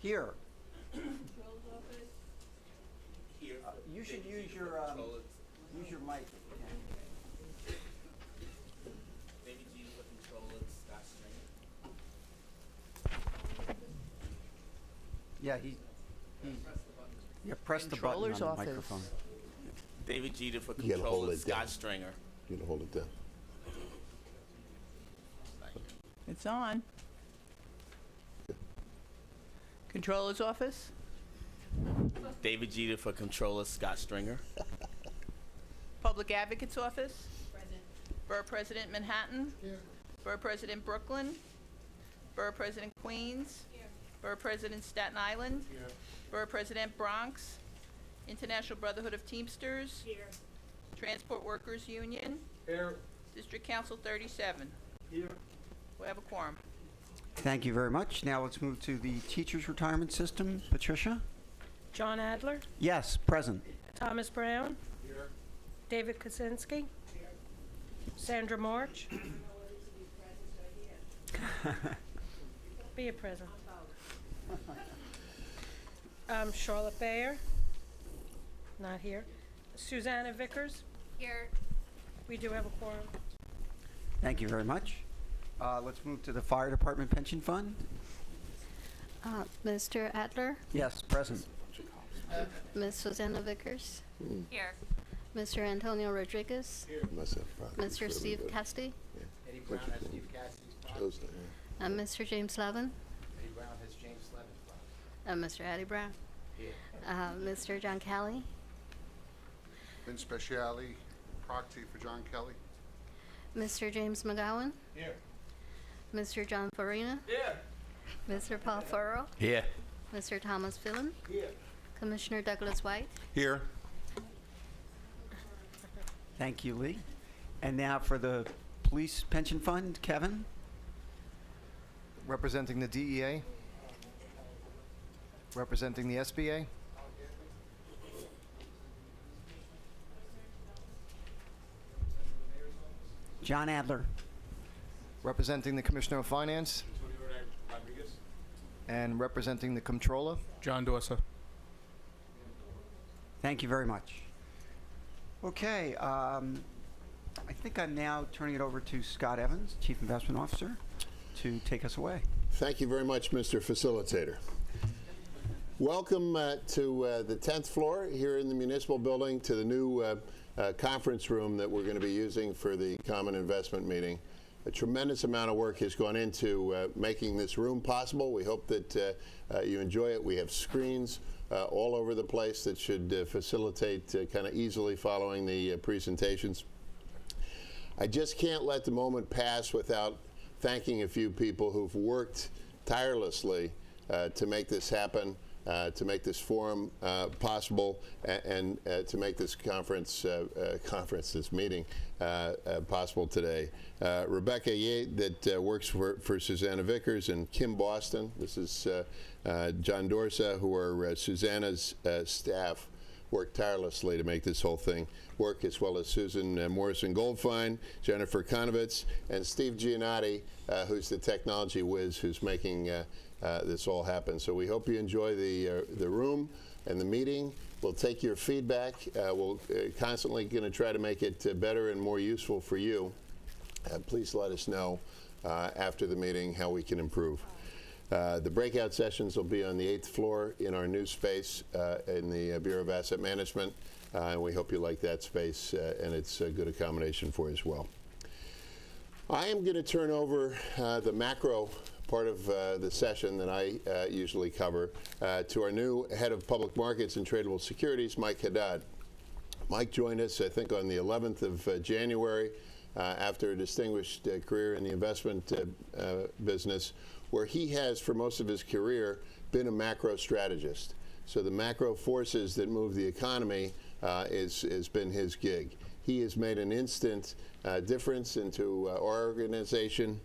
Here. Controller's office. Here. You should use your mic if you can. David Jeter for controller, Scott Stringer. Yeah, press the button on Controller's the office. microphone. David Jeter for You gotta hold controller, it down. Scott Stringer. You gotta hold it down. It's on. Controller's office. David Jeter for controller, Scott Stringer. Public Advocate's office. Present. Borough President Manhattan. Borough President Brooklyn. Borough President Queens. Borough President Staten Island. Borough President Bronx. International Brotherhood of Teamsters. Here. Transport Workers Union. Here. District Council 37. Here. We have a quorum. Thank you very much. Now let's move to the teachers' retirement system. Patricia? John Adler, Yes, present. Thomas Brown, Here. David Kaczynski, Sandra March. Be a present. Charlotte Bayer, not here. Susanna Vickers, Here. we do have a quorum. Thank you very much. Let's move to the fire department pension fund. Mr. Adler, Yes, present. Ms. Susanna Vickers, Here. Mr. Antonio Rodriguez, Must have problems Mr. for Steve everybody. Casti, Eddie Brown has Steve Cassidy's problem. Close that, yeah. and Mr. James Levin, Eddie Brown has James Levin's problem. and Mr. Eddie Brown. Here. Mr. John Kelly, Vin Speciale, proxy for John Kelly. Mr. James McGowan, Here. Mr. John Farina, Here. Mr. Paul Furrow, Here. Mr. Thomas Phelan, Here. Commissioner Douglas White. Here. Thank you, Lee. And now for the police pension fund, Kevin? Representing the DEA. Representing the SBA. John Adler. Representing the Commissioner of Finance. And representing the Comptroller. John Dorsa. Thank you very much. Okay, I think I'm now turning it over to Scott Evans, Chief Investment Officer, to take us away. Thank you very much, Mr. Facilitator. Welcome to the 10th floor here in the municipal building, to the new conference room that we're going to be using for the Common Investment Meeting. A tremendous amount of work has gone into making this room possible. We hope that you enjoy it. We have screens all over the place that should facilitate kind of easily following the presentations. I just can't let the moment pass without thanking a few people who've worked tirelessly to make this happen, to make this forum possible, and to make this this meeting possible today. Rebecca Yates, that works for Susanna Vickers, and Kim Boston. This is John Dorsa, who are Susanna's staff. Worked tirelessly to make this whole thing work, as well as Susan Morrison-Goldfein, Jennifer Konovitz, and Steve Giannotti, who's the technology whiz who's making this all happen. So we hope you enjoy the room and the meeting. We'll take your feedback. We're constantly going to try to make it better and more useful for you. Please let us know after the meeting how we can improve. The breakout sessions will be on the 8th floor in our new space in the Bureau of Asset Management, and we hope you like that space, and it's a good accommodation for you as well. I am going to turn over the macro part of the session that I usually cover to our new head of public markets and tradable securities, Mike Haddad. Mike joined us, I think, on the 11th of January after a distinguished career in the investment business, where he has, for most of his career, been a macro strategist. So the macro forces that move the economy has been his gig. He has made an instant difference into our organization,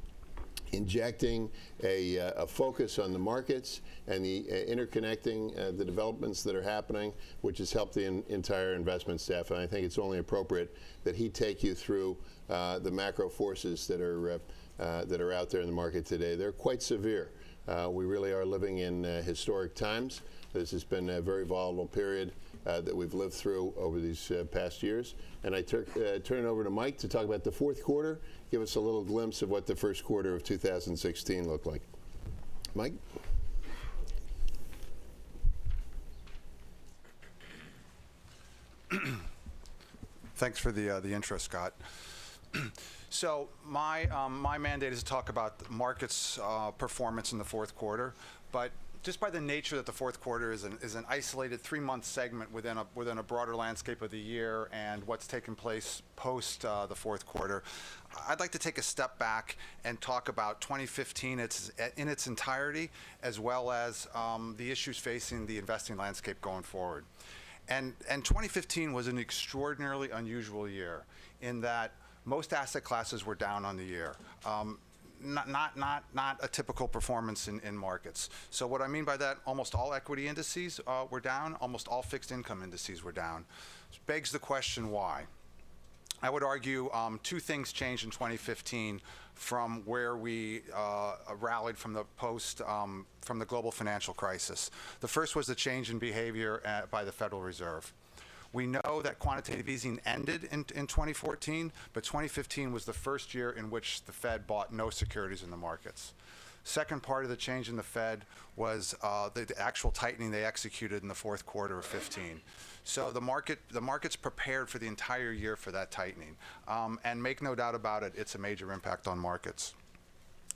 injecting a focus on the markets and the interconnecting the developments that are happening, which has helped the entire investment staff. And I think it's only appropriate that he take you through the macro forces that are out there in the market today. They're quite severe. We really are living in historic times. This has been a very volatile period that we've lived through over these past years. And I turn it over to Mike to talk about the fourth quarter, give us a little glimpse of what the first quarter of 2016 looked like. Mike? Thanks for the intro, Scott. So my mandate is to talk about the market's performance in the fourth quarter, but just by the nature that the fourth quarter is an isolated 3-month segment within a broader landscape of the year and what's taken place post the fourth quarter, I'd like to take a step back and talk about 2015 in its entirety, as well as the issues facing the investing landscape going forward. And 2015 was an extraordinarily unusual year in that most asset classes were down on the year. Not a typical performance in markets. So what I mean by that, almost all equity indices were down, almost all fixed income indices were down. This begs the question, why? I would argue two things changed in 2015 from where we rallied from the global financial crisis. The first was the change in behavior by the Federal Reserve. We know that quantitative easing ended in 2014, but 2015 was the first year in which the Fed bought no securities in the markets. Second part of the change in the Fed was the actual tightening they executed in the fourth quarter of 15. So the market's prepared for the entire year for that tightening. And make no doubt about it, it's a major impact on markets.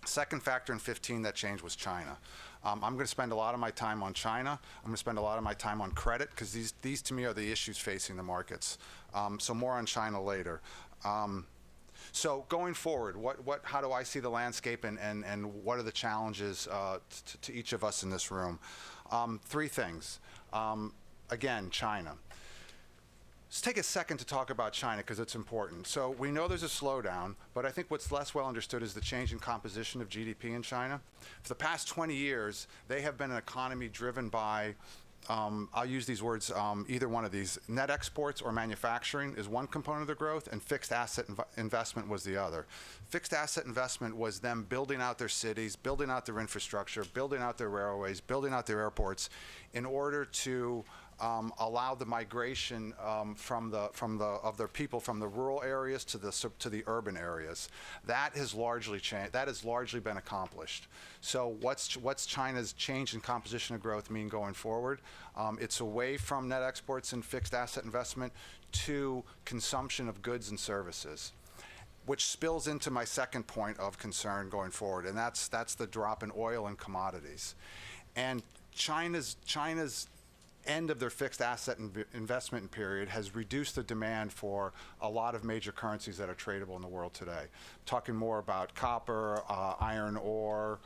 Second factor in 15 that changed was China. I'm going to spend a lot of my time on China. I'm going to spend a lot of my time on credit, because these to me are the issues facing the markets. So more on China later. So going forward, how do I see the landscape, and what are the challenges to each of us in this room? Three things. Again, China. Let's take a second to talk about China, because it's important. So we know there's a slowdown, but I think what's less well understood is the change in composition of GDP in China. For the past 20 years, they have been an economy driven by, I'll use these words, either one of these. Net exports or manufacturing is one component of the growth, and fixed asset investment was the other. Fixed asset investment was them building out their cities, building out their infrastructure, building out their railways, building out their airports in order to allow the migration of their people from the rural areas to the urban areas. That has largely changed. That has largely been accomplished. So what's China's change in composition of growth mean going forward? It's away from net exports and fixed asset investment to consumption of goods and services, which spills into my second point of concern going forward, and that's the drop in oil and commodities. And China's end of their fixed asset investment period has reduced the demand for a lot of major currencies that are tradable in the world today. Talking more about copper, iron ore,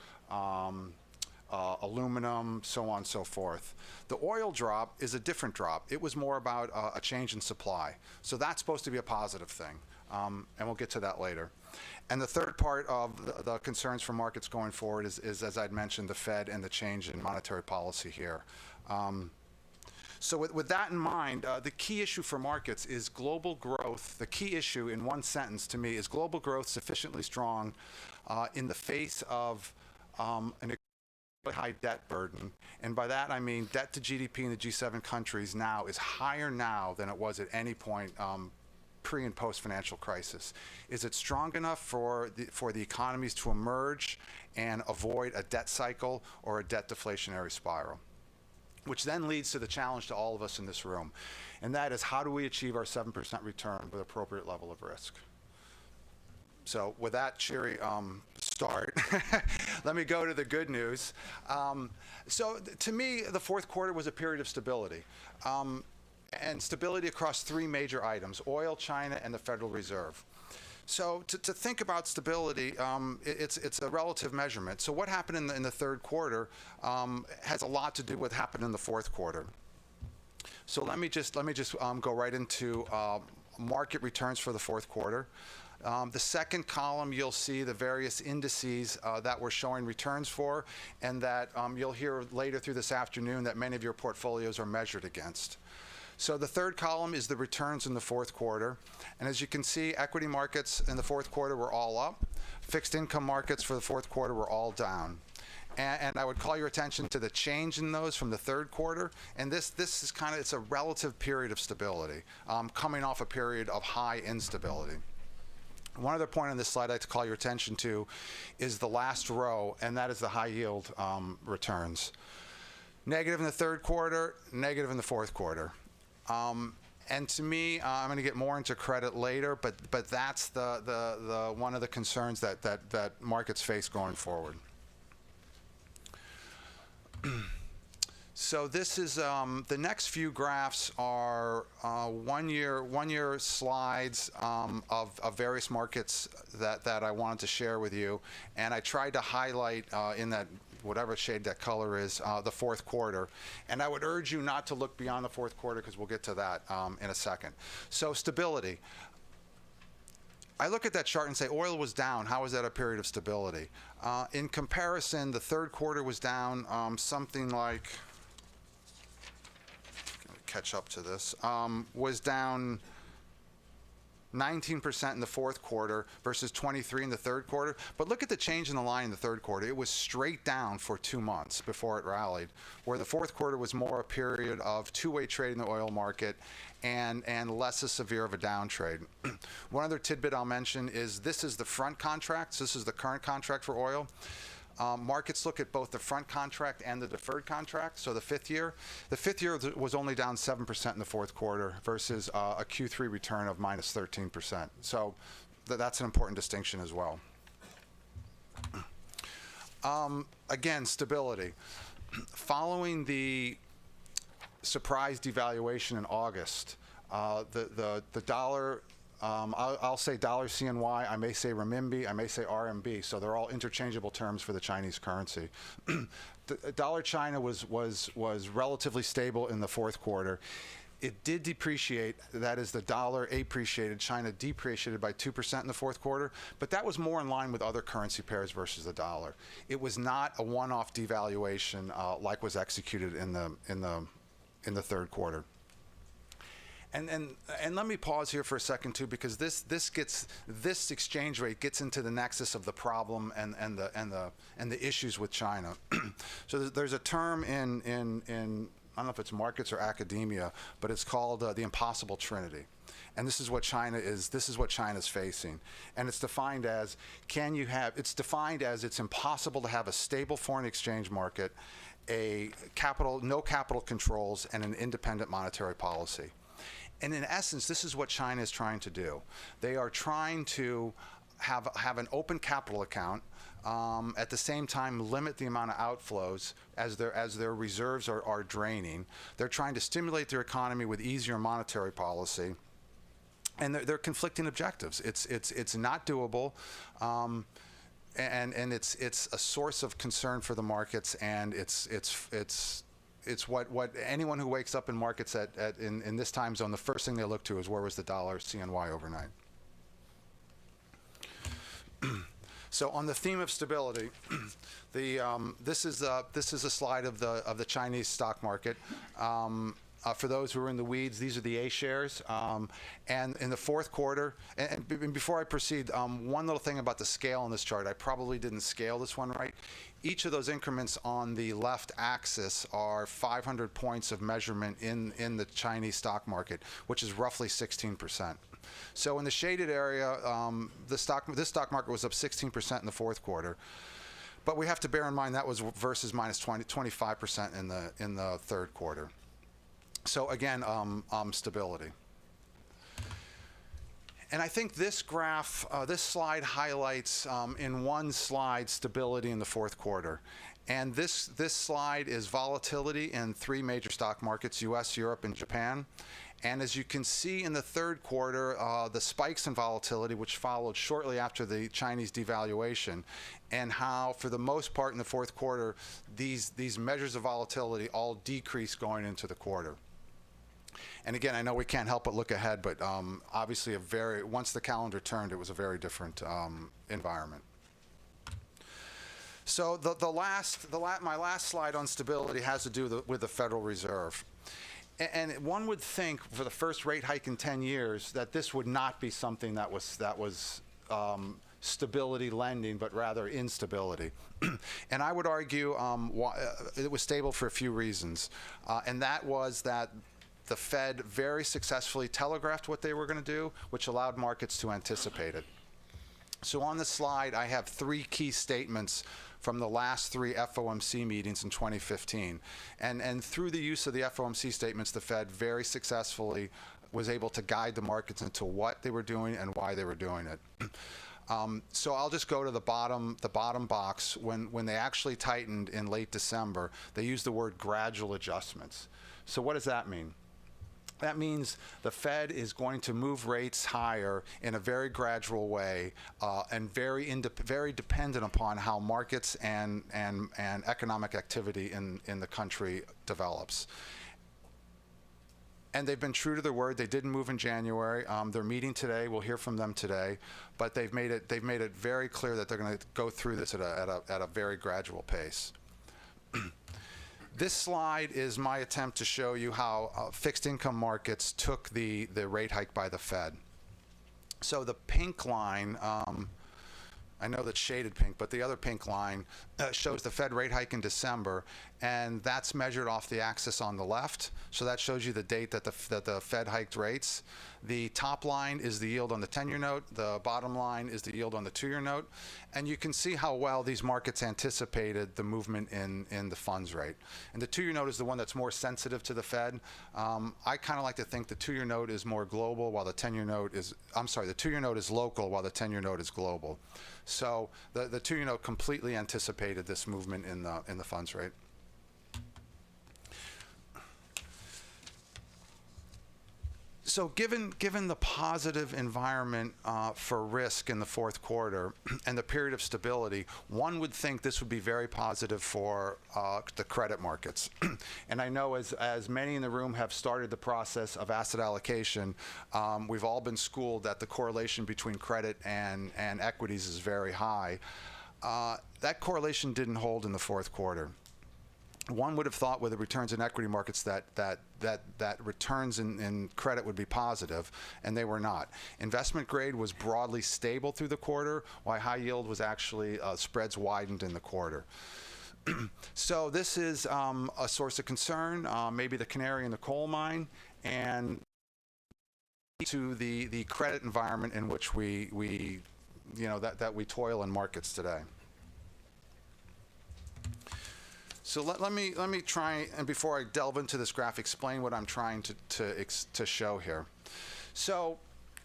aluminum, so on and so forth. The oil drop is a different drop. It was more about a change in supply. So that's supposed to be a positive thing, and we'll get to that later. And the third part of the concerns for markets going forward is, as I'd mentioned, the Fed and the change in monetary policy here. So with that in mind, the key issue for markets is global growth. The key issue, in one sentence to me, is global growth sufficiently strong in the face of an high debt burden. And by that I mean debt to GDP in the G7 countries now is higher now than it was at any point pre and post financial crisis. Is it strong enough for the economies to emerge and avoid a debt cycle or a debt deflationary spiral? Which then leads to the challenge to all of us in this room. And that is, how do we achieve our 7% return with appropriate level of risk? So with that cheery start, let me go to the good news. So to me, the fourth quarter was a period of stability. And stability across three major items: oil, China, and the Federal Reserve. So to think about stability, it's a relative measurement. So what happened in the third quarter has a lot to do with what happened in the fourth quarter. So let me just go right into market returns for the fourth quarter. The second column, you'll see the various indices that we're showing returns for, and that you'll hear later through this afternoon that many of your portfolios are measured against. So the third column is the returns in the fourth quarter. And as you can see, equity markets in the fourth quarter were all up. Fixed income markets for the fourth quarter were all down. And I would call your attention to the change in those from the third quarter. And this is kind of, it's a relative period of stability, coming off a period of high instability. One other point on this slide I'd like to call your attention to is the last row, and that is the high yield returns. Negative in the third quarter, negative in the fourth quarter. And to me, I'm going to get more into credit later, but that's the one of the concerns that markets face going forward. So this is the next few graphs are one-year slides of various markets that I wanted to share with you, and I tried to highlight in that whatever shade that color is the fourth quarter. And I would urge you not to look beyond the fourth quarter because we'll get to that in a second. So stability. I look at that chart and say oil was down. How is that a period of stability? In comparison, the third quarter was down something like, catch up to this, was down 19% in the fourth quarter versus 23 in the third quarter. But look at the change in the line in the third quarter. It was straight down for 2 months before it rallied, where the fourth quarter was more a period of two-way trade in the oil market and less severe of a down trade. One other tidbit I'll mention is this is the front contract. So this is the current contract for oil. Markets look at both the front contract and the deferred contract, so the fifth year. The fifth year was only down 7% in the fourth quarter versus a Q3 return of minus 13%. So that's an important distinction as well. Again, stability. Following the surprise devaluation in August, the dollar, I'll say dollar CNY, I may say renminbi, I may say RMB, so they're all interchangeable terms for the Chinese currency. The dollar China was relatively stable in the fourth quarter. It did depreciate, that is the dollar appreciated, China depreciated by 2% in the fourth quarter, but that was more in line with other currency pairs versus the dollar. It was not a one-off devaluation like was executed in the third quarter. And let me pause here for a second too, because this exchange rate gets into the nexus of the problem and the issues with China. So there's a term in I don't know if it's markets or academia, but it's called the impossible trinity. And this is what China is. This is what China's facing, and it's defined as it's impossible to have a stable foreign exchange market, no capital controls, and an independent monetary policy. And in essence, this is what China is trying to do. They are trying to have an open capital account, at the same time limit the amount of outflows as their reserves are draining. They're trying to stimulate their economy with easier monetary policy. And they're conflicting objectives. It's not doable. And it's a source of concern for the markets, and it's what anyone who wakes up in markets in this time zone, the first thing they look to is where was the dollar CNY overnight. So on the theme of stability, this is a slide of the Chinese stock market. For those who are in the weeds, these are the A shares. And in the fourth quarter, and before I proceed, one little thing about the scale on this chart, I probably didn't scale this one right. Each of those increments on the left axis are 500 points of measurement in the Chinese stock market, which is roughly 16%. So in the shaded area, this stock market was up 16% in the fourth quarter. But we have to bear in mind that was versus minus 25% in the third quarter. So again, stability. And I think this graph, this slide highlights in one slide stability in the fourth quarter. And this slide is volatility in three major stock markets, US, Europe, and Japan. And as you can see in the third quarter, the spikes in volatility, which followed shortly after the Chinese devaluation, and how, for the most part in the fourth quarter, these measures of volatility all decreased going into the quarter. And again, I know we can't help but look ahead, but obviously once the calendar turned, it was a very different environment. So my last slide on stability has to do with the Federal Reserve. And one would think for the first rate hike in 10 years that this would not be something that was stability lending, but rather instability. And I would argue it was stable for a few reasons. And that was that the Fed very successfully telegraphed what they were going to do, which allowed markets to anticipate it. So on this slide, I have 3 key statements from the last 3 FOMC meetings in 2015. And through the use of the FOMC statements, the Fed very successfully was able to guide the markets into what they were doing and why they were doing it. So I'll just go to the bottom box. When they actually tightened in late December, they used the word gradual adjustments. So what does that mean? That means the Fed is going to move rates higher in a very gradual way and very dependent upon how markets and economic activity in the country develops. And they've been true to their word. They didn't move in January. They're meeting today. We'll hear from them today. But they've made it very clear that they're going to go through this at a very gradual pace. This slide is my attempt to show you how fixed income markets took the rate hike by the Fed. So the pink line, I know that's shaded pink, but the other pink line shows the Fed rate hike in December, and that's measured off the axis on the left. So that shows you the date that the Fed hiked rates. The top line is the yield on the 10-year note. The bottom line is the yield on the 2-year note. And you can see how well these markets anticipated the movement in the funds rate. And the 2-year note is the one that's more sensitive to the Fed. I kind of like to think the 2-year note is more global, while the 10-year note is, I'm sorry, the 2-year note is local, while the 10-year note is global. So the 2-year note completely anticipated this movement in the funds rate. So given the positive environment for risk in the fourth quarter and the period of stability, one would think this would be very positive for the credit markets. And I know as many in the room have started the process of asset allocation, we've all been schooled that the correlation between credit and equities is very high. That correlation didn't hold in the fourth quarter. One would have thought with the returns in equity markets that returns in credit would be positive, and they were not. Investment grade was broadly stable through the quarter, while high yield was actually spreads widened in the quarter. So this is a source of concern, maybe the canary in the coal mine, and to the credit environment in which we toil in markets today. So let me try, and before I delve into this graph, explain what I'm trying to show here. So,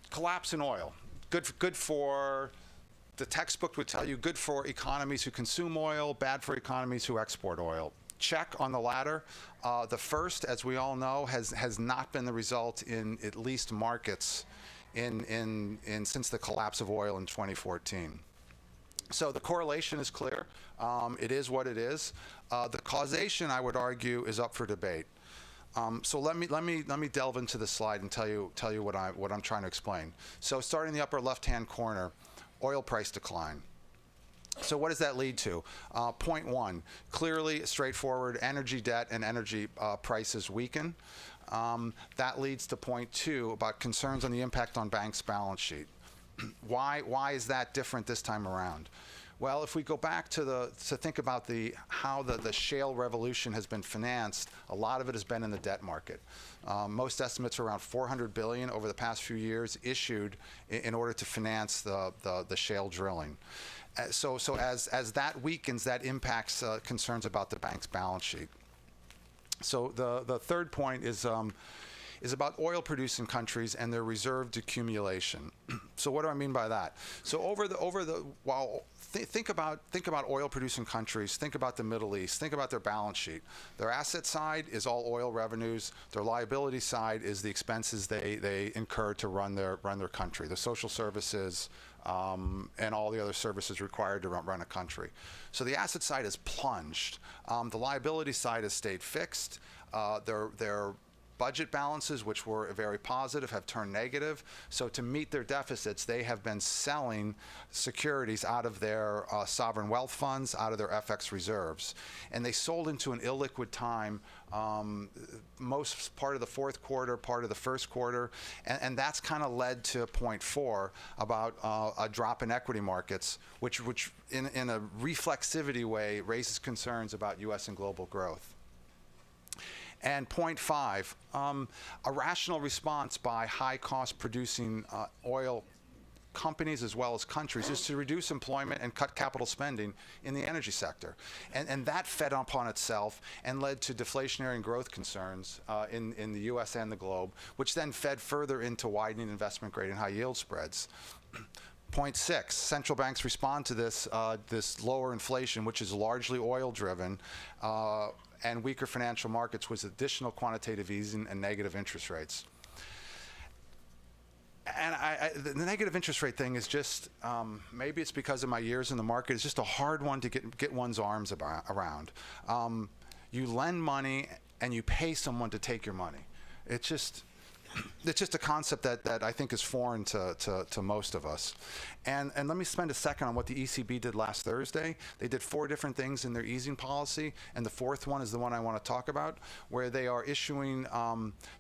collapse in oil, good for, the textbook would tell you, good for economies who consume oil, bad for economies who export oil. Check on the latter. The first, as we all know, has not been the result in at least markets since the collapse of oil in 2014. So the correlation is clear. It is what it is. The causation, I would argue, is up for debate. So let me delve into the slide and tell you what I'm trying to explain. So starting in the upper left-hand corner, oil price decline. So what does that lead to? Point 1, clearly straightforward, energy debt and energy prices weaken. That leads to point 2 about concerns on the impact on banks' balance sheet. Why is that different this time around? Well, if we go back to think about how the shale revolution has been financed, a lot of it has been in the debt market. Most estimates are around $400 billion over the past few years issued in order to finance the shale drilling. So as that weakens, that impacts concerns about the bank's balance sheet. So the third point is about oil-producing countries and their reserve accumulation. So what do I mean by that? So think about oil-producing countries. Think about the Middle East. Think about their balance sheet. Their asset side is all oil revenues. Their liability side is the expenses they incur to run their country, the social services, and all the other services required to run a country. So the asset side is plunged. The liability side has stayed fixed. Their budget balances, which were very positive, have turned negative. So to meet their deficits, they have been selling securities out of their sovereign wealth funds, out of their FX reserves. And they sold into an illiquid time most part of the fourth quarter, part of the first quarter, and that's kind of led to point 4 about a drop in equity markets, which in a reflexivity way raises concerns about U.S. and global growth. And point 5, a rational response by high-cost producing oil companies as well as countries is to reduce employment and cut capital spending in the energy sector. And that fed upon itself and led to deflationary and growth concerns in the U.S. and the globe, which then fed further into widening investment grade and high yield spreads. Point 6, central banks respond to this lower inflation, which is largely oil driven, and weaker financial markets with additional quantitative easing and negative interest rates. And the negative interest rate thing is just, maybe it's because of my years in the market, it's just a hard one to get one's arms around. You lend money and you pay someone to take your money. It's just a concept that I think is foreign to most of us. And let me spend a second on what the ECB did last Thursday. They did 4 different things in their easing policy, and the 4th one is the one I want to talk about, where they are issuing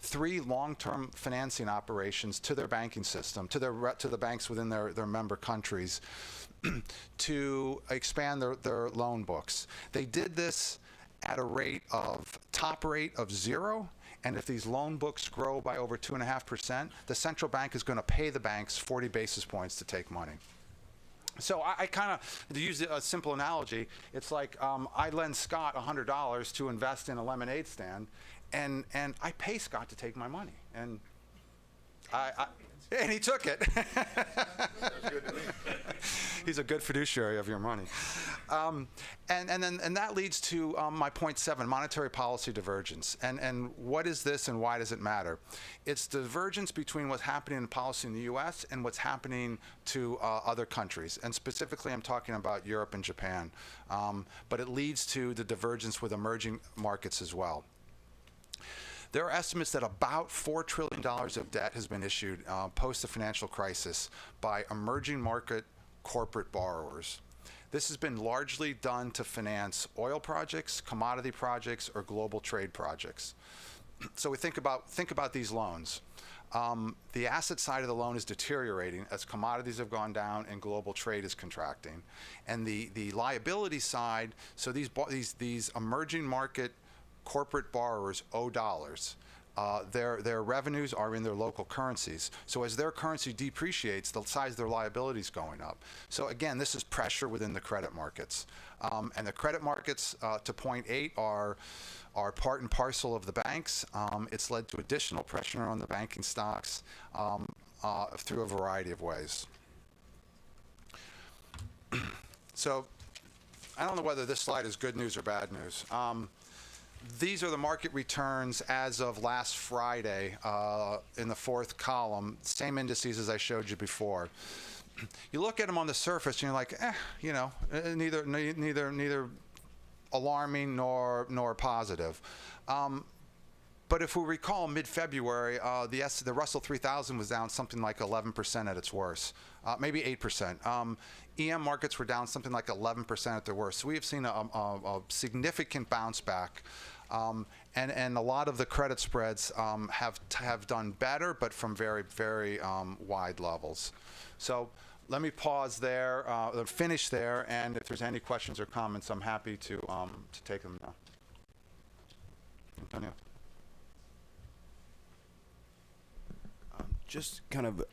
3 long-term financing operations to their banking system, to the banks within their member countries, to expand their loan books. They did this at a top rate of 0. And if these loan books grow by over 2.5%, the central bank is going to pay the banks 40 basis points to take money. So I kind of, to use a simple analogy, it's like I lend Scott $100 to invest in a lemonade stand, and I pay Scott to take my money. And and he took it. He's a good fiduciary of your money. And that leads to my point 7, monetary policy divergence. And what is this and why does it matter? It's the divergence between what's happening in policy in the U.S. and what's happening to other countries. And specifically, I'm talking about Europe and Japan. But it leads to the divergence with emerging markets as well. There are estimates that about $4 trillion of debt has been issued post the financial crisis by emerging market corporate borrowers. This has been largely done to finance oil projects, commodity projects, or global trade projects. So we think about these loans. The asset side of the loan is deteriorating as commodities have gone down and global trade is contracting. And the liability side, so these emerging market corporate borrowers owe dollars. Their revenues are in their local currencies. So as their currency depreciates, the size of their liability is going up. So again, this is pressure within the credit markets. And the credit markets, to point 8, are part and parcel of the banks. It's led to additional pressure on the banking stocks through a variety of ways. So I don't know whether this slide is good news or bad news. These are the market returns as of last Friday in the 4th column, same indices as I showed you before. You look at them on the surface and you're like, neither alarming nor positive. But if we recall, mid-February, the Russell 3000 was down something like 11% at its worst, maybe 8%. EM markets were down something like 11% at their worst. So we have seen a significant bounce back. And a lot of the credit spreads have done better, but from very, very wide levels. So let me pause there, finish there, and if there's any questions or comments, I'm happy to take them now. Antonio. Just kind of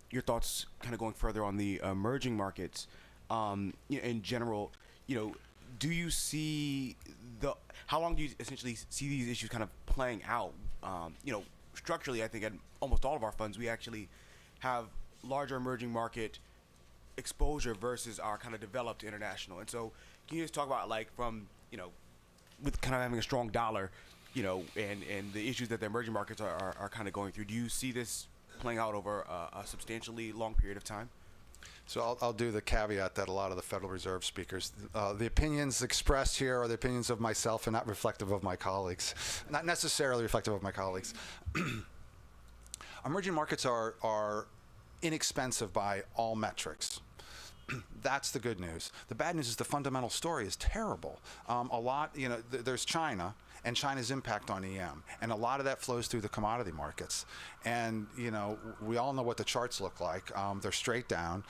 your thoughts, kind of going further on the emerging markets, in general. Do you see how long do you essentially see these issues kind of playing out? Structurally, I think at almost all of our funds, we actually have larger emerging market exposure versus our kind of developed international. And so, can you just talk about from with kind of having a strong dollar, and the issues that the emerging markets are kind of going through? Do you see this playing out over a substantially long period of time? So I'll do the caveat that a lot of the Federal Reserve speakers, the opinions expressed here are the opinions of myself and not reflective of my colleagues, not necessarily reflective of my colleagues. Emerging markets are inexpensive by all metrics. That's the good news. The bad news is the fundamental story is terrible. There's China and China's impact on EM, and a lot of that flows through the commodity markets. And we all know what the charts look like. They're straight down.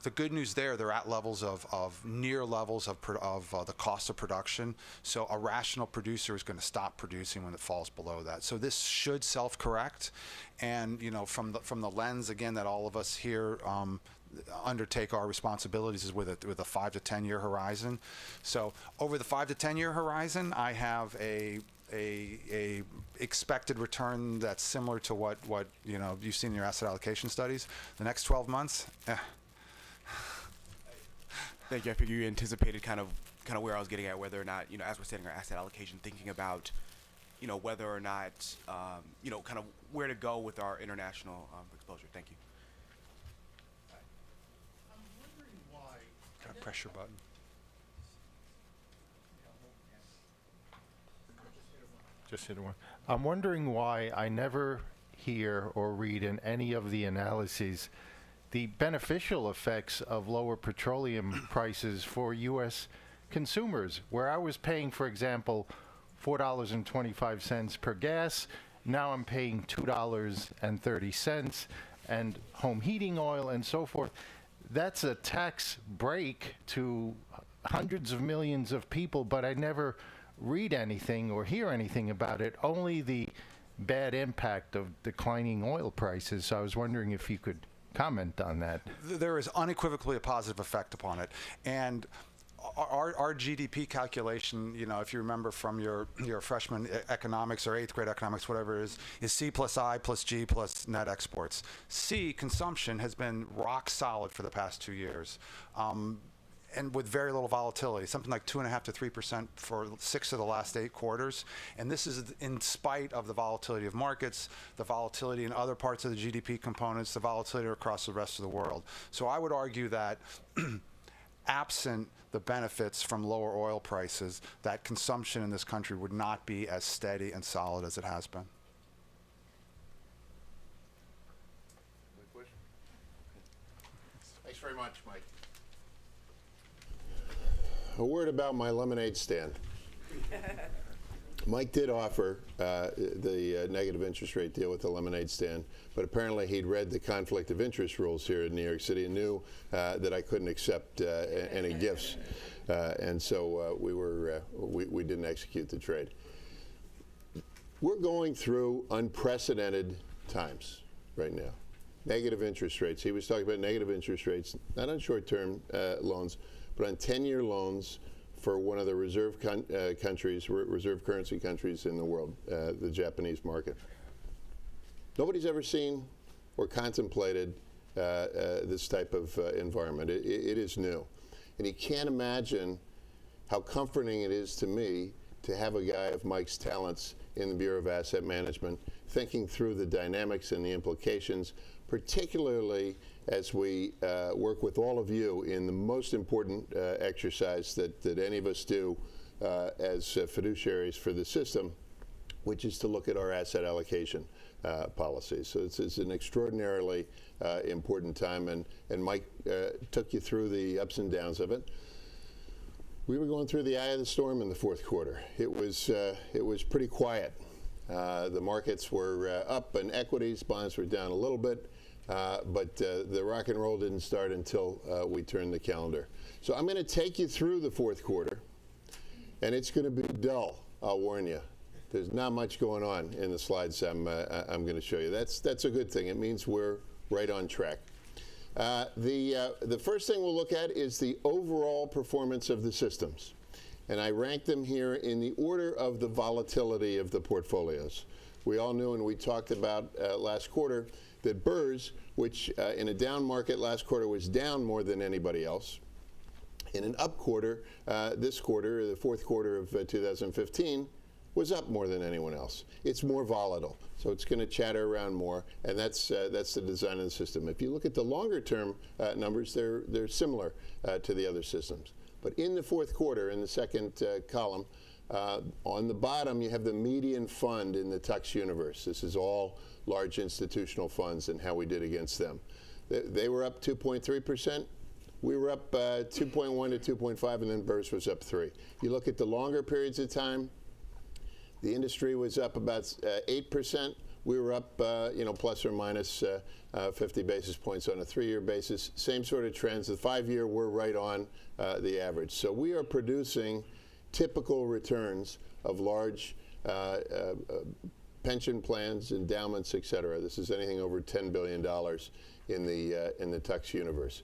The good news there, they're at levels of near levels of the cost of production. So a rational producer is going to stop producing when it falls below that. So this should self-correct. And from the lens again that all of us here undertake our responsibilities is with a 5 to 10 year horizon. So over the 5 to 10 year horizon, I have a expected return that's similar to what you've seen in your asset allocation studies. The next 12 months. Thank you. I figure you anticipated kind of where I was getting at, whether or not, as we're setting our asset allocation, thinking about, whether or not, kind of where to go with our international exposure. Thank you. I'm wondering why. Got a pressure button. Just hit one. I'm wondering why I never hear or read in any of the analyses the beneficial effects of lower petroleum prices for U.S. consumers, where I was paying, for example, $4.25 per gas. Now I'm paying $2.30, and home heating oil and so forth. That's a tax break to hundreds of millions of people, but I never read anything or hear anything about it, only the bad impact of declining oil prices. So I was wondering if you could comment on that. There is unequivocally a positive effect upon it. And our GDP calculation, if you remember from your freshman economics or 8th grade economics, whatever it is C plus I plus G plus net exports. C, consumption, has been rock solid for the past 2 years. And with very little volatility, something like 2.5% to 3% for 6 of the last 8 quarters. And this is in spite of the volatility of markets, the volatility in other parts of the GDP components, the volatility across the rest of the world. So I would argue that absent the benefits from lower oil prices, that consumption in this country would not be as steady and solid as it has been. Thanks very much, Mike. A word about my lemonade stand. Mike did offer the negative interest rate deal with the lemonade stand, but apparently he'd read the conflict of interest rules here in New York City and knew that I couldn't accept any gifts, and so we didn't execute the trade. We're going through unprecedented times right now. Negative interest rates. He was talking about negative interest rates, not on short-term loans, but on 10-year loans for one of the reserve currency countries in the world, the Japanese market. Nobody's ever seen or contemplated this type of environment. It is new. And you can't imagine how comforting it is to me to have a guy of Mike's talents in the Bureau of Asset Management thinking through the dynamics and the implications, particularly as we work with all of you in the most important exercise that any of us do as fiduciaries for the system, which is to look at our asset allocation policies. So it's an extraordinarily important time, and Mike took you through the ups and downs of it. We were going through the eye of the storm in the fourth quarter. It was pretty quiet. The markets were up, and equities, bonds were down a little bit. But the rock and roll didn't start until we turned the calendar. So I'm going to take you through the fourth quarter, and it's going to be dull, I'll warn you. There's not much going on in the slides I'm going to show you. That's a good thing. It means we're right on track. The first thing we'll look at is the overall performance of the systems. And I rank them here in the order of the volatility of the portfolios. We all knew, and we talked about last quarter, that BRRRR, which in a down market last quarter was down more than anybody else. In an up quarter, this quarter, the fourth quarter of 2015, was up more than anyone else. It's more volatile, so it's going to chatter around more, and that's the design of the system. If you look at the longer-term numbers, they're similar to the other systems. But in the fourth quarter, in the second column, on the bottom, you have the median fund in the Tux universe. This is all large institutional funds and how we did against them. They were up 2.3%. We were up 2.1 to 2.5, and then BRRS was up 3. You look at the longer periods of time, the industry was up about 8%. We were up, plus or minus 50 basis points on a 3-year basis. Same sort of trends. The 5-year, we're right on the average. So we are producing typical returns of large pension plans, endowments, et cetera. This is anything over $10 billion in the Tux universe.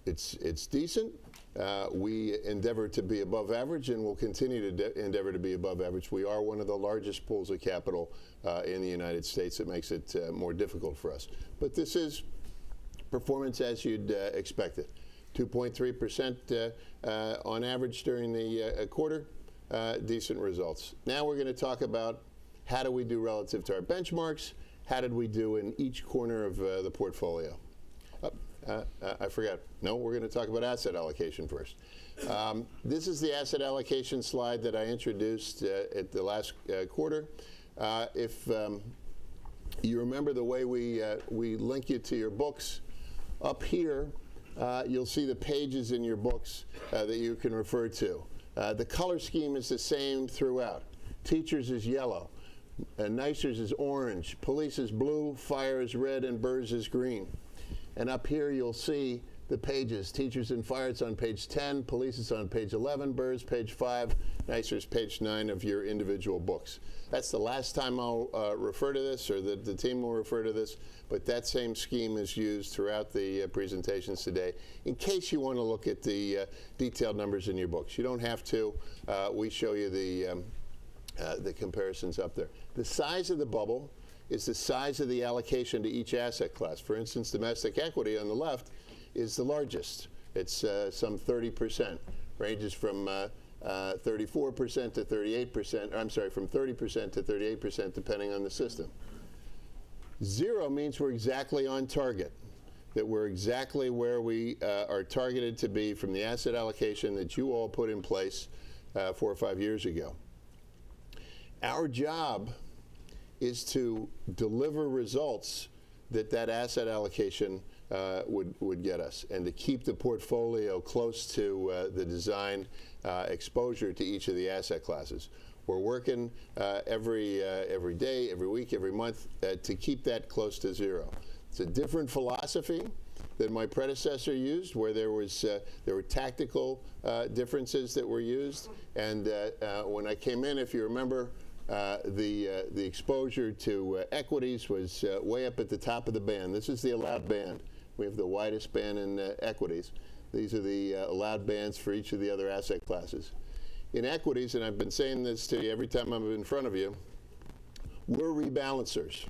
It's decent. We endeavor to be above average, and will continue to endeavor to be above average. We are one of the largest pools of capital in the United States. It makes it more difficult for us. But this is performance as you'd expect it. 2.3% on average during the quarter. Decent results. Now we're going to talk about how do we do relative to our benchmarks. How did we do in each corner of the portfolio? I forgot. No, we're going to talk about asset allocation first. This is the asset allocation slide that I introduced at the last quarter. If you remember the way we link you to your books, up here you'll see the pages in your books that you can refer to. The color scheme is the same throughout. Teachers is yellow, NYCERS is orange, police is blue, fire is red, and BRRS is green. And up here you'll see the pages. Teachers and fire, it's on page 10, police is on page 11, BRRS page 5, NYCERS page 9 of your individual books. That's the last time I'll refer to this, or the team will refer to this, but that same scheme is used throughout the presentations today in case you want to look at the detailed numbers in your books. You don't have to. We show you the comparisons up there. The size of the bubble is the size of the allocation to each asset class. For instance, domestic equity on the left is the largest. It's some 30%, ranges from 34% to 38%, I'm sorry, from 30% to 38% depending on the system. 0 means we're exactly on target, that we're exactly where we are targeted to be from the asset allocation that you all put in place 4 or 5 years ago. Our job is to deliver results that asset allocation would get us, and to keep the portfolio close to the design exposure to each of the asset classes. We're working every day, every week, every month to keep that close to 0. It's a different philosophy than my predecessor used, where there were tactical differences that were used. And when I came in, if you remember, the exposure to equities was way up at the top of the band. This is the allowed band. We have the widest band in equities. These are the allowed bands for each of the other asset classes. In equities, and I've been saying this to you every time I'm in front of you, we're rebalancers.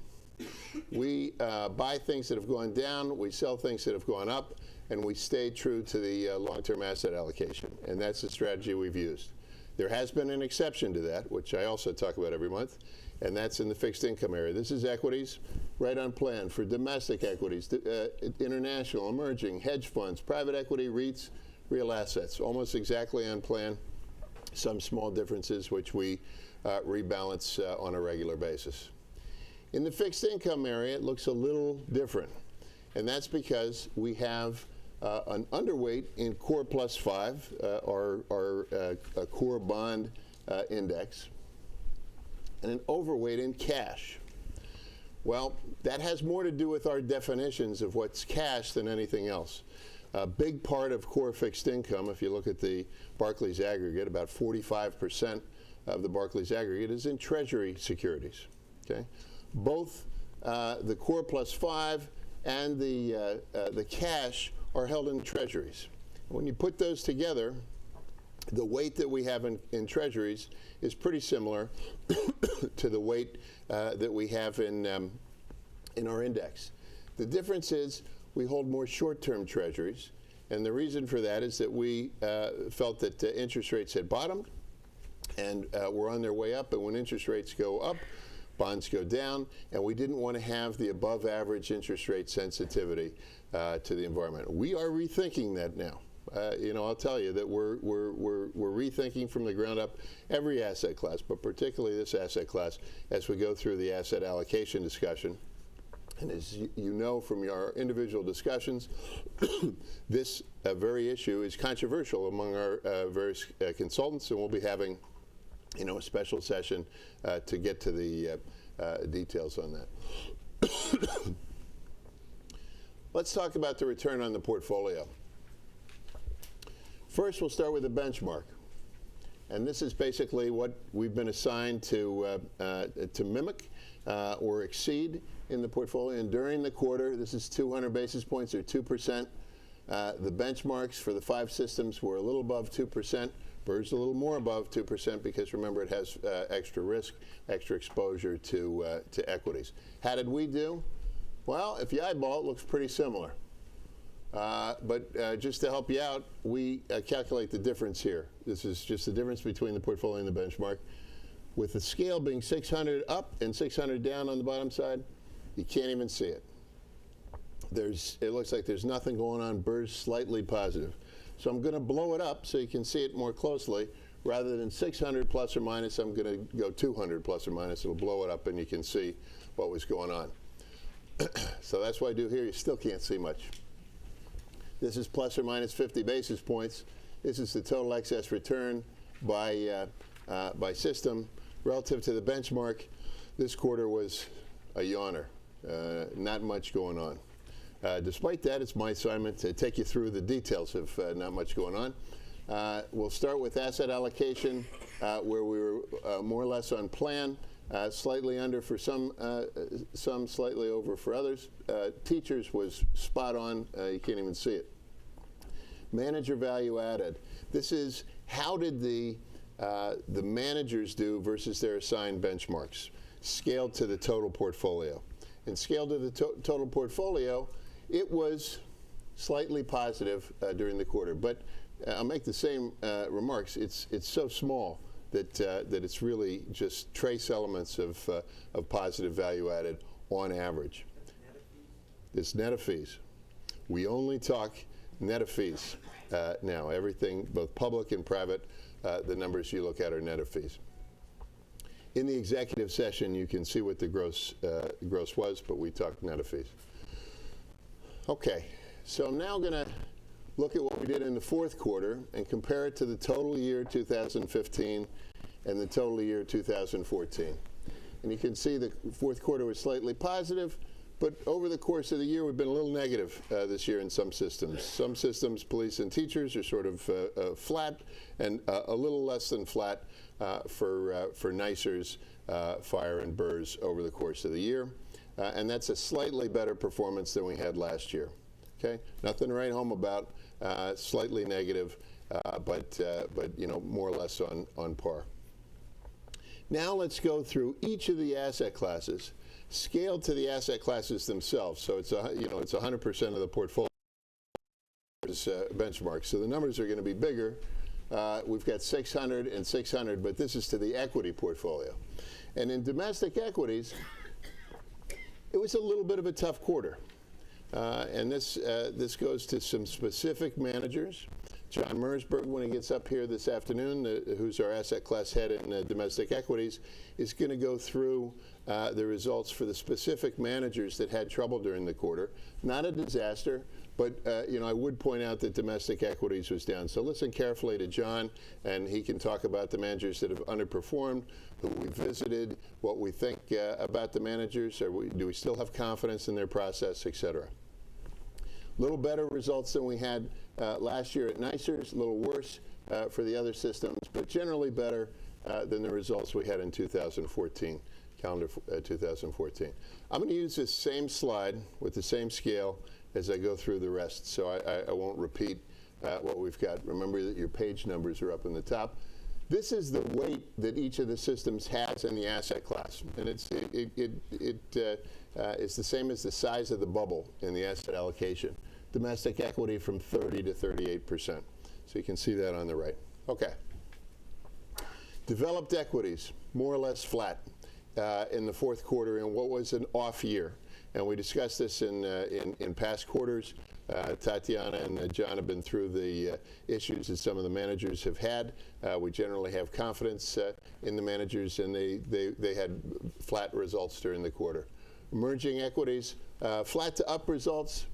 We buy things that have gone down, we sell things that have gone up, and we stay true to the long-term asset allocation. And that's the strategy we've used. There has been an exception to that, which I also talk about every month, and that's in the fixed income area. This is equities, right on plan for domestic equities, international, emerging, hedge funds, private equity, REITs, real assets, almost exactly on plan. Some small differences which we rebalance on a regular basis. In the fixed income area, it looks a little different, and that's because we have an underweight in Core Plus 5, our core bond index, and an overweight in cash. Well, that has more to do with our definitions of what's cash than anything else. A big part of core fixed income, if you look at the Barclays aggregate, about 45% of the Barclays aggregate is in Treasury securities. Okay, both the Core Plus 5 and the cash are held in treasuries. When you put those together, the weight that we have in treasuries is pretty similar to the weight that we have in our index. The difference is we hold more short-term treasuries, and the reason for that is that we felt that interest rates had bottomed, and were on their way up. And when interest rates go up, bonds go down, and we didn't want to have the above average interest rate sensitivity to the environment. We are rethinking that now. I'll tell you that we're rethinking from the ground up every asset class, but particularly this asset class as we go through the asset allocation discussion. And as you know from our individual discussions, this very issue is controversial among our various consultants, and we'll be having a special session to get to the details on that. Let's talk about the return on the portfolio. First, we'll start with the benchmark. And this is basically what we've been assigned to mimic or exceed in the portfolio. And during the quarter, this is 200 basis points or 2%. The benchmarks for the 5 systems were a little above 2%. Bird's a little more above 2% because remember it has extra risk, extra exposure to equities. How did we do? Well, if you eyeball it, looks pretty similar. But just to help you out, we calculate the difference here. This is just the difference between the portfolio and the benchmark. With the scale being 600 up and 600 down on the bottom side, you can't even see it. It looks like there's nothing going on. Bird's slightly positive. So I'm going to blow it up so you can see it more closely. Rather than 600 plus or minus, I'm going to go 200 plus or minus. It'll blow it up and you can see what was going on. So that's what I do here. You still can't see much. This is plus or minus 50 basis points. This is the total excess return by system relative to the benchmark. This quarter was a yawner. Not much going on. Despite that, it's my assignment to take you through the details of not much going on. We'll start with asset allocation, where we were more or less on plan. Slightly under for some slightly over for others. Teachers was spot on. You can't even see it. Manager value added. This is how did the managers do versus their assigned benchmarks, scaled to the total portfolio. And scaled to the total portfolio, it was slightly positive during the quarter. But I'll make the same remarks. It's so small that it's really just trace elements of positive value added on average. It's net of fees. We only talk net of fees now. Everything, both public and private, the numbers you look at are net of fees. In the executive session, you can see what the gross was, but we talked net of fees. Okay, so I'm now going to look at what we did in the fourth quarter and compare it to the total year 2015 and the total year 2014. And you can see the fourth quarter was slightly positive, but over the course of the year, we've been a little negative this year in some systems. Some systems, police and teachers, are sort of flat, and a little less than flat for NYSERS, fire, and BRRS over the course of the year. And that's a slightly better performance than we had last year. Okay, nothing to write home about. Slightly negative, but more or less on par. Now let's go through each of the asset classes, scaled to the asset classes themselves. So it's 100% of the portfolio benchmark. So the numbers are going to be bigger. We've got 600 and 600, but this is to the equity portfolio. And in domestic equities, it was a little bit of a tough quarter. And this goes to some specific managers. John Mersberg, when he gets up here this afternoon, who's our asset class head in domestic equities, is going to go through the results for the specific managers that had trouble during the quarter. Not a disaster, but I would point out that domestic equities was down. So listen carefully to John, and he can talk about the managers that have underperformed, who we visited, what we think about the managers, do we still have confidence in their process, et cetera. A little better results than we had last year at NYSERS, a little worse for the other systems, but generally better than the results we had in 2014, calendar 2014. I'm going to use this same slide with the same scale as I go through the rest, so I won't repeat what we've got. Remember that your page numbers are up in the top. This is the weight that each of the systems has in the asset class, and it's the same as the size of the bubble in the asset allocation. Domestic equity from 30 to 38%. So you can see that on the right. Okay. Developed equities, more or less flat in the fourth quarter in what was an off year. And we discussed this in past quarters. Tatiana and John have been through the issues that some of the managers have had. We generally have confidence in the managers, and they had flat results during the quarter. Emerging equities, flat to up results.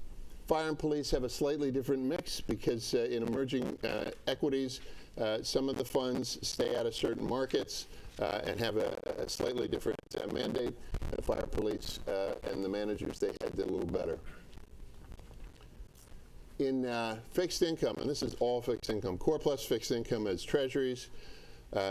Fire and police have a slightly different mix because in emerging equities, some of the funds stay out of certain markets and have a slightly different mandate. Fire, police, and the managers, they had did a little better. In fixed income, and this is all fixed income, core plus fixed income is treasuries,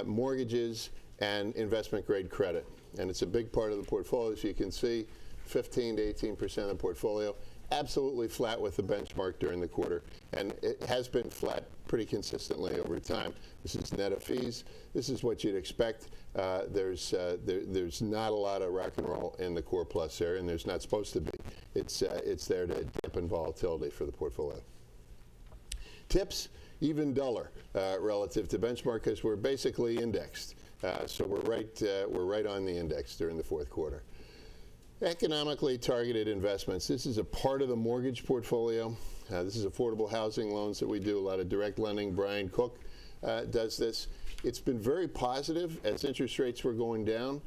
mortgages, and investment grade credit. And it's a big part of the portfolio. As you can see, 15 to 18% of the portfolio. Absolutely flat with the benchmark during the quarter, and it has been flat pretty consistently over time. This is net of fees. This is what you'd expect. There's not a lot of rock and roll in the core plus area, and there's not supposed to be. It's there to dampen volatility for the portfolio. Tips, even duller relative to benchmark because we're basically indexed. So we're right on the index during the fourth quarter. Economically targeted investments. This is a part of the mortgage portfolio. This is affordable housing loans that we do, a lot of direct lending. Brian Cook does this. It's been very positive as interest rates were going down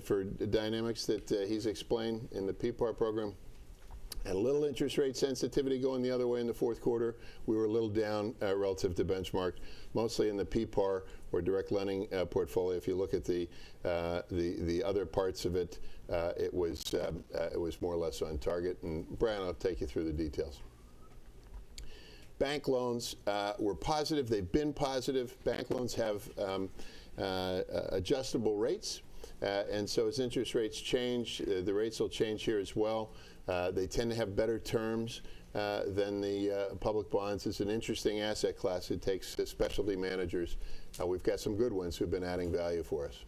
for dynamics that he's explained in the PPAR program. Had a little interest rate sensitivity going the other way in the fourth quarter. We were a little down relative to benchmark, mostly in the PPAR or direct lending portfolio. If you look at the other parts of it, it was more or less on target. And Brian, I'll take you through the details. Bank loans were positive. They've been positive. Bank loans have adjustable rates. And so as interest rates change, the rates will change here as well. They tend to have better terms than the public bonds. It's an interesting asset class. It takes specialty managers. We've got some good ones who've been adding value for us.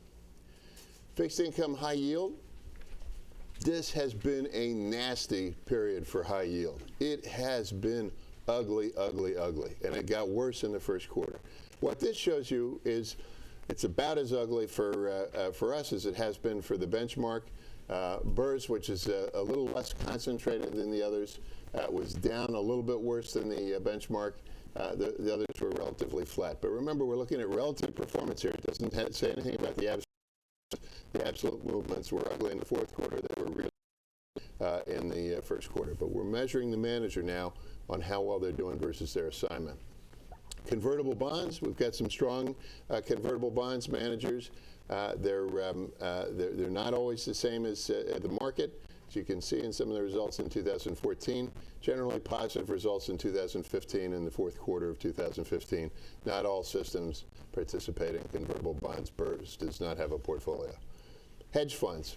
Fixed income high yield. This has been a nasty period for high yield. It has been ugly, ugly, ugly. And it got worse in the first quarter. What this shows you is it's about as ugly for us as it has been for the benchmark. BRRS, which is a little less concentrated than the others, was down a little bit worse than the benchmark. The others were relatively flat. But remember, we're looking at relative performance here. It doesn't say anything about the absolute. The absolute movements were ugly in the fourth quarter. They were really in the first quarter. But we're measuring the manager now on how well they're doing versus their assignment. Convertible bonds, we've got some strong convertible bonds managers. They're not always the same as the market. As you can see in some of the results in 2014, generally positive results in 2015 and the fourth quarter of 2015. Not all systems participate in convertible bonds. BRRS does not have a portfolio. Hedge funds.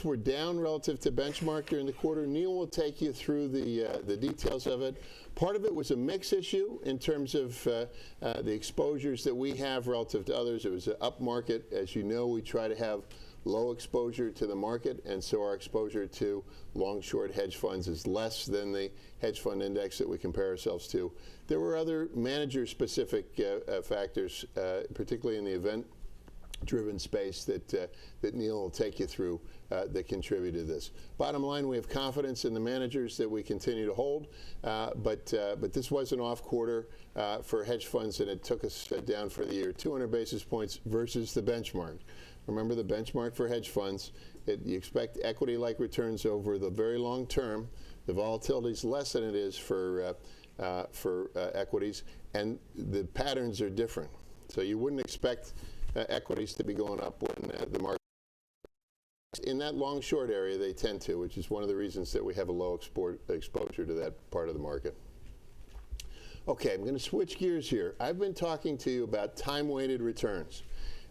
Were down relative to benchmark during the quarter. Neil will take you through the details of it. Part of it was a mix issue in terms of the exposures that we have relative to others. It was an up market. As you know, we try to have low exposure to the market, and so our exposure to long-short hedge funds is less than the hedge fund index that we compare ourselves to. There were other manager-specific factors, particularly in the event-driven space that Neil will take you through that contribute to this. Bottom line, we have confidence in the managers that we continue to hold, but this was an off quarter for hedge funds, and it took us down for the year 200 basis points versus the benchmark. Remember, the benchmark for hedge funds, you expect equity-like returns over the very long term. The volatility is less than it is for equities, and the patterns are different. So you wouldn't expect equities to be going up when the market. In that long-short area, they tend to, which is one of the reasons that we have a low exposure to that part of the market. Okay, I'm going to switch gears here. I've been talking to you about time-weighted returns.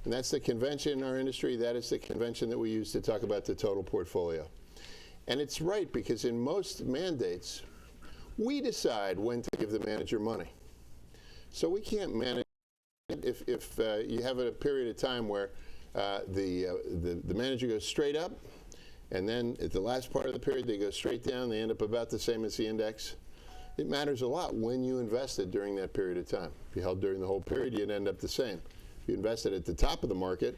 And that's the convention in our industry. That is the convention that we use to talk about the total portfolio. And it's right, because in most mandates, we decide when to give the manager money. So we can't manage if you have a period of time where the manager goes straight up, and then at the last part of the period they go straight down, they end up about the same as the index. It matters a lot when you invested during that period of time. If you held during the whole period, you'd end up the same. If you invested at the top of the market,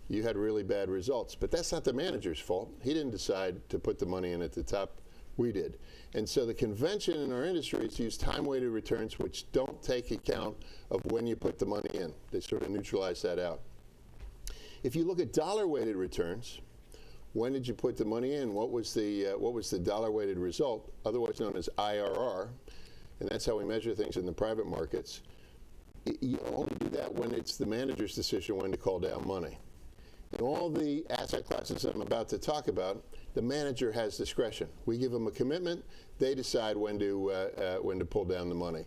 you had really bad results. But that's not the manager's fault. He didn't decide to put the money in at the top. We did. And so the convention in our industry is to use time-weighted returns, which don't take account of when you put the money in. They sort of neutralize that out. If you look at dollar-weighted returns, when did you put the money in? What was the dollar-weighted result, otherwise known as IRR? And that's how we measure things in the private markets. You only do that when it's the manager's decision when to call down money. In all the asset classes I'm about to talk about, the manager has discretion. We give them a commitment. They decide when to pull down the money.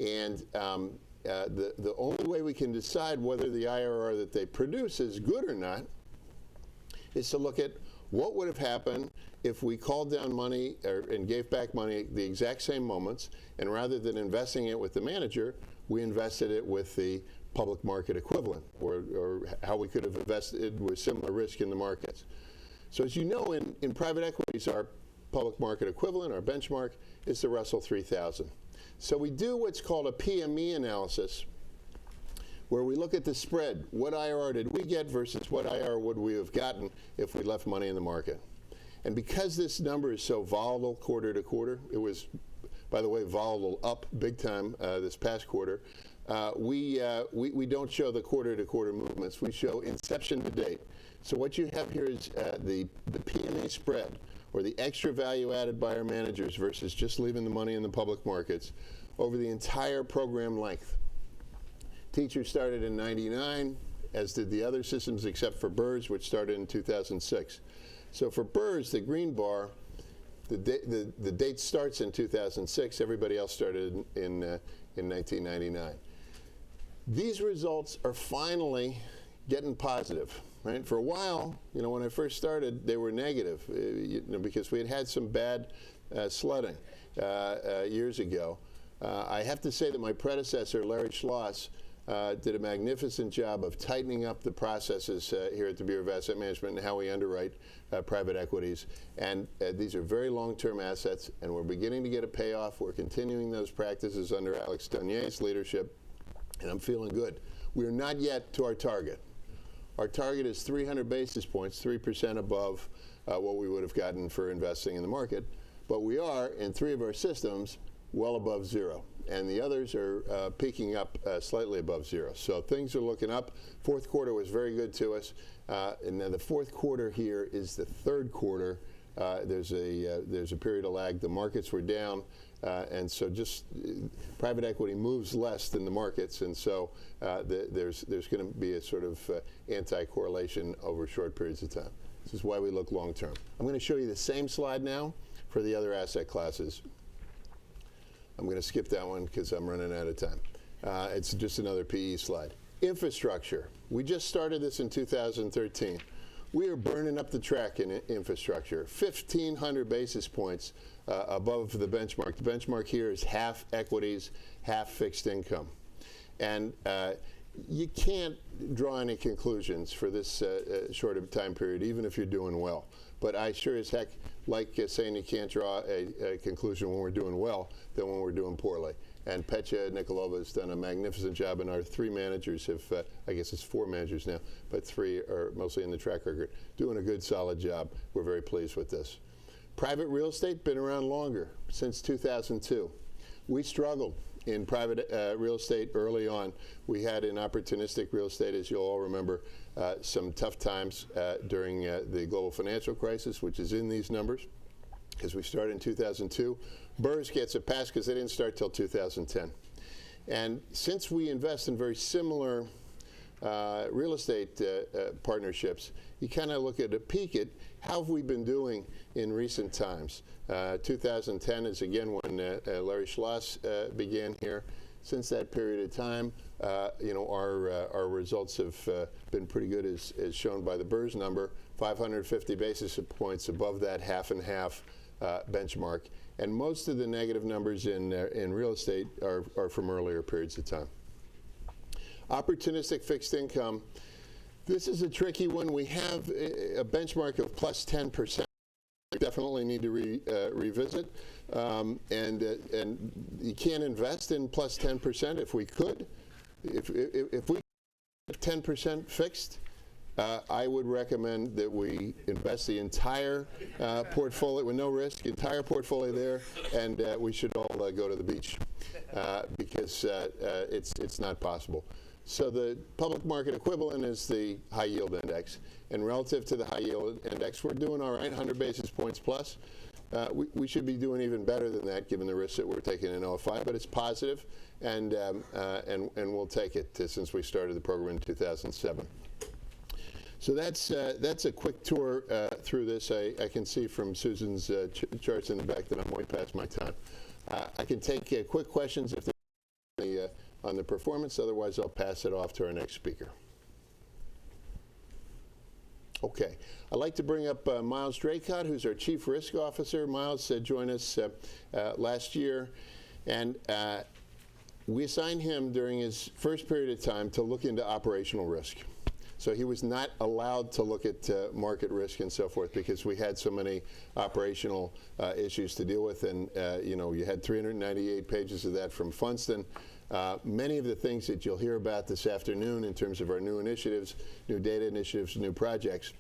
And the only way we can decide whether the IRR that they produce is good or not is to look at what would have happened if we called down money and gave back money at the exact same moments, and rather than investing it with the manager, we invested it with the public market equivalent, or how we could have invested with similar risk in the markets. So as you know, in private equities, our public market equivalent, our benchmark, is the Russell 3000. So we do what's called a PME analysis, where we look at the spread. What IRR did we get versus what IRR would we have gotten if we left money in the market? And because this number is so volatile quarter to quarter, it was, by the way, volatile up big time this past quarter, we don't show the quarter-to-quarter movements. We show inception to date. So what you have here is the PMA spread, or the extra value added by our managers versus just leaving the money in the public markets over the entire program length. Teachers started in '99, as did the other systems except for BRRRR, which started in 2006. So for BRRRR, the green bar, the date starts in 2006. Everybody else started in 1999. These results are finally getting positive, right? For a while, when I first started, they were negative, because we had some bad sledding years ago. I have to say that my predecessor, Larry Schloss, did a magnificent job of tightening up the processes here at the Bureau of Asset Management and how we underwrite private equities. And these are very long-term assets, and we're beginning to get a payoff. We're continuing those practices under Alex Donier's leadership, and I'm feeling good. We are not yet to our target. Our target is 300 basis points, 3% above what we would have gotten for investing in the market. But we are, in 3 of our systems, well above zero. And the others are peaking up slightly above zero. So things are looking up. Fourth quarter was very good to us. And then the fourth quarter here is the third quarter. There's a period of lag. The markets were down. And so just private equity moves less than the markets. And so there's going to be a sort of anti-correlation over short periods of time. This is why we look long term. I'm going to show you the same slide now for the other asset classes. I'm going to skip that one because I'm running out of time. It's just another PE slide. Infrastructure. We just started this in 2013. We are burning up the track in infrastructure. 1,500 basis points above the benchmark. The benchmark here is half equities, half fixed income. And you can't draw any conclusions for this short of time period, even if you're doing well. But I sure as heck like saying you can't draw a conclusion when we're doing well than when we're doing poorly. And Petya Nikolova has done a magnificent job, and our 3 managers have, I guess it's 4 managers now, but 3 are mostly in the track record, doing a good, solid job. We're very pleased with this. Private real estate, been around longer, since 2002. We struggled in private real estate early on. We had in opportunistic real estate, as you'll all remember, some tough times during the global financial crisis, which is in these numbers, because we started in 2002. BRRRR gets a pass because they didn't start till 2010. And since we invest in very similar real estate partnerships, you kind of look at a peek at how have we been doing in recent times. 2010 is again when Larry Schloss began here. Since that period of time, our results have been pretty good, as shown by the BRRRR number, 550 basis points above that half and half benchmark. And most of the negative numbers in real estate are from earlier periods of time. Opportunistic fixed income. This is a tricky one. We have a benchmark of plus 10%. Definitely need to revisit. And you can't invest in plus 10%. If we could, if we 10% fixed, I would recommend that we invest the entire portfolio with no risk, entire portfolio there, and we should all go to the beach because it's not possible. So the public market equivalent is the high yield index, and relative to the high yield index, we're doing all right, 100 basis points plus. We should be doing even better than that given the risks that we're taking in OFI, but it's positive, and we'll take it since we started the program in 2007. So that's a quick tour through this. I can see from Susan's charts in the back that I'm way past my time. I can take quick questions if there's any on the performance. Otherwise, I'll pass it off to our next speaker. Okay. I'd like to bring up Miles Draycott, who's our Chief Risk Officer. Miles joined us last year, and we assigned him during his first period of time to look into operational risk. So he was not allowed to look at market risk and so forth because we had so many operational issues to deal with, and you had 398 pages of that from Funston. Many of the things that you'll hear about this afternoon in terms of our new initiatives, new data initiatives, new projects,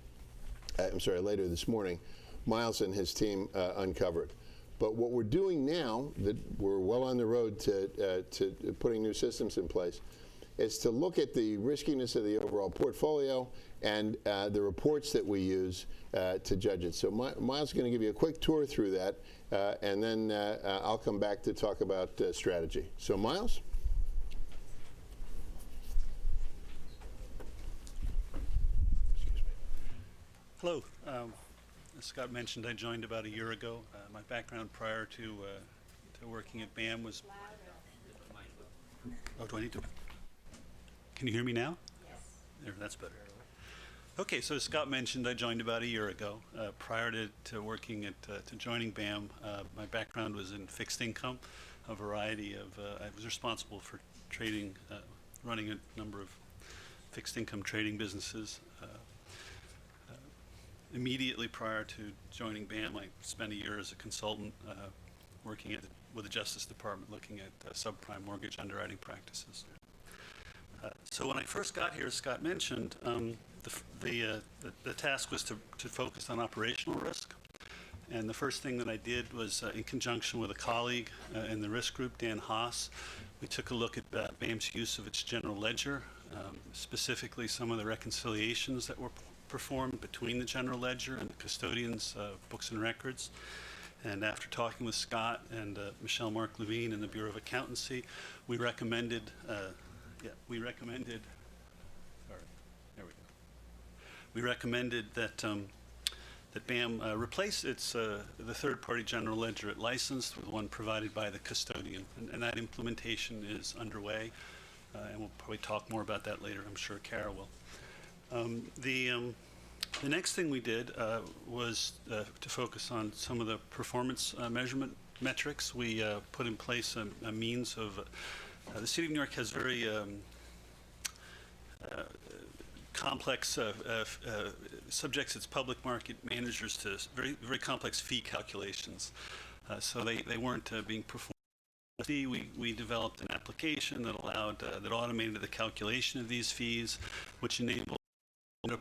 later this morning, Miles and his team uncovered. But what we're doing now, that we're well on the road to putting new systems in place, is to look at the riskiness of the overall portfolio and the reports that we use to judge it. So Miles is going to give you a quick tour through that, and then I'll come back to talk about strategy. So Miles? Hello. As Scott mentioned, I joined about a year ago. My background prior to working at BAM was... Oh, do I need to... Can you hear me now? Yes. There, that's better. Okay, so as Scott mentioned, I joined about a year ago. Prior to working at to joining BAM, my background was in fixed income, a variety of. I was responsible for trading, running a number of fixed income trading businesses. Immediately prior to joining BAM, I spent a year as a consultant working with the Justice Department, looking at subprime mortgage underwriting practices. So when I first got here, as Scott mentioned, the task was to focus on operational risk. And the first thing that I did was, in conjunction with a colleague in the risk group, Dan Haas, we took a look at BAM's use of its general ledger, specifically some of the reconciliations that were performed between the general ledger and the custodian's books and records. And after talking with Scott and Michelle Mark Levine in the Bureau of Accountancy, we recommended that that BAM replace its the third-party general ledger it licensed with one provided by the custodian, and that implementation is underway, and we'll probably talk more about that later. I'm sure Kara will. The next thing we did was to focus on some of the performance measurement metrics. We put in place a means of the City of New York has very complex subjects its public market managers to very complex fee calculations. So they weren't being performed. We developed an application that allowed that automated the calculation of these fees, which enabled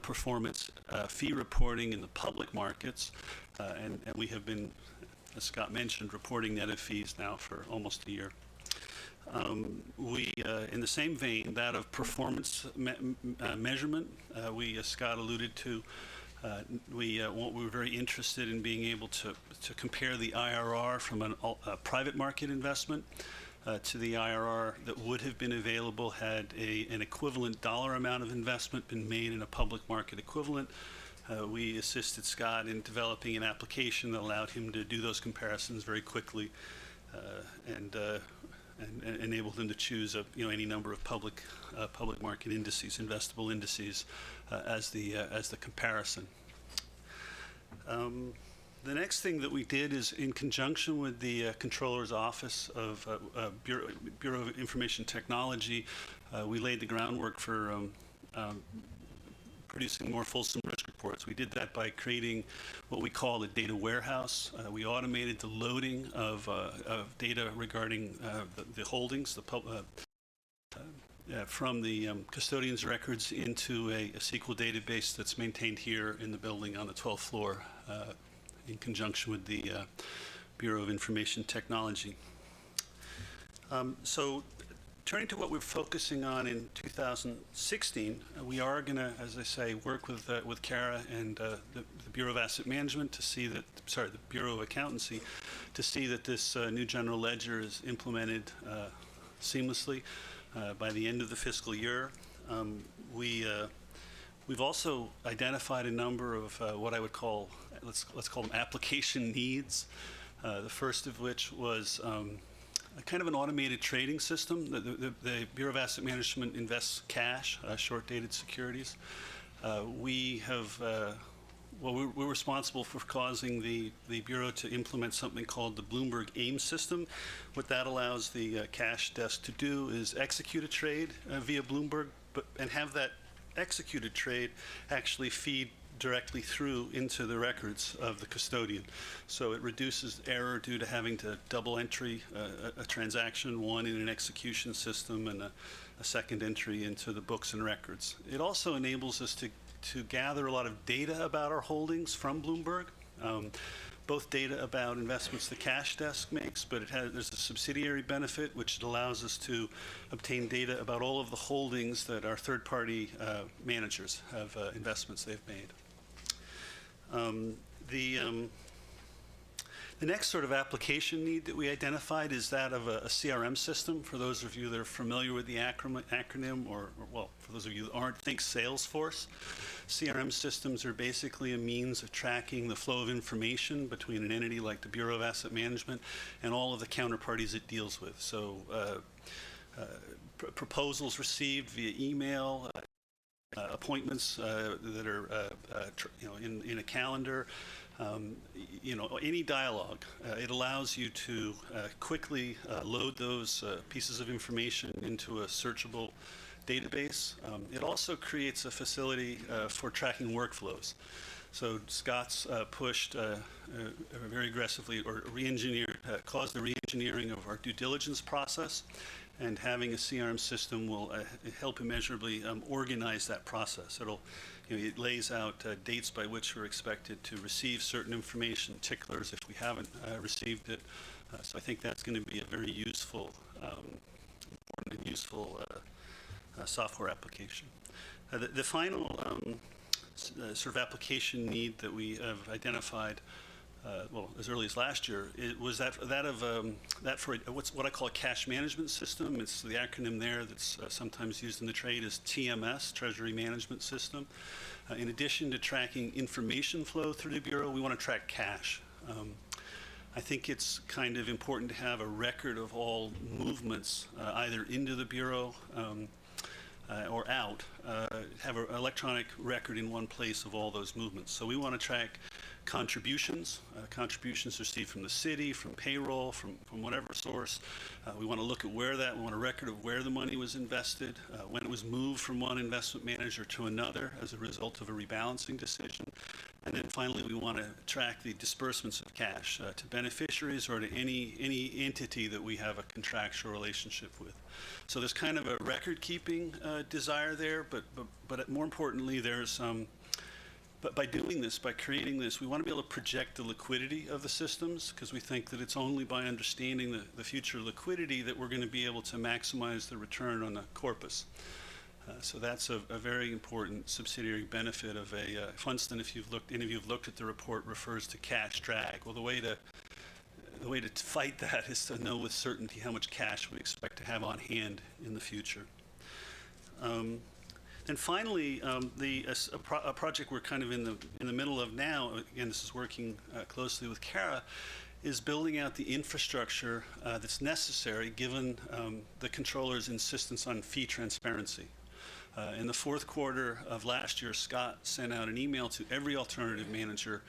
performance fee reporting in the public markets, and we have been, as Scott mentioned, reporting net of fees now for almost a year. In the same vein, that of performance measurement, as Scott alluded to, we were very interested in being able to compare the IRR from a private market investment to the IRR that would have been available had an equivalent dollar amount of investment been made in a public market equivalent. We assisted Scott in developing an application that allowed him to do those comparisons very quickly, and enabled him to choose any number of public market indices, investable indices, as the comparison. The next thing that we did is, in conjunction with the Controller's Office of Bureau of Information Technology, we laid the groundwork for producing more fulsome risk reports. We did that by creating what we call a data warehouse. We automated the loading of data regarding the holdings, from the custodian's records into a SQL database that's maintained here in the building on the 12th floor in conjunction with the Bureau of Information Technology. So turning to what we're focusing on in 2016, we are going to, as I say, work with Kara and the Bureau of Asset Management to see that, the Bureau of Accountancy, to see that this new general ledger is implemented seamlessly by the end of the fiscal year. We've also identified a number of what I would call, let's call them application needs. The first of which was a kind of an automated trading system. The Bureau of Asset Management invests cash, short-dated securities. We're responsible for causing the Bureau to implement something called the Bloomberg AIM system. What that allows the cash desk to do is execute a trade via Bloomberg, and have that executed trade actually feed directly through into the records of the custodian. So it reduces error due to having to double entry a transaction, one in an execution system and a second entry into the books and records. It also enables us to gather a lot of data about our holdings from Bloomberg, both data about investments the cash desk makes, but there's a subsidiary benefit which allows us to obtain data about all of the holdings that our third-party managers have investments they've made. The next sort of application need that we identified is that of a CRM system. For those of you that are familiar with the acronym, or well, for those of you that aren't, think Salesforce. CRM systems are basically a means of tracking the flow of information between an entity like the Bureau of Asset Management and all of the counterparties it deals with. So proposals received via email, appointments that are in a calendar, any dialogue. It allows you to quickly load those pieces of information into a searchable database. It also creates a facility for tracking workflows. So Scott's pushed very aggressively, or caused the re-engineering of our due diligence process, and having a CRM system will help immeasurably organize that process. It lays out dates by which we're expected to receive certain information, ticklers if we haven't received it. So I think that's going to be a very useful, important and useful software application. The final sort of application need that we have identified, as early as last year, it was that for what I call a cash management system. It's the acronym there that's sometimes used in the trade is TMS, Treasury Management System. In addition to tracking information flow through the Bureau, we want to track cash. I think it's kind of important to have a record of all movements, either into the Bureau or out, have an electronic record in one place of all those movements. So we want to track contributions received from the city, from payroll, from whatever source. We want to look at we want a record of where the money was invested, when it was moved from one investment manager to another as a result of a rebalancing decision. And then finally, we want to track the disbursements of cash to beneficiaries or to any entity that we have a contractual relationship with. So there's kind of a record-keeping desire there, but more importantly, there's But by doing this, by creating this, we want to be able to project the liquidity of the systems, because we think that it's only by understanding the future liquidity that we're going to be able to maximize the return on the corpus. So that's a very important subsidiary benefit of a Funston. If any of you have looked at the report, refers to cash drag. Well, the way to fight that is to know with certainty how much cash we expect to have on hand in the future. And finally, a project we're kind of in the middle of now, again, this is working closely with Kara, is building out the infrastructure that's necessary given the controller's insistence on fee transparency. In the fourth quarter of last year, Scott sent out an email to every alternative manager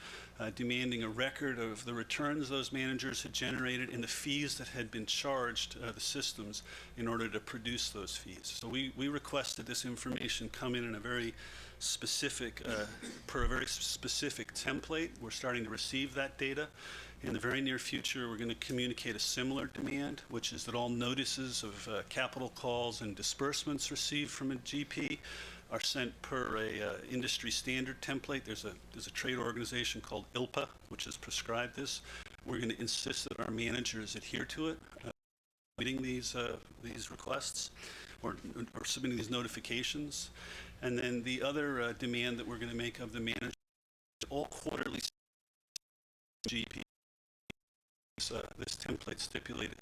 demanding a record of the returns those managers had generated and the fees that had been charged the systems in order to produce those fees. So we requested this information come in a very specific, per a very specific template. We're starting to receive that data. In the very near future, we're going to communicate a similar demand, which is that all notices of capital calls and disbursements received from a GP are sent per a industry standard template. There's a trade organization called ILPA, which has prescribed this. We're going to insist that our managers adhere to it, submitting these requests or submitting these notifications. And then the other demand that we're going to make of the manager, all quarterly GP. This template stipulated,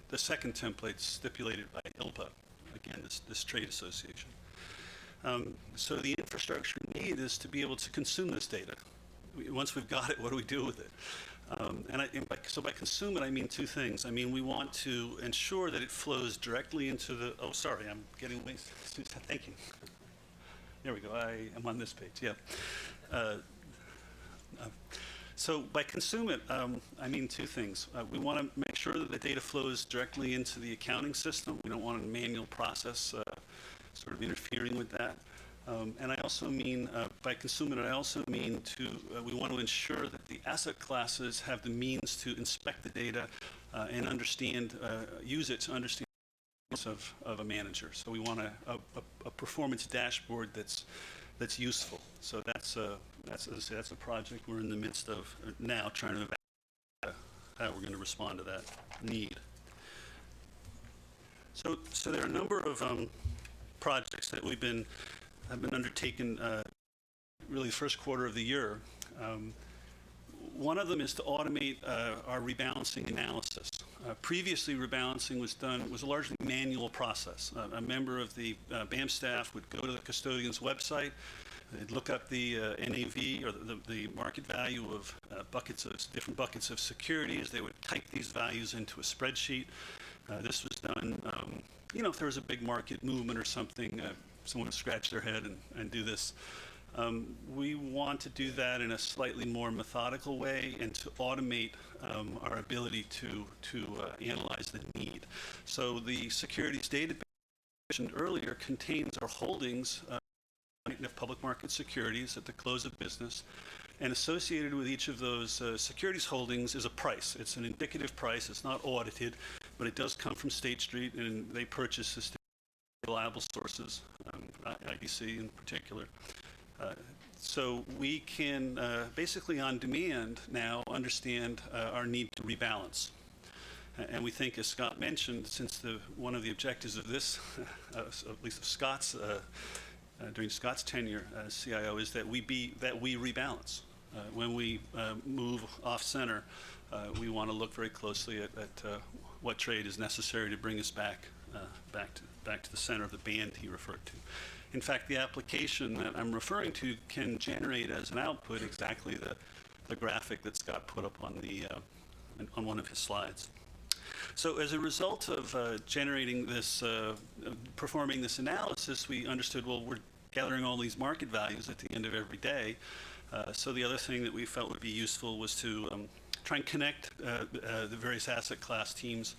the second template stipulated by ILPA, again, this trade association. So the infrastructure we need is to be able to consume this data. Once we've got it, what do we do with it? So by consume it, I mean two things. I mean, we want to ensure that it flows directly into the, oh, sorry, I'm getting away. Thank you. There we go. I am on this page, yeah. So by consume it, I mean two things. We want to make sure that the data flows directly into the accounting system. We don't want a manual process sort of interfering with that. And I also mean, by consume it, I also mean we want to ensure that the asset classes have the means to inspect the data and understand, use it to understand of a manager. So we want a performance dashboard that's useful. So that's as I say, that's a project we're in the midst of now, trying to evaluate how we're going to respond to that need. So there are a number of projects that have been undertaken really the first quarter of the year. One of them is to automate our rebalancing analysis. Previously, rebalancing was a largely manual process. A member of the BAM staff would go to the custodian's website, they'd look up the NAV or the market value of different buckets of securities. They would type these values into a spreadsheet. This was done, if there was a big market movement or something, someone would scratch their head and do this. We want to do that in a slightly more methodical way and to automate our ability to analyze the need. So the securities database mentioned earlier contains our holdings of public market securities at the close of business, and associated with each of those securities holdings is a price. It's an indicative price. It's not audited, but it does come from State Street, and they purchase this reliable sources, IDC in particular. So we can basically on demand now understand our need to rebalance. And we think, as Scott mentioned, since one of the objectives of this, at least of Scott's, during Scott's tenure as CIO, is that we rebalance. When we move off center, we want to look very closely at what trade is necessary to bring us back to the center of the band he referred to. In fact, the application that I'm referring to can generate as an output exactly the graphic that Scott put up on on one of his slides. So as a result of generating this, performing this analysis, we understood, well, we're gathering all these market values at the end of every day. So the other thing that we felt would be useful was to try and connect the various asset class teams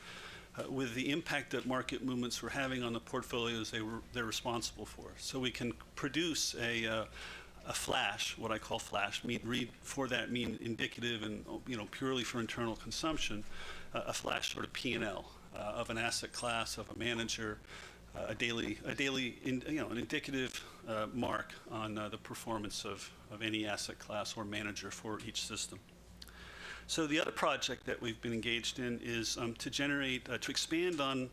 with the impact that market movements were having on the portfolios they're responsible for. So we can produce a flash, what I call flash, for that mean indicative and purely for internal consumption, a flash sort of P&L of an asset class, of a manager, an indicative mark on the performance of any asset class or manager for each system. So the other project that we've been engaged in is to expand on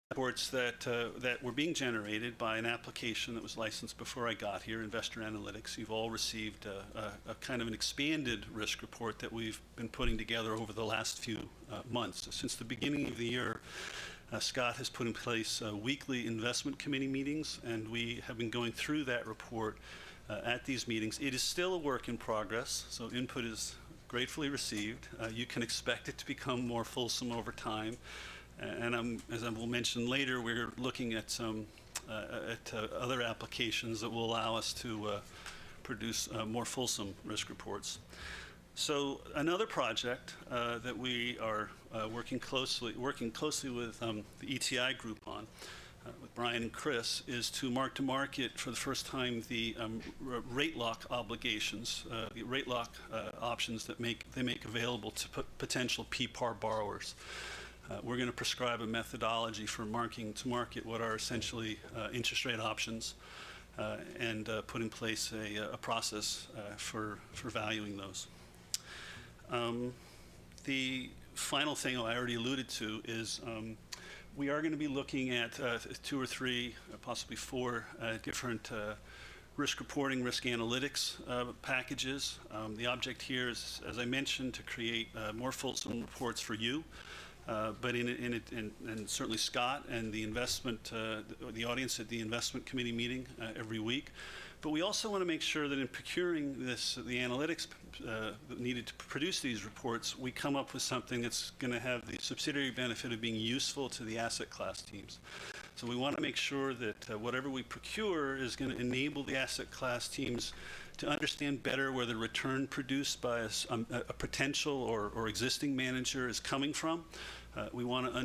reports that were being generated by an application that was licensed before I got here, Investor Analytics. You've all received a kind of an expanded risk report that we've been putting together over the last few months. Since the beginning of the year, Scott has put in place weekly investment committee meetings, and we have been going through that report at these meetings. It is still a work in progress, so input is gratefully received. You can expect it to become more fulsome over time. And as I will mention later, we're looking at some other applications that will allow us to produce more fulsome risk reports. So another project that we are working closely with the ETI group on with Brian and Chris, is to mark to market for the first time the rate lock obligations, the rate lock options that they make available to potential PPAR borrowers. We're going to prescribe a methodology for marking to market what are essentially interest rate options, and put in place a process for valuing those. The final thing I already alluded to is we are going to be looking at 2 or 3, possibly 4 different risk reporting, risk analytics packages. The object here is, as I mentioned, to create more fulsome reports for you, but and certainly Scott and the the audience at the investment committee meeting every week. But we also want to make sure that in procuring the analytics needed to produce these reports, we come up with something that's going to have the subsidiary benefit of being useful to the asset class teams. So we want to make sure that whatever we procure is going to enable the asset class teams to understand better where the return produced by a potential or existing manager is coming from. We want to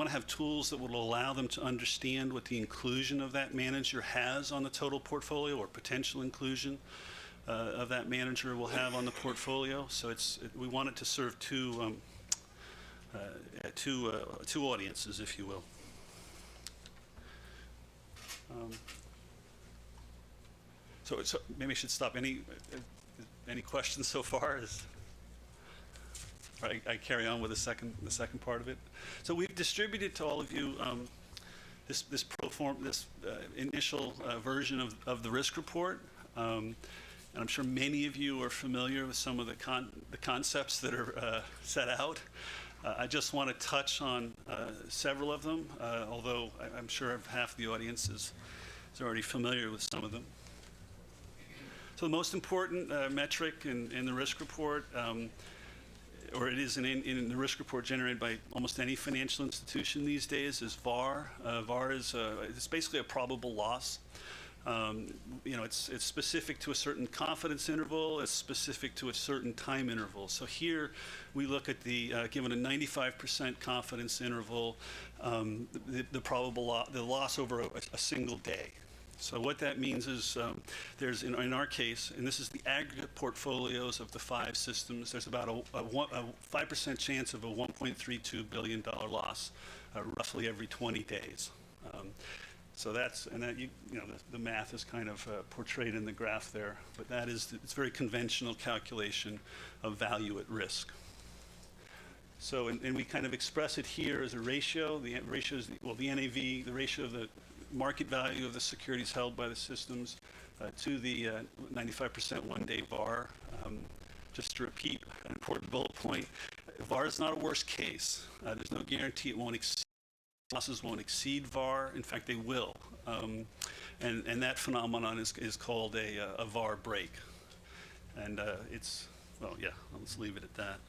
have tools that will allow them to understand what the inclusion of that manager has on the total portfolio, or potential inclusion of that manager will have on the portfolio. So we want it to serve two audiences, if you will. So maybe I should stop. Any questions so far? I carry on with the second part of it. So we've distributed to all of you this initial version of the risk report, and I'm sure many of you are familiar with some of the concepts that are set out. I just want to touch on several of them, although I'm sure half the audience is already familiar with some of them. So the most important metric in the risk report, or it is in the risk report generated by almost any financial institution these days, is VAR. VAR is it's basically a probable loss. It's specific to a certain confidence interval. It's specific to a certain time interval. So here we look at given a 95% confidence interval, the probable the loss over a single day. So what that means is there's, in our case, and this is the aggregate portfolios of the 5 systems, there's about a 5% chance of a $1.32 billion loss roughly every 20 days. So the math is kind of portrayed in the graph there, but it's a very conventional calculation of value at risk. So, and we kind of express it here as a ratio. The ratio is, the NAV, the ratio of the market value of the securities held by the systems to the 95% one-day VAR. Just to repeat an important bullet point, VAR is not a worst case. There's no guarantee it won't exceed. Losses won't exceed VAR. In fact, they will. And that phenomenon is called a VAR break. And let's leave it at that.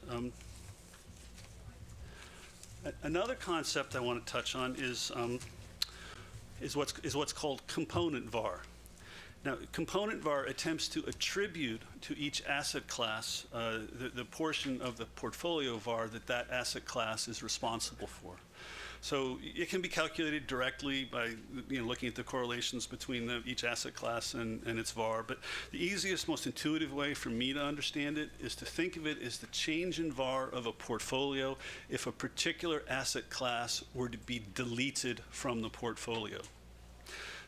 Another concept I want to touch on is what's called component VAR. Now, component VAR attempts to attribute to each asset class the portion of the portfolio VAR that asset class is responsible for. So it can be calculated directly by looking at the correlations between each asset class and its VAR. But the easiest, most intuitive way for me to understand it is to think of it as the change in VAR of a portfolio if a particular asset class were to be deleted from the portfolio.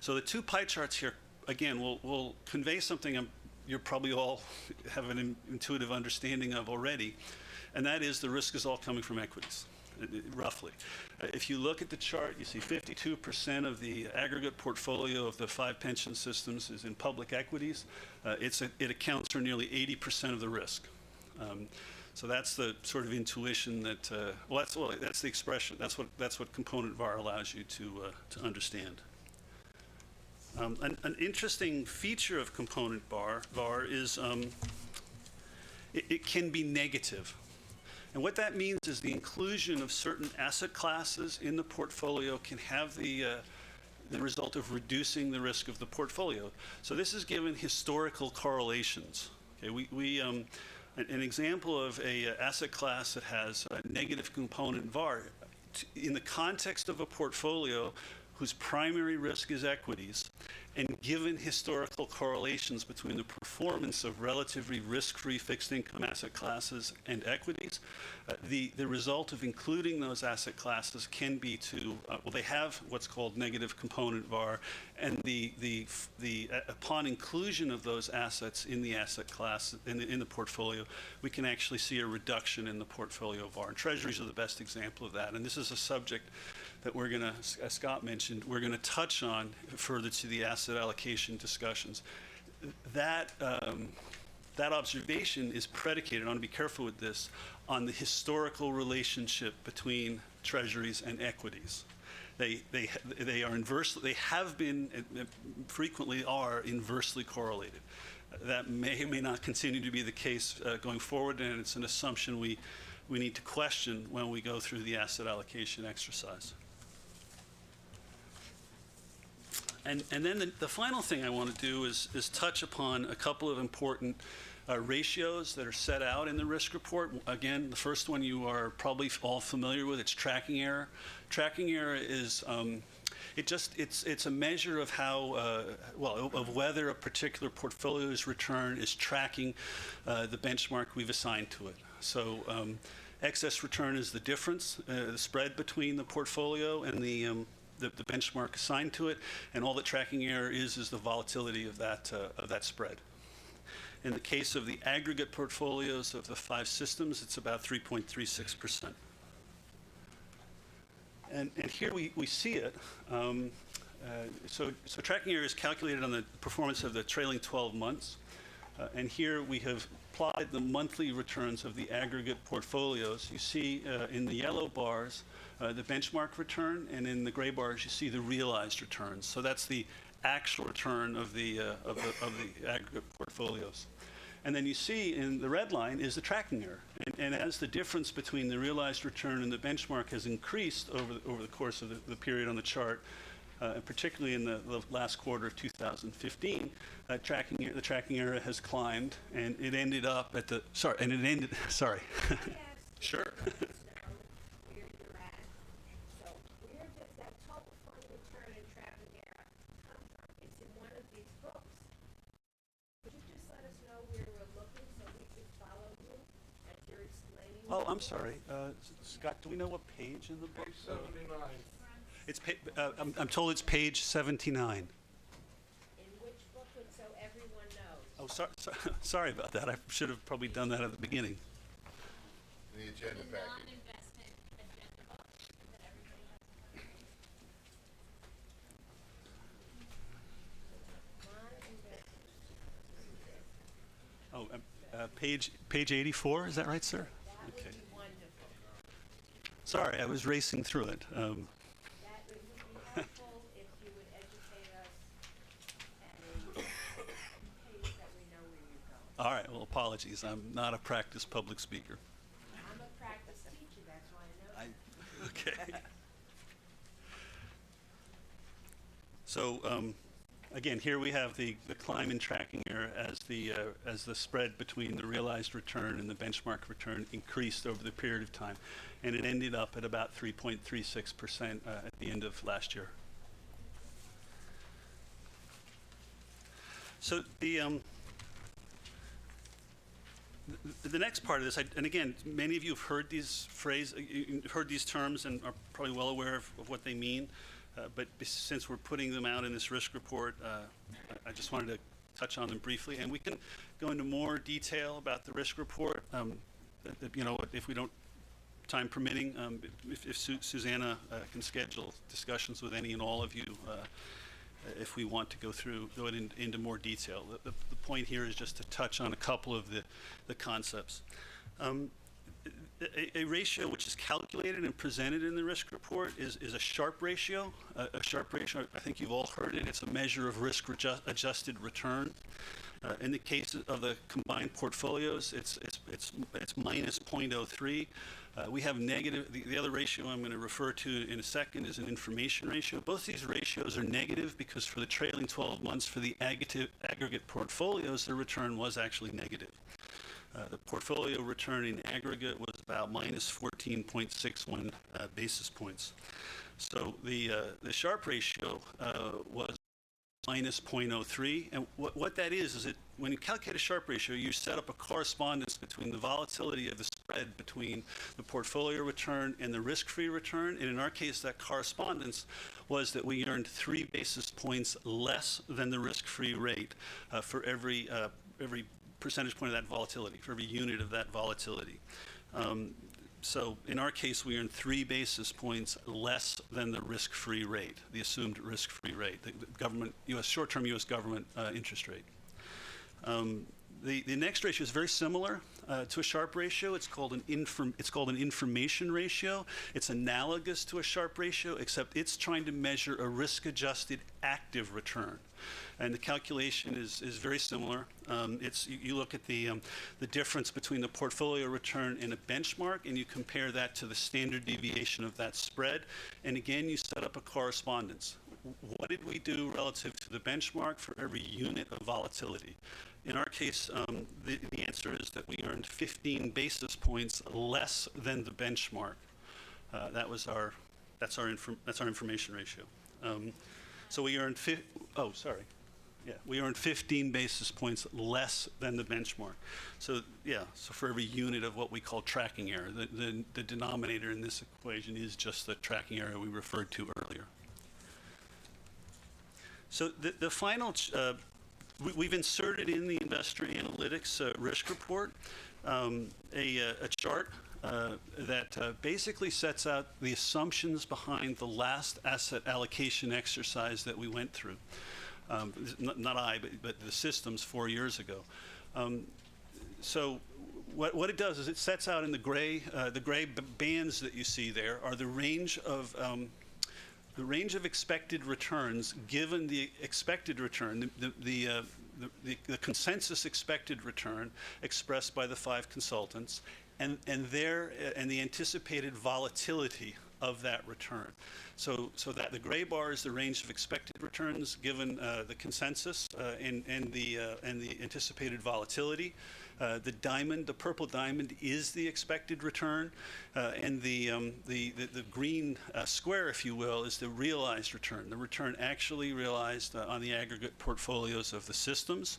So the 2 pie charts here, again, will convey something you probably all have an intuitive understanding of already, and that is the risk is all coming from equities. Roughly. If you look at the chart, you see 52% of the aggregate portfolio of the 5 pension systems is in public equities. It accounts for nearly 80% of the risk. So that's the sort of intuition that, that's the expression. That's what component VAR allows you to understand. An interesting feature of component VAR is it can be negative. And what that means is the inclusion of certain asset classes in the portfolio can have the result of reducing the risk of the portfolio. So this is given historical correlations. Okay, an example of a asset class that has a negative component VAR in the context of a portfolio whose primary risk is equities, and given historical correlations between the performance of relatively risk-free fixed income asset classes and equities, the result of including those asset classes can be to, well, they have what's called negative component VAR, and upon inclusion of those assets in the asset class, in the portfolio, we can actually see a reduction in the portfolio VAR. And treasuries are the best example of that. And this is a subject that we're going to, as Scott mentioned, we're going to touch on further to the asset allocation discussions. That observation is predicated, I want to be careful with this, on the historical relationship between treasuries and equities. They are inversely, they have been, frequently are inversely correlated. That may or may not continue to be the case going forward, and it's an assumption we need to question when we go through the asset allocation exercise. And then the final thing I want to do is touch upon a couple of important ratios that are set out in the risk report. Again, the first one you are probably all familiar with. It's tracking error. Tracking error is it's a measure of how of whether a particular portfolio's return is tracking the benchmark we've assigned to it. So excess return is the difference, the spread between the portfolio and the benchmark assigned to it, and all that tracking error is the volatility of that spread. In the case of the aggregate portfolios of the 5 systems, it's about 3.36%. And here we see it. So tracking error is calculated on the performance of the trailing 12 months. And here we have applied the monthly returns of the aggregate portfolios. You see in the yellow bars the benchmark return, and in the gray bars you see the realized returns. So that's the actual return of the aggregate portfolios. And then you see in the red line is the tracking error. And as the difference between the realized return and the benchmark has increased over the course of the period on the chart, and particularly in the last quarter of 2015, the tracking error has climbed, and it ended up at the, sorry. Sure. Oh, I'm sorry. Scott, do we know what page in the book? Page 79. It's I'm told it's page 79. In which booklet, so everyone knows? Oh, sorry about that. I should have probably done that at the beginning. The agenda package. Non-investment agenda book that everybody has. Page 84, is that right, sir? Okay. Sorry, I was racing through it. That would be helpful if you would educate us at a pace that we know where you're going. All right, well, apologies. I'm not a practiced public speaker. I'm a practice teacher, that's why I know. Okay. So, again, here we have the climb in tracking error as the spread between the realized return and the benchmark return increased over the period of time, and it ended up at about 3.36% at the end of last year. So the next part of this, and again, many of you have heard these heard these terms and are probably well aware of what they mean. But since we're putting them out in this risk report, I just wanted to touch on them briefly, and we can go into more detail about the risk report. If we don't, time permitting, if Susanna can schedule discussions with any and all of you, if we want to go into more detail. The point here is just to touch on a couple of the concepts. A ratio which is calculated and presented in the risk report is a Sharpe ratio. A Sharpe ratio, I think you've all heard it. It's a measure of risk-adjusted return. In the case of the combined portfolios, it's minus 0.03. We have negative. The other ratio I'm going to refer to in a second is an information ratio. Both these ratios are negative because for the trailing 12 months for the aggregate portfolios, the return was actually negative. The portfolio return in aggregate was about minus 14.61 basis points. So the Sharpe ratio was minus 0.03, and what that is it when you calculate a Sharpe ratio, you set up a correspondence between the volatility of the spread between the portfolio return and the risk-free return, and in our case that correspondence was that we earned 3 basis points less than the risk-free rate for every percentage point of that volatility, for every unit of that volatility. So in our case, we earned 3 basis points less than the risk-free rate, the assumed risk-free rate, the government, short-term U.S. government interest rate. The next ratio is very similar to a Sharpe ratio. It's called an information ratio. It's analogous to a Sharpe ratio, except it's trying to measure a risk-adjusted active return. And the calculation is very similar. You look at the difference between the portfolio return and a benchmark, and you compare that to the standard deviation of that spread. And again, you set up a correspondence. What did we do relative to the benchmark for every unit of volatility? In our case, the answer is that we earned 15 basis points less than the benchmark. That's our information ratio. So we earned we earned 15 basis points less than the benchmark. So for every unit of what we call tracking error, the denominator in this equation is just the tracking error we referred to earlier. So the final, we've inserted in the investor analytics risk report a chart that basically sets out the assumptions behind the last asset allocation exercise that we went through. Not I, but the systems 4 years ago. So what it does is it sets out in the gray bands that you see there are the range of expected returns given the expected return, the consensus expected return expressed by the 5 consultants, and the anticipated volatility of that return. So that the gray bar is the range of expected returns given the consensus and the anticipated volatility. The purple diamond is the expected return, and the green square, if you will, is the realized return, the return actually realized on the aggregate portfolios of the systems.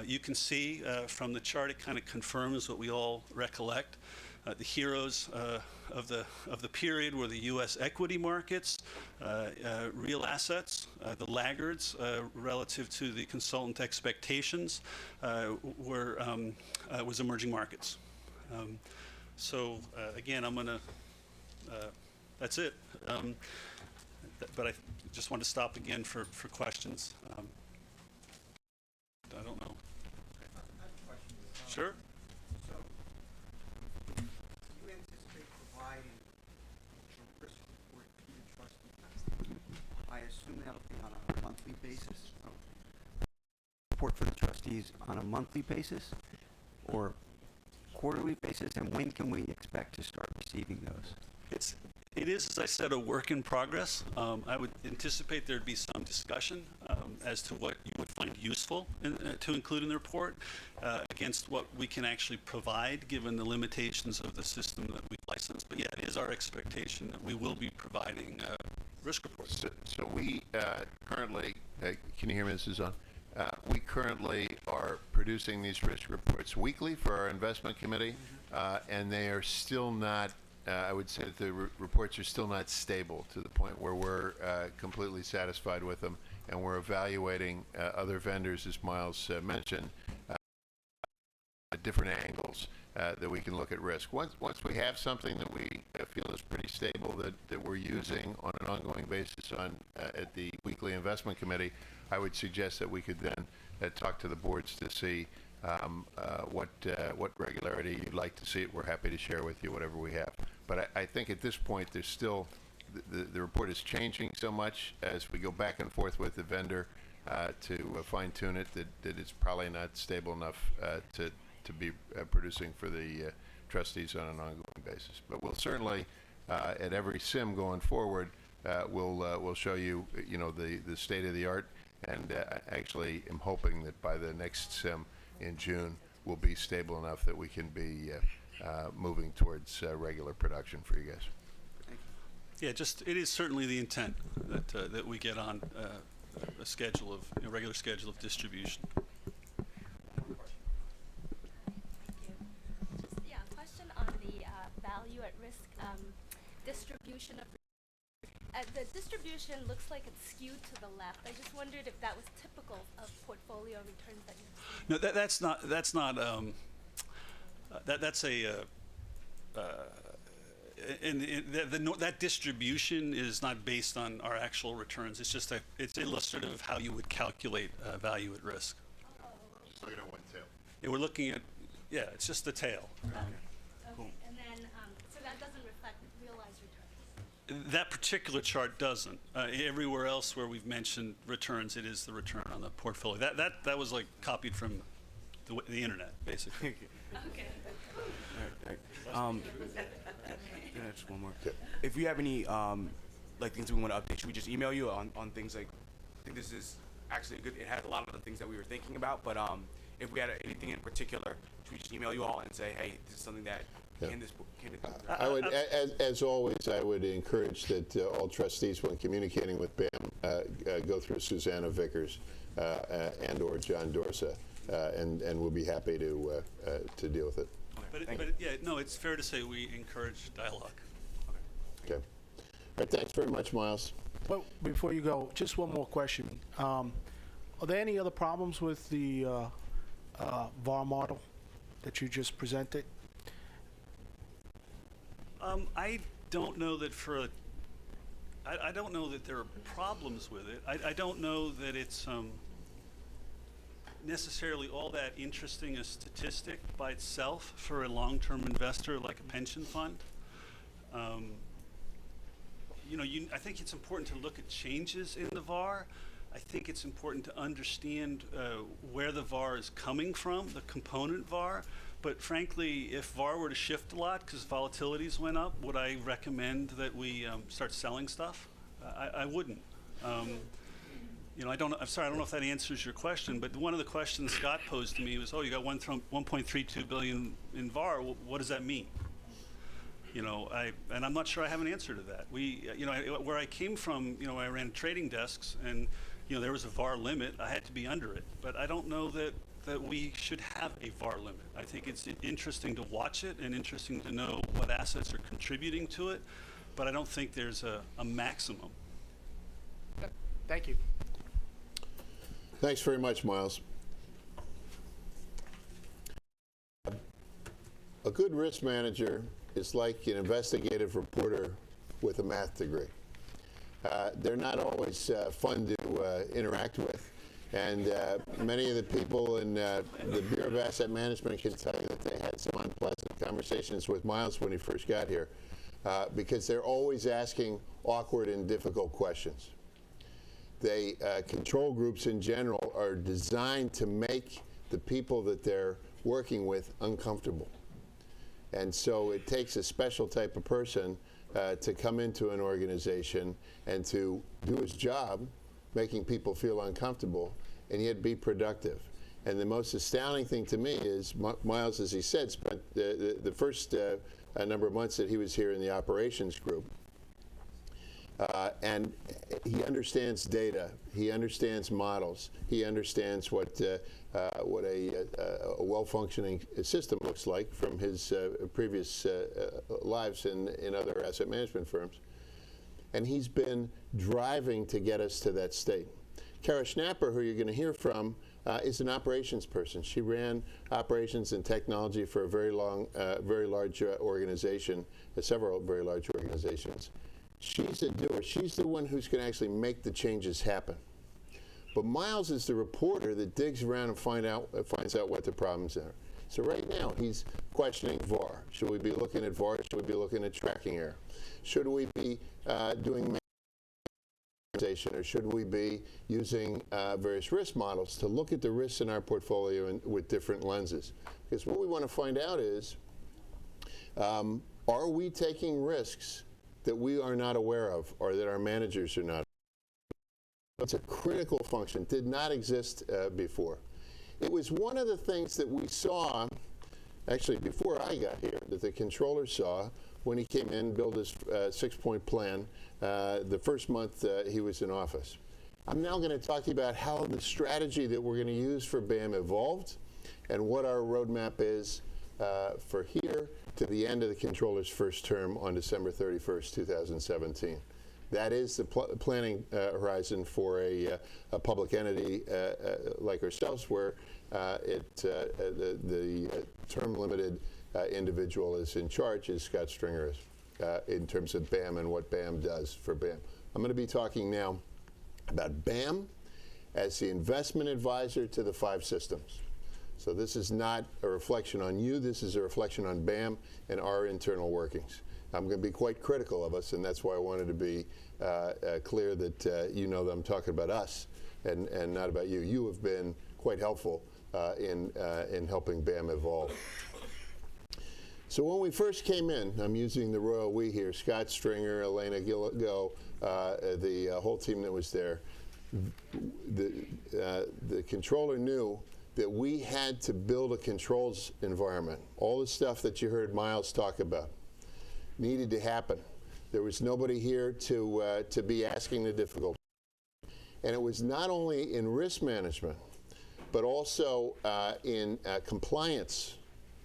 You can see from the chart, it kind of confirms what we all recollect. The heroes of the period were the U.S. equity markets, real assets. The laggards relative to the consultant expectations was emerging markets. So again, I'm going to. That's it. But I just want to stop again for questions. I don't know. Sure. You anticipate providing a risk report to the trustees? I assume that'll be on a monthly basis. Report for the trustees on a monthly basis or quarterly basis, and when can we expect to start receiving those? It is, as I said, a work in progress. I would anticipate there'd be some discussion as to what you would find useful to include in the report against what we can actually provide given the limitations of the system that we've licensed. But yeah, it is our expectation that we will be providing risk reports. So we currently, can you hear me, this is on? We currently are producing these risk reports weekly for our investment committee, and they are still not I would say that the reports are still not stable to the point where we're completely satisfied with them, and we're evaluating other vendors, as Miles mentioned, at different angles that we can look at risk. Once we have something that we feel is pretty stable that we're using on an ongoing basis at the weekly investment committee, I would suggest that we could then talk to the boards to see what regularity you'd like to see it. We're happy to share with you whatever we have. But I think at this point there's still, the report is changing so much as we go back and forth with the vendor to fine-tune it that it's probably not stable enough to be producing for the trustees on an ongoing basis. But we'll certainly, at every SIM going forward, we'll show you, the state of the art, and actually am hoping that by the next SIM in June we'll be stable enough that we can be moving towards regular production for you guys. Yeah, it is certainly the intent that we get on a schedule of, regular schedule of distribution. Yeah, question on the value at risk distribution of. The distribution looks like it's skewed to the left. I just wondered if that was typical of portfolio returns that you're seeing. No, that's not. That's a. That distribution is not based on our actual returns. It's just it's illustrative of how you would calculate value at risk. Just looking at one tail. Yeah, we're looking at. Yeah, it's just the tail. Okay, and then so that doesn't reflect realized returns. That particular chart doesn't. Everywhere else where we've mentioned returns, it is the return on the portfolio. That was like copied from the internet, basically. Okay. All right. Just one more. If you have any like things we want to update, should we just email you on things like? I think this is actually good. It has a lot of the things that we were thinking about, but if we had anything in particular, should we just email you all and say, hey, this is something that can this. I would, as always, I would encourage that all trustees, when communicating with BAM, go through Susanna Vickers and/or John Dorsa, and we'll be happy to deal with it. But yeah, no, it's fair to say we encourage dialogue. Okay. All right. Thanks very much, Miles. Well, before you go, just one more question. Are there any other problems with the VAR model that you just presented? I don't know that I don't know that there are problems with it. I don't know that it's necessarily all that interesting a statistic by itself for a long-term investor like a pension fund. I think it's important to look at changes in the VAR. I think it's important to understand where the VAR is coming from, the component VAR. But frankly, if VAR were to shift a lot because volatilities went up, would I recommend that we start selling stuff? I wouldn't. I'm sorry, I don't know if that answers your question, but one of the questions Scott posed to me was, you got 1.32 billion in VAR. Well, what does that mean? And I'm not sure I have an answer to that. Where I came from, I ran trading desks, and there was a VAR limit. I had to be under it, but I don't know that we should have a VAR limit. I think it's interesting to watch it and interesting to know what assets are contributing to it, but I don't think there's a maximum. Thank you. Thanks very much, Miles. A good risk manager is like an investigative reporter with a math degree. They're not always fun to interact with. And many of the people in the Bureau of Asset Management can tell you that they had some unpleasant conversations with Miles when he first got here, because they're always asking awkward and difficult questions. Control groups in general are designed to make the people that they're working with uncomfortable. And so it takes a special type of person to come into an organization and to do his job, making people feel uncomfortable, and yet be productive. And the most astounding thing to me is Miles, as he said, spent the first number of months that he was here in the operations group. And he understands data, he understands models, he understands what a well-functioning system looks like from his previous lives in other asset management firms. And he's been driving to get us to that state. Kara Schnapper, who you're going to hear from, is an operations person. She ran operations and technology for a very large organization, several very large organizations. She's a doer. She's the one who's going to actually make the changes happen. But Miles is the reporter that digs around and finds out what the problems are. So right now he's questioning VAR. Should we be looking at VAR? Should we be looking at tracking error? Should we be doing or should we be using various risk models to look at the risks in our portfolio with different lenses? Because what we want to find out is, are we taking risks that we are not aware of or that our managers are not? It's a critical function, did not exist before. It was one of the things that we saw actually before I got here, that the controller saw when he came in, built his 6-point plan the first month he was in office. I'm now going to talk to you about how the strategy that we're going to use for BAM evolved and what our roadmap is for here to the end of the controller's first term on December 31st, 2017. That is the planning horizon for a public entity like ourselves, where the term-limited individual is in charge, as Scott Stringer is, in terms of BAM and what BAM does for BAM. I'm going to be talking now about BAM as the investment advisor to the 5 systems. So this is not a reflection on you, this is a reflection on BAM and our internal workings. I'm going to be quite critical of us, and that's why I wanted to be clear that you know that I'm talking about us and not about you. You have been quite helpful in helping BAM evolve. So when we first came in, I'm using the royal we here, Scott Stringer, Elena Gilligo, the whole team that was there. The controller knew that we had to build a controls environment. All the stuff that you heard Miles talk about needed to happen. There was nobody here to be asking the difficult. And it was not only in risk management, but also in compliance.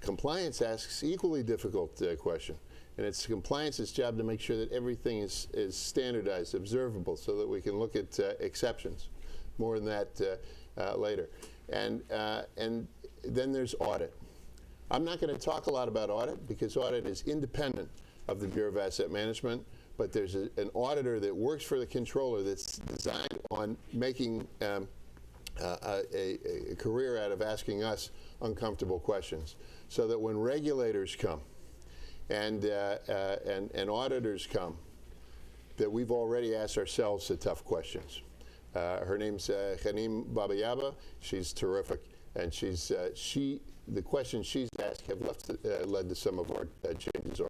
Compliance asks equally difficult question. And it's compliance's job to make sure that everything is standardized, observable, so that we can look at exceptions. More on that later. And then there's audit. I'm not going to talk a lot about audit because audit is independent of the Bureau of Asset Management, but there's an auditor that works for the controller that's designed on making a career out of asking us uncomfortable questions, so that when regulators come and auditors come, that we've already asked ourselves the tough questions. Her name's Khanim Babayaba. She's terrific, and the questions she's asked have led to some of our changes.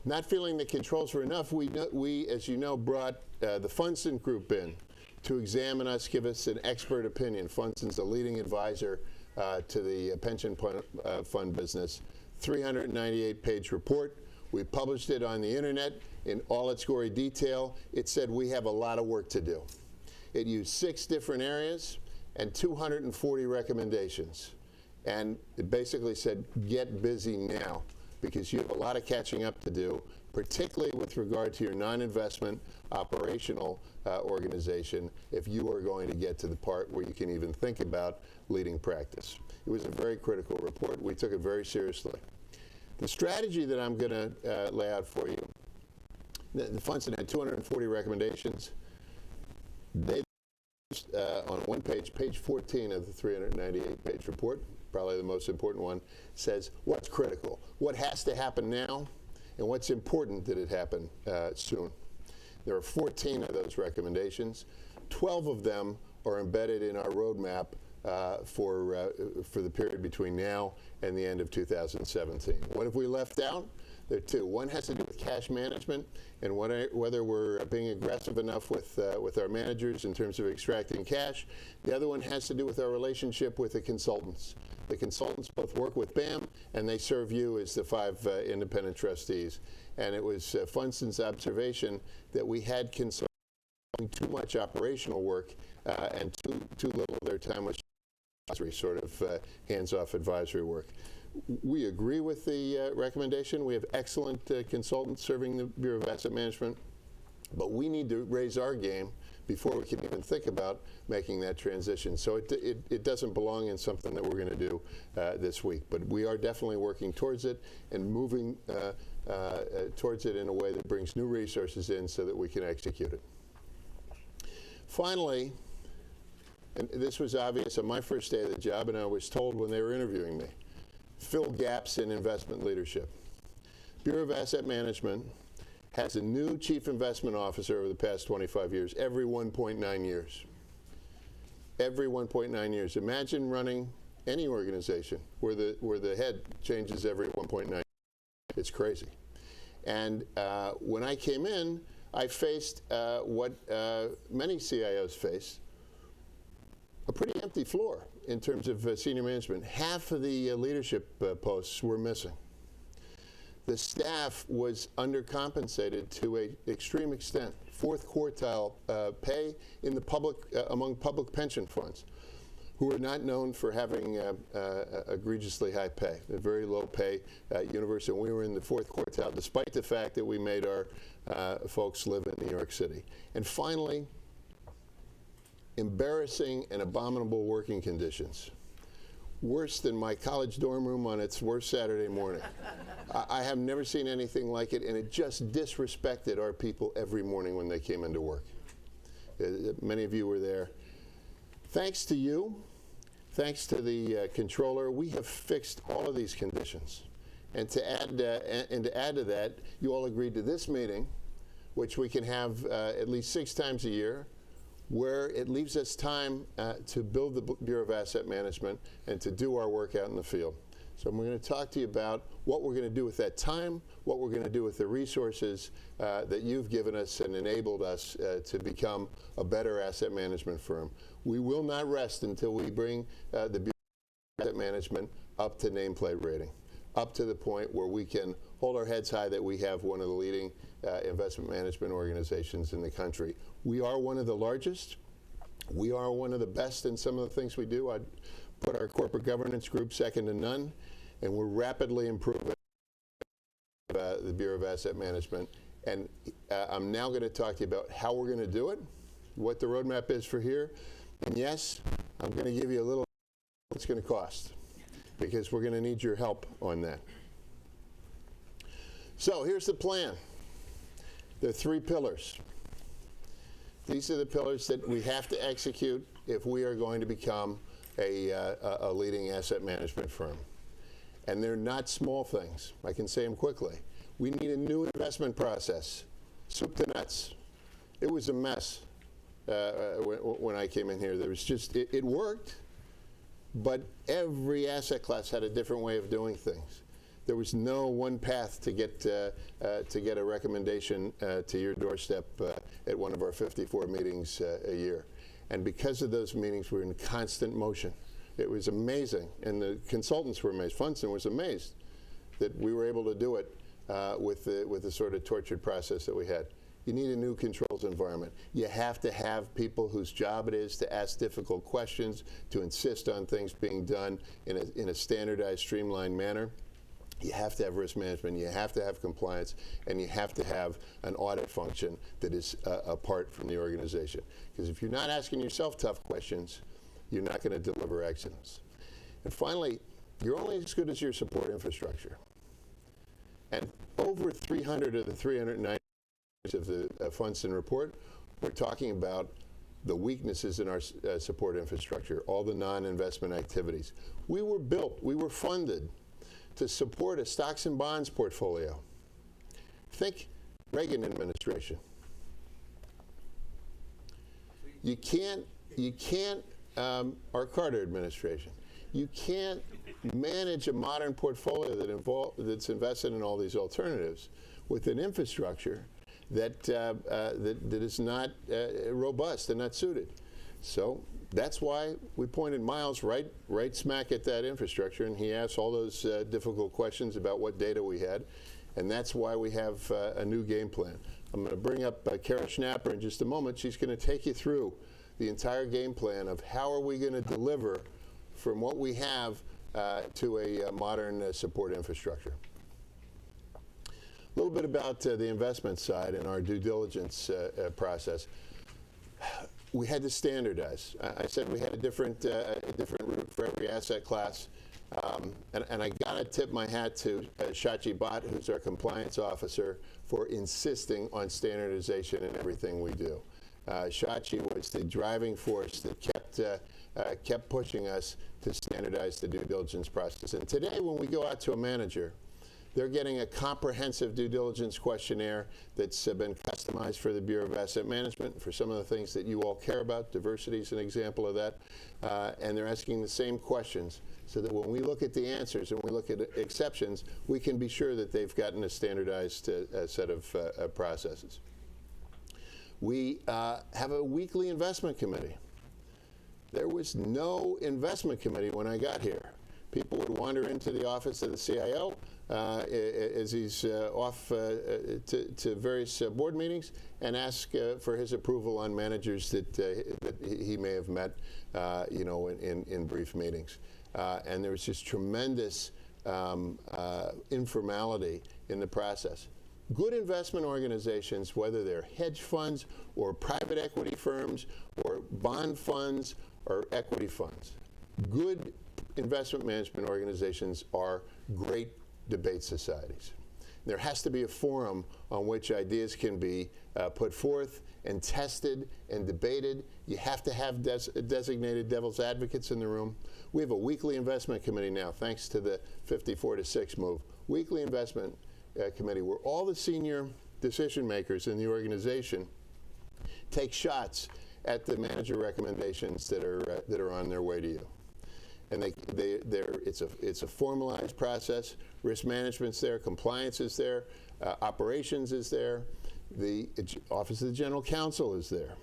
Not feeling the controls were enough, we, as you know, brought the Funston Group in to examine us, give us an expert opinion. Funston's a leading advisor to the pension fund business. 398-page report. We published it on the internet in all its gory detail. It said we have a lot of work to do. It used 6 different areas and 240 recommendations. And it basically said, get busy now, because you have a lot of catching up to do, particularly with regard to your non-investment operational organization, if you are going to get to the part where you can even think about leading practice. It was a very critical report. We took it very seriously. The strategy that I'm going to lay out for you, the Funston had 240 recommendations. They on one page, page 14 of the 398-page report, probably the most important one, says what's critical, what has to happen now, and what's important that it happen soon. There are 14 of those recommendations. 12 of them are embedded in our roadmap for the period between now and the end of 2017. What have we left out? There are 2. One has to do with cash management and whether we're being aggressive enough with our managers in terms of extracting cash. The other one has to do with our relationship with the consultants. The consultants both work with BAM, and they serve you as the 5 independent trustees. And it was Funston's observation that we had consultants doing too much operational work and too little of their time was sort of hands-off advisory work. We agree with the recommendation. We have excellent consultants serving the Bureau of Asset Management, but we need to raise our game before we can even think about making that transition. So it doesn't belong in something that we're going to do this week, but we are definitely working towards it and moving towards it in a way that brings new resources in so that we can execute it. Finally, and this was obvious on my first day of the job, and I was told when they were interviewing me, fill gaps in investment leadership. Bureau of Asset Management has a new chief investment officer over the past 25 years, every 1.9 years. Every 1.9 years. Imagine running any organization where the head changes every 1.9 years. It's crazy. And when I came in, I faced what many CIOs face, a pretty empty floor in terms of senior management. Half of the leadership posts were missing. The staff was undercompensated to an extreme extent. Fourth quartile pay in the public among public pension funds, who are not known for having egregiously high pay. A very low pay university. And we were in the fourth quartile, despite the fact that we made our folks live in New York City. And finally, embarrassing and abominable working conditions. Worse than my college dorm room on its worst Saturday morning. I have never seen anything like it, and it just disrespected our people every morning when they came into work. Many of you were there. Thanks to you, thanks to the controller, we have fixed all of these conditions. And to add to that, you all agreed to this meeting, which we can have at least 6 times a year, where it leaves us time to build the Bureau of Asset Management and to do our work out in the field. So we're going to talk to you about what we're going to do with that time, what we're going to do with the resources that you've given us and enabled us to become a better asset management firm. We will not rest until we bring the Bureau of Asset Management up to nameplate rating, up to the point where we can hold our heads high that we have one of the leading investment management organizations in the country. We are one of the largest. We are one of the best in some of the things we do. I'd put our corporate governance group second to none, and we're rapidly improving the Bureau of Asset Management. And I'm now going to talk to you about how we're going to do it, what the roadmap is for here. And yes, I'm going to give you a little what it's going to cost, because we're going to need your help on that. So here's the plan. There are 3 pillars. These are the pillars that we have to execute if we are going to become a leading asset management firm. And they're not small things. I can say them quickly. We need a new investment process, soup to nuts. It was a mess when I came in here. There was just, it worked, but every asset class had a different way of doing things. There was no one path to get a recommendation to your doorstep at one of our 54 meetings a year. And because of those meetings, we were in constant motion. It was amazing, and the consultants were amazed. Funson was amazed that we were able to do it with the sort of tortured process that we had. You need a new controls environment. You have to have people whose job it is to ask difficult questions, to insist on things being done in a standardized, streamlined manner. You have to have risk management, you have to have compliance, and you have to have an audit function that is apart from the organization. Because if you're not asking yourself tough questions, you're not going to deliver excellence. And finally, you're only as good as your support infrastructure. And over 300 of the 390 of the Funson report, we're talking about the weaknesses in our support infrastructure, all the non-investment activities. We were built, we were funded to support a stocks and bonds portfolio. Think Reagan administration. You can't, our Carter administration. You can't manage a modern portfolio that's invested in all these alternatives with an infrastructure that is not robust and not suited. So that's why we pointed Miles right smack at that infrastructure, and he asked all those difficult questions about what data we had, and that's why we have a new game plan. I'm going to bring up Kara Schnapper in just a moment. She's going to take you through the entire game plan of how are we going to deliver from what we have to a modern support infrastructure. A little bit about the investment side and our due diligence process. We had to standardize. I said we had a different route for every asset class. And I got to tip my hat to Shachi Bhatt, who's our compliance officer, for insisting on standardization in everything we do. Shachi was the driving force that kept pushing us to standardize the due diligence process. And today, when we go out to a manager, they're getting a comprehensive due diligence questionnaire that's been customized for the Bureau of Asset Management for some of the things that you all care about. Diversity is an example of that. And they're asking the same questions so that when we look at the answers and we look at exceptions, we can be sure that they've gotten a standardized set of processes. We have a weekly investment committee. There was no investment committee when I got here. People would wander into the office of the CIO as he's off to various board meetings and ask for his approval on managers that he may have met, in brief meetings. And there was just tremendous informality in the process. Good investment organizations, whether they're hedge funds or private equity firms or bond funds or equity funds, good investment management organizations are great debate societies. There has to be a forum on which ideas can be put forth and tested and debated. You have to have designated devil's advocates in the room. We have a weekly investment committee now, thanks to the 54-6 move. Weekly investment committee where all the senior decision makers in the organization take shots at the manager recommendations that are on their way to you. And it's a formalized process. Risk management's there, compliance is there, operations is there, the Office of the General Counsel is there.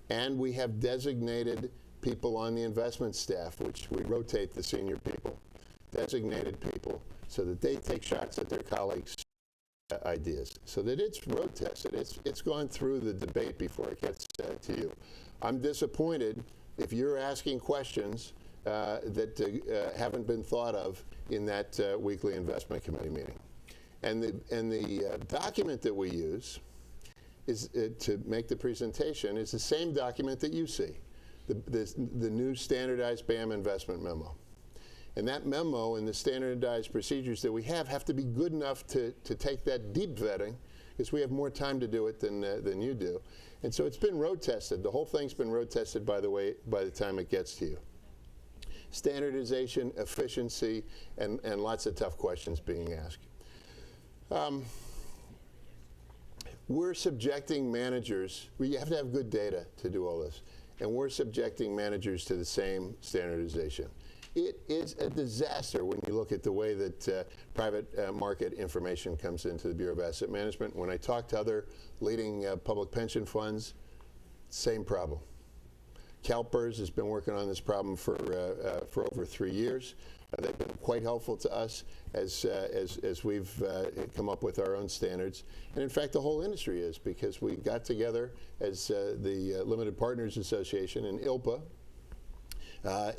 And we have designated people on the investment staff, which we rotate the senior people, designated people, so that they take shots at their colleagues' ideas, so that it's road tested. It's gone through the debate before it gets to you. I'm disappointed if you're asking questions that haven't been thought of in that weekly investment committee meeting. And the document that we use is to make the presentation is the same document that you see, the new standardized BAM investment memo. And that memo and the standardized procedures that we have to be good enough to take that deep vetting, because we have more time to do it than you do. And so it's been road tested. The whole thing's been road tested, by the time it gets to you. Standardization, efficiency, and lots of tough questions being asked. We're subjecting managers, you have to have good data to do all this, and we're subjecting managers to the same standardization. It is a disaster when you look at the way that private market information comes into the Bureau of Asset Management. When I talk to other leading public pension funds, same problem. CalPERS has been working on this problem for over 3 years. They've been quite helpful to us as we've come up with our own standards. And in fact, the whole industry is, because we got together as the Limited Partners Association and ILPA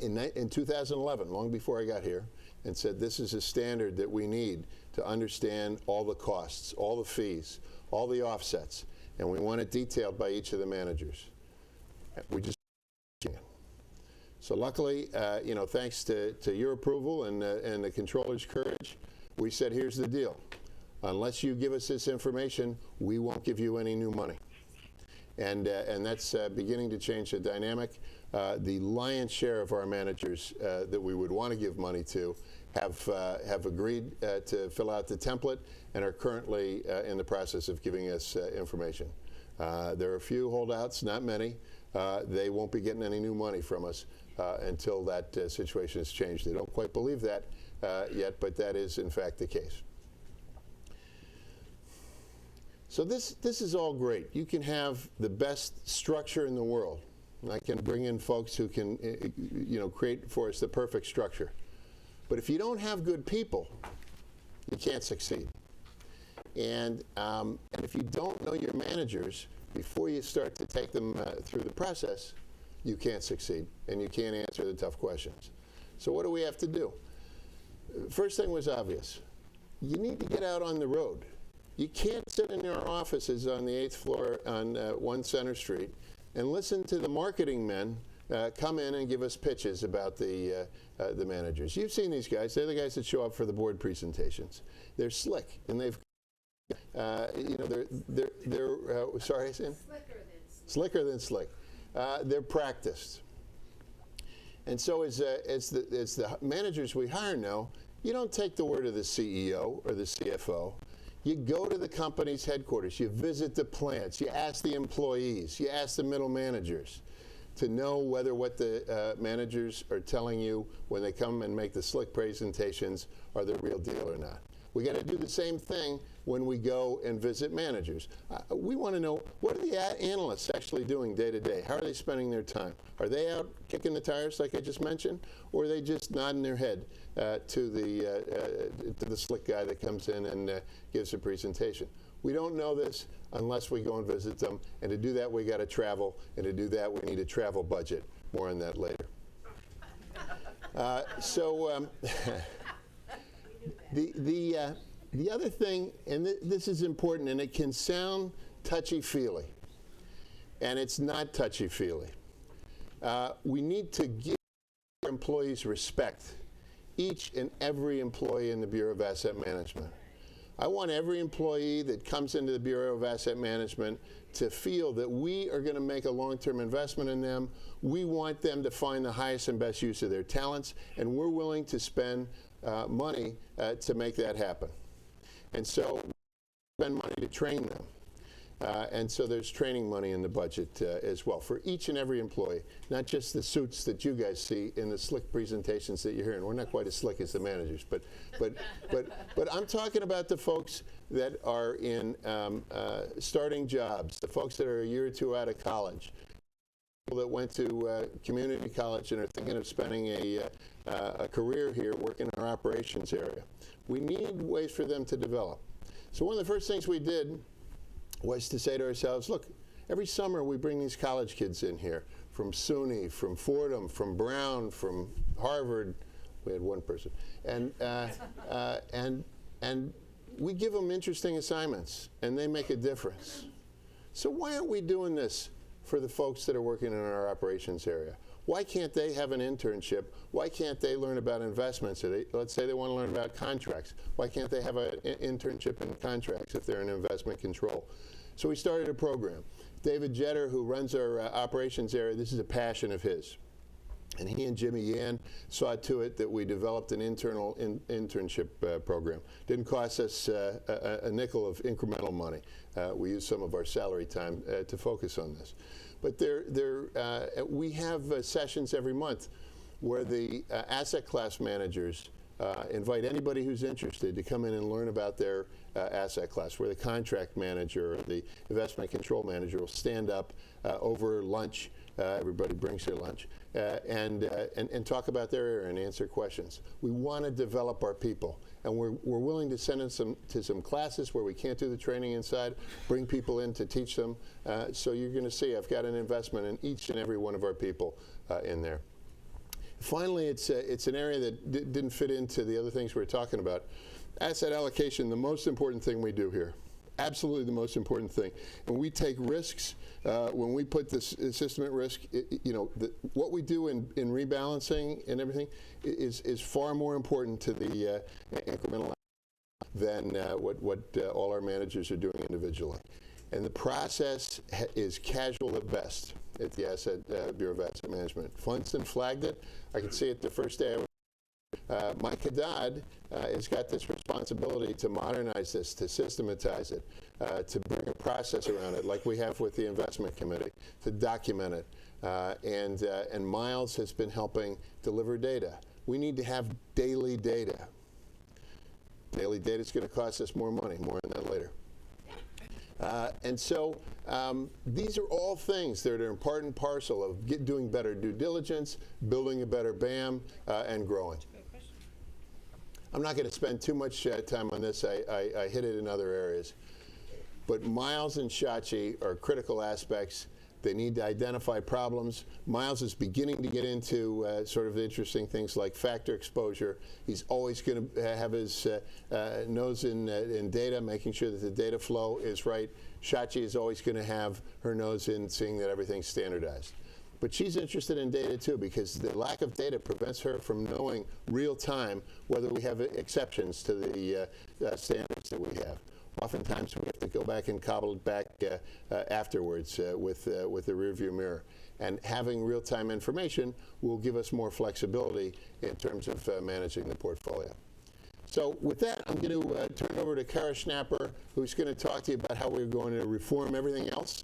in 2011, long before I got here, and said this is a standard that we need to understand all the costs, all the fees, all the offsets, and we want it detailed by each of the managers. We just So luckily, thanks to your approval and the controller's courage, we said, here's the deal. Unless you give us this information, we won't give you any new money. And that's beginning to change the dynamic. The lion's share of our managers that we would want to give money to have agreed to fill out the template and are currently in the process of giving us information. There are a few holdouts, not many. They won't be getting any new money from us until that situation has changed. They don't quite believe that yet, but that is in fact the case. So this is all great. You can have the best structure in the world. I can bring in folks who can create for us the perfect structure. But if you don't have good people, you can't succeed. And if you don't know your managers before you start to take them through the process, you can't succeed, and you can't answer the tough questions. So what do we have to do? First thing was obvious. You need to get out on the road. You can't sit in your offices on the 8th floor on 1 Center Street and listen to the marketing men come in and give us pitches about the managers. You've seen these guys. They're the guys that show up for the board presentations. They're slick, and they've they're sorry, Sam? Slicker than slick. They're practiced. And so as the managers we hire now, you don't take the word of the CEO or the CFO. You go to the company's headquarters. You visit the plants. You ask the employees. You ask the middle managers to know whether what the managers are telling you when they come and make the slick presentations are the real deal or not. We got to do the same thing when we go and visit managers. We want to know, what are the analysts actually doing day to day? How are they spending their time? Are they out kicking the tires like I just mentioned, or are they just nodding their head to the slick guy that comes in and gives a presentation? We don't know this unless we go and visit them, and to do that we got to travel, and to do that we need a travel budget. More on that later. The other thing, and this is important, and it can sound touchy-feely, and it's not touchy-feely. We need to give our employees respect, each and every employee in the Bureau of Asset Management. I want every employee that comes into the Bureau of Asset Management to feel that we are going to make a long-term investment in them. We want them to find the highest and best use of their talents, and we're willing to spend money to make that happen. And so we spend money to train them. And so there's training money in the budget as well for each and every employee, not just the suits that you guys see in the slick presentations that you're hearing. We're not quite as slick as the managers, but I'm talking about the folks that are in starting jobs, the folks that are a year or two out of college, people that went to community college and are thinking of spending a career here working in our operations area. We need ways for them to develop. So one of the first things we did was to say to ourselves, look, every summer we bring these college kids in here from SUNY, from Fordham, from Brown, from Harvard. We had one person. And we give them interesting assignments, and they make a difference. So why aren't we doing this for the folks that are working in our operations area? Why can't they have an internship? Why can't they learn about investments? Let's say they want to learn about contracts. Why can't they have an internship in contracts if they're in investment control? So we started a program. David Jetter, who runs our operations area, this is a passion of his. And he and Jimmy Yan saw to it that we developed an internal internship program. Didn't cost us a nickel of incremental money. We used some of our salary time to focus on this. But we have sessions every month where the asset class managers invite anybody who's interested to come in and learn about their asset class, where the contract manager or the investment control manager will stand up over lunch. Everybody brings their lunch and talk about their area and answer questions. We want to develop our people, and we're willing to send them to some classes where we can't do the training inside, bring people in to teach them. So you're going to see I've got an investment in each and every one of our people in there. Finally, it's an area that didn't fit into the other things we were talking about. Asset allocation, the most important thing we do here. Absolutely the most important thing. When we take risks, when we put the system at risk, what we do in rebalancing and everything is far more important to the incremental than what all our managers are doing individually. And the process is casual at best at the Bureau of Asset Management. Funston flagged it. I could see it the first day I was. Mike Haddad has got this responsibility to modernize this, to systematize it, to bring a process around it, like we have with the investment committee, to document it. And Miles has been helping deliver data. We need to have daily data. Daily data is going to cost us more money. More on that later. And so these are all things that are part and parcel of doing better due diligence, building a better BAM, and growing. I'm not going to spend too much time on this. I hit it in other areas. But Miles and Shachi are critical aspects. They need to identify problems. Miles is beginning to get into sort of interesting things like factor exposure. He's always going to have his nose in data, making sure that the data flow is right. Shachi is always going to have her nose in seeing that everything's standardized. But she's interested in data too, because the lack of data prevents her from knowing real time whether we have exceptions to the standards that we have. Oftentimes we have to go back and cobble it back afterwards with the rearview mirror. And having real-time information will give us more flexibility in terms of managing the portfolio. So with that, I'm going to turn over to Kara Schnapper, who's going to talk to you about how we're going to reform everything else,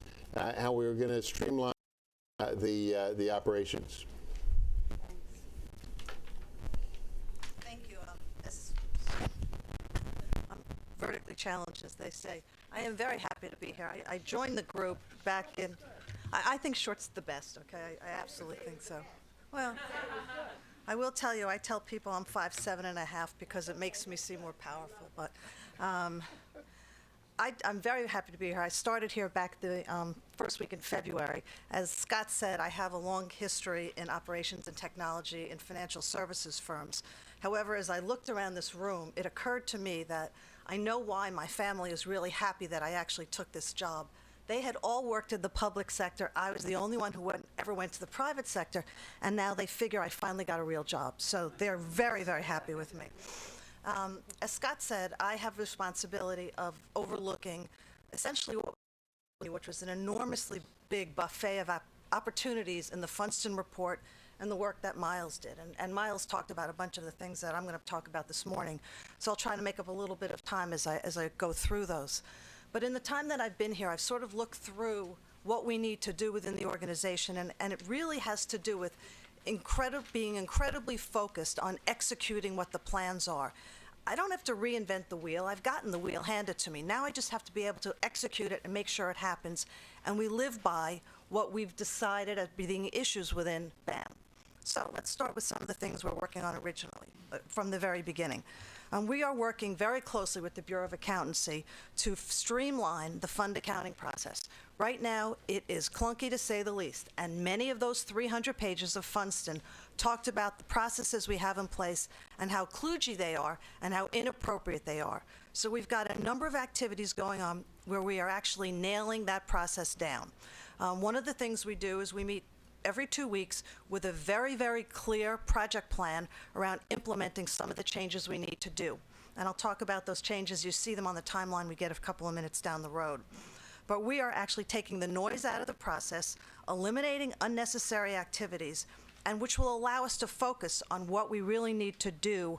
how we're going to streamline the operations. Thank you. academically challenged, as they say. I am very happy to be here. I joined the group back in, I think short's the best, okay? I absolutely think so. Well, I will tell you, I tell people I'm 5'7.5" because it makes me seem more powerful, but I'm very happy to be here. I started here back the first week in February. As Scott said, I have a long history in operations and technology in financial services firms. However, as I looked around this room, it occurred to me that I know why my family is really happy that I actually took this job. They had all worked in the public sector. I was the only one who ever went to the private sector, and now they figure I finally got a real job. So they're very, very happy with me. As Scott said, I have responsibility of overlooking essentially which was an enormously big buffet of opportunities in the Funston report and the work that Miles did. And Miles talked about a bunch of the things that I'm going to talk about this morning. So I'll try to make up a little bit of time as I go through those. But in the time that I've been here, I've sort of looked through what we need to do within the organization, and it really has to do with being incredibly focused on executing what the plans are. I don't have to reinvent the wheel. I've gotten the wheel handed to me. Now I just have to be able to execute it and make sure it happens. And we live by what we've decided as being issues within BAM. So let's start with some of the things we're working on originally, from the very beginning. We are working very closely with the Bureau of Accountancy to streamline the fund accounting process. Right now, it is clunky to say the least, and many of those 300 pages of Funston talked about the processes we have in place and how kludgy they are and how inappropriate they are. So we've got a number of activities going on where we are actually nailing that process down. One of the things we do is we meet every 2 weeks with a very, very clear project plan around implementing some of the changes we need to do. And I'll talk about those changes. You see them on the timeline we get a couple of minutes down the road. But we are actually taking the noise out of the process, eliminating unnecessary activities, and which will allow us to focus on what we really need to do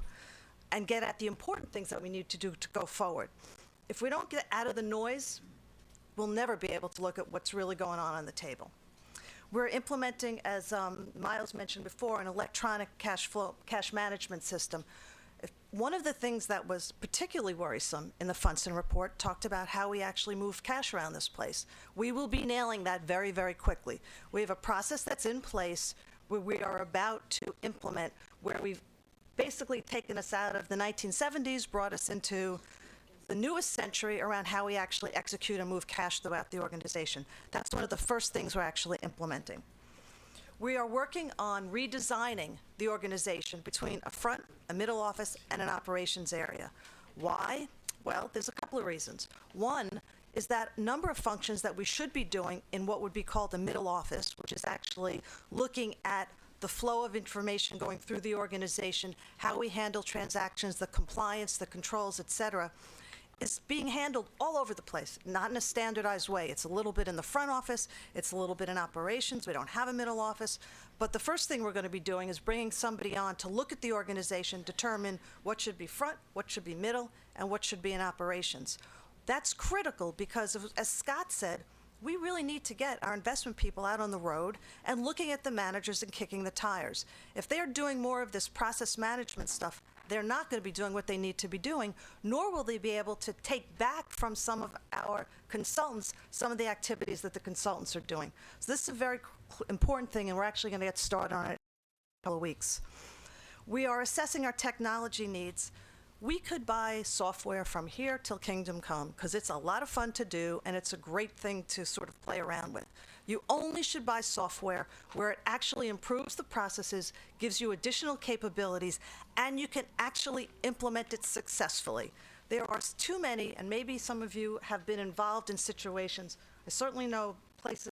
and get at the important things that we need to do to go forward. If we don't get out of the noise, we'll never be able to look at what's really going on the table. We're implementing, as Miles mentioned before, an electronic cash management system. One of the things that was particularly worrisome in the Funston report talked about how we actually move cash around this place. We will be nailing that very, very quickly. We have a process that's in place where we are about to implement, where we've basically taken us out of the 1970s, brought us into the newest century around how we actually execute and move cash throughout the organization. That's one of the first things we're actually implementing. We are working on redesigning the organization between a front, a middle office, and an operations area. Why? Well, there's a couple of reasons. One is that number of functions that we should be doing in what would be called the middle office, which is actually looking at the flow of information going through the organization, how we handle transactions, the compliance, the controls, et cetera, is being handled all over the place, not in a standardized way. It's a little bit in the front office, it's a little bit in operations, we don't have a middle office, but the first thing we're going to be doing is bringing somebody on to look at the organization, determine what should be front, what should be middle, and what should be in operations. That's critical because, as Scott said, we really need to get our investment people out on the road and looking at the managers and kicking the tires. If they're doing more of this process management stuff, they're not going to be doing what they need to be doing, nor will they be able to take back from some of our consultants some of the activities that the consultants are doing. So this is a very important thing, and we're actually going to get started on it in a couple of weeks. We are assessing our technology needs. We could buy software from here till kingdom come, because it's a lot of fun to do, and it's a great thing to sort of play around with. You only should buy software where it actually improves the processes, gives you additional capabilities, and you can actually implement it successfully. There are too many, and maybe some of you have been involved in situations, I certainly know places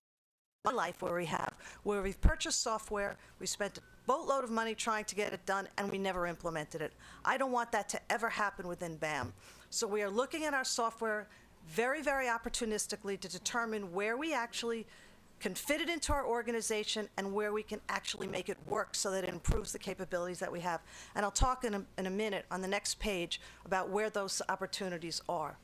in my life where we've purchased software, we spent a boatload of money trying to get it done, and we never implemented it. I don't want that to ever happen within BAM. So we are looking at our software very, very opportunistically to determine where we actually can fit it into our organization and where we can actually make it work so that it improves the capabilities that we have. And I'll talk in a minute on the next page about where those opportunities are.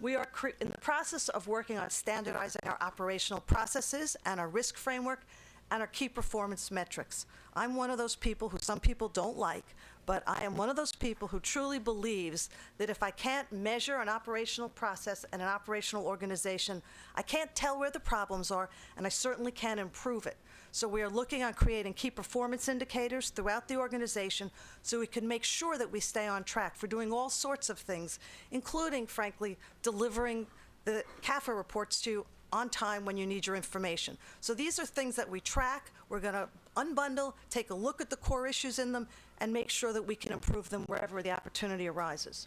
We are in the process of working on standardizing our operational processes and our risk framework, and our key performance metrics. I'm one of those people who some people don't like, but I am one of those people who truly believes that if I can't measure an operational process and an operational organization, I can't tell where the problems are, and I certainly can't improve it. So we are looking on creating key performance indicators throughout the organization so we can make sure that we stay on track for doing all sorts of things, including, frankly, delivering the CAFA reports to you on time when you need your information. So these are things that we track. We're going to unbundle, take a look at the core issues in them, and make sure that we can improve them wherever the opportunity arises.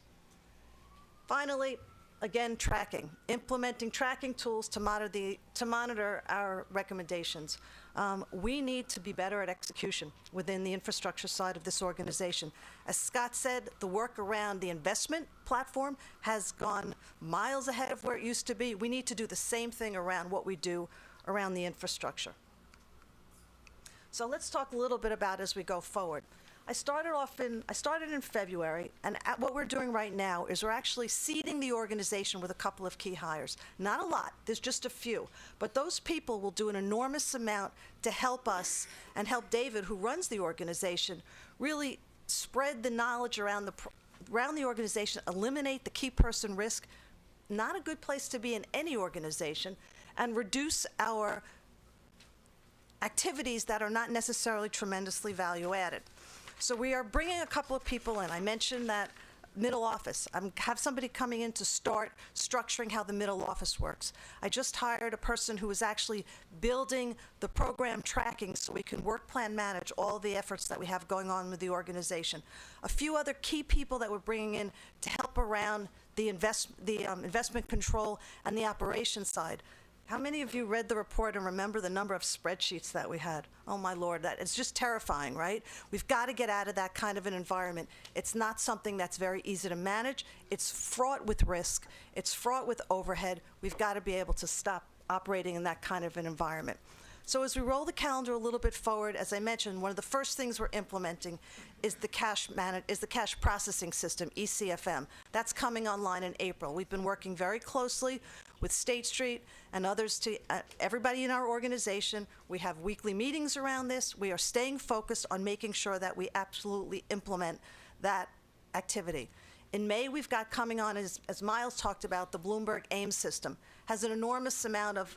Finally, again, tracking, implementing tracking tools to monitor our recommendations. We need to be better at execution within the infrastructure side of this organization. As Scott said, the work around the investment platform has gone miles ahead of where it used to be. We need to do the same thing around what we do around the infrastructure. So let's talk a little bit about as we go forward. I started in February, and what we're doing right now is we're actually seeding the organization with a couple of key hires. Not a lot, there's just a few, but those people will do an enormous amount to help us and help David, who runs the organization, really spread the knowledge around the organization, eliminate the key person risk, not a good place to be in any organization, and reduce our activities that are not necessarily tremendously value added. So we are bringing a couple of people in. I mentioned that middle office. I have somebody coming in to start structuring how the middle office works. I just hired a person who is actually building the program tracking so we can work plan manage all the efforts that we have going on with the organization. A few other key people that we're bringing in to help around the investment control and the operations side. How many of you read the report and remember the number of spreadsheets that we had? Oh my Lord, it's just terrifying, right? We've got to get out of that kind of an environment. It's not something that's very easy to manage. It's fraught with risk. It's fraught with overhead. We've got to be able to stop operating in that kind of an environment. So as we roll the calendar a little bit forward, as I mentioned, one of the first things we're implementing is the cash processing system, ECFM. That's coming online in April. We've been working very closely with State Street and others to everybody in our organization. We have weekly meetings around this. We are staying focused on making sure that we absolutely implement that activity. In May, we've got coming on, as Miles talked about, the Bloomberg AIM system. Has an enormous amount of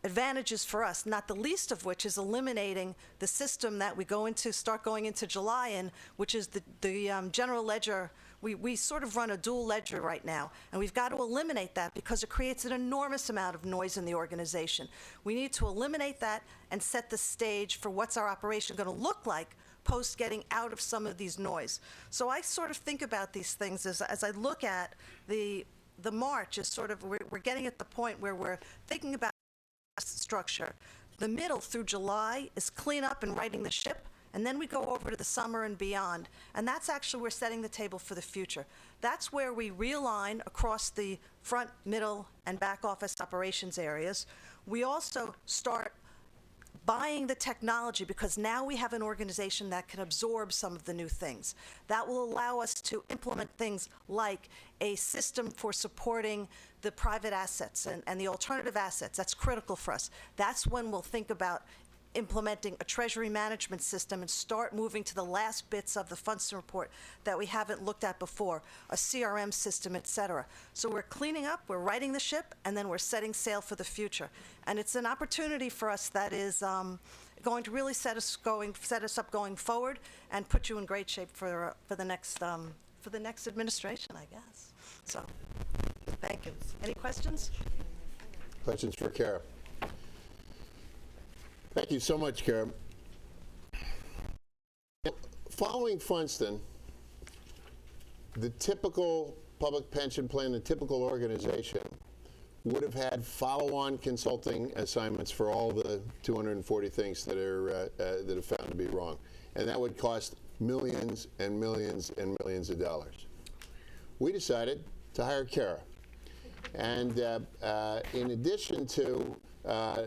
advantages for us, not the least of which is eliminating the system that we start going into July in, which is the general ledger. We sort of run a dual ledger right now, and we've got to eliminate that because it creates an enormous amount of noise in the organization. We need to eliminate that and set the stage for what's our operation going to look like post getting out of some of these noise. So I sort of think about these things as I look at the March is sort of, we're getting at the point where we're thinking about structure. The middle through July is clean up and righting the ship, and then we go over to the summer and beyond. And that's actually, we're setting the table for the future. That's where we realign across the front, middle, and back office operations areas. We also start buying the technology because now we have an organization that can absorb some of the new things. That will allow us to implement things like a system for supporting the private assets and the alternative assets. That's critical for us. That's when we'll think about implementing a treasury management system and start moving to the last bits of the Funston report that we haven't looked at before, a CRM system, et cetera. So we're cleaning up, we're righting the ship, and then we're setting sail for the future. And it's an opportunity for us that is going to really set us up going forward and put you in great shape for the next administration, I guess. So, thank you. Any questions? Questions for Kara? Thank you so much, Kara. Following Funston, the typical public pension plan, the typical organization would have had follow-on consulting assignments for all the 240 things that are that are found to be wrong, and that would cost millions and millions and millions of dollars. We decided to hire Kara, and in addition to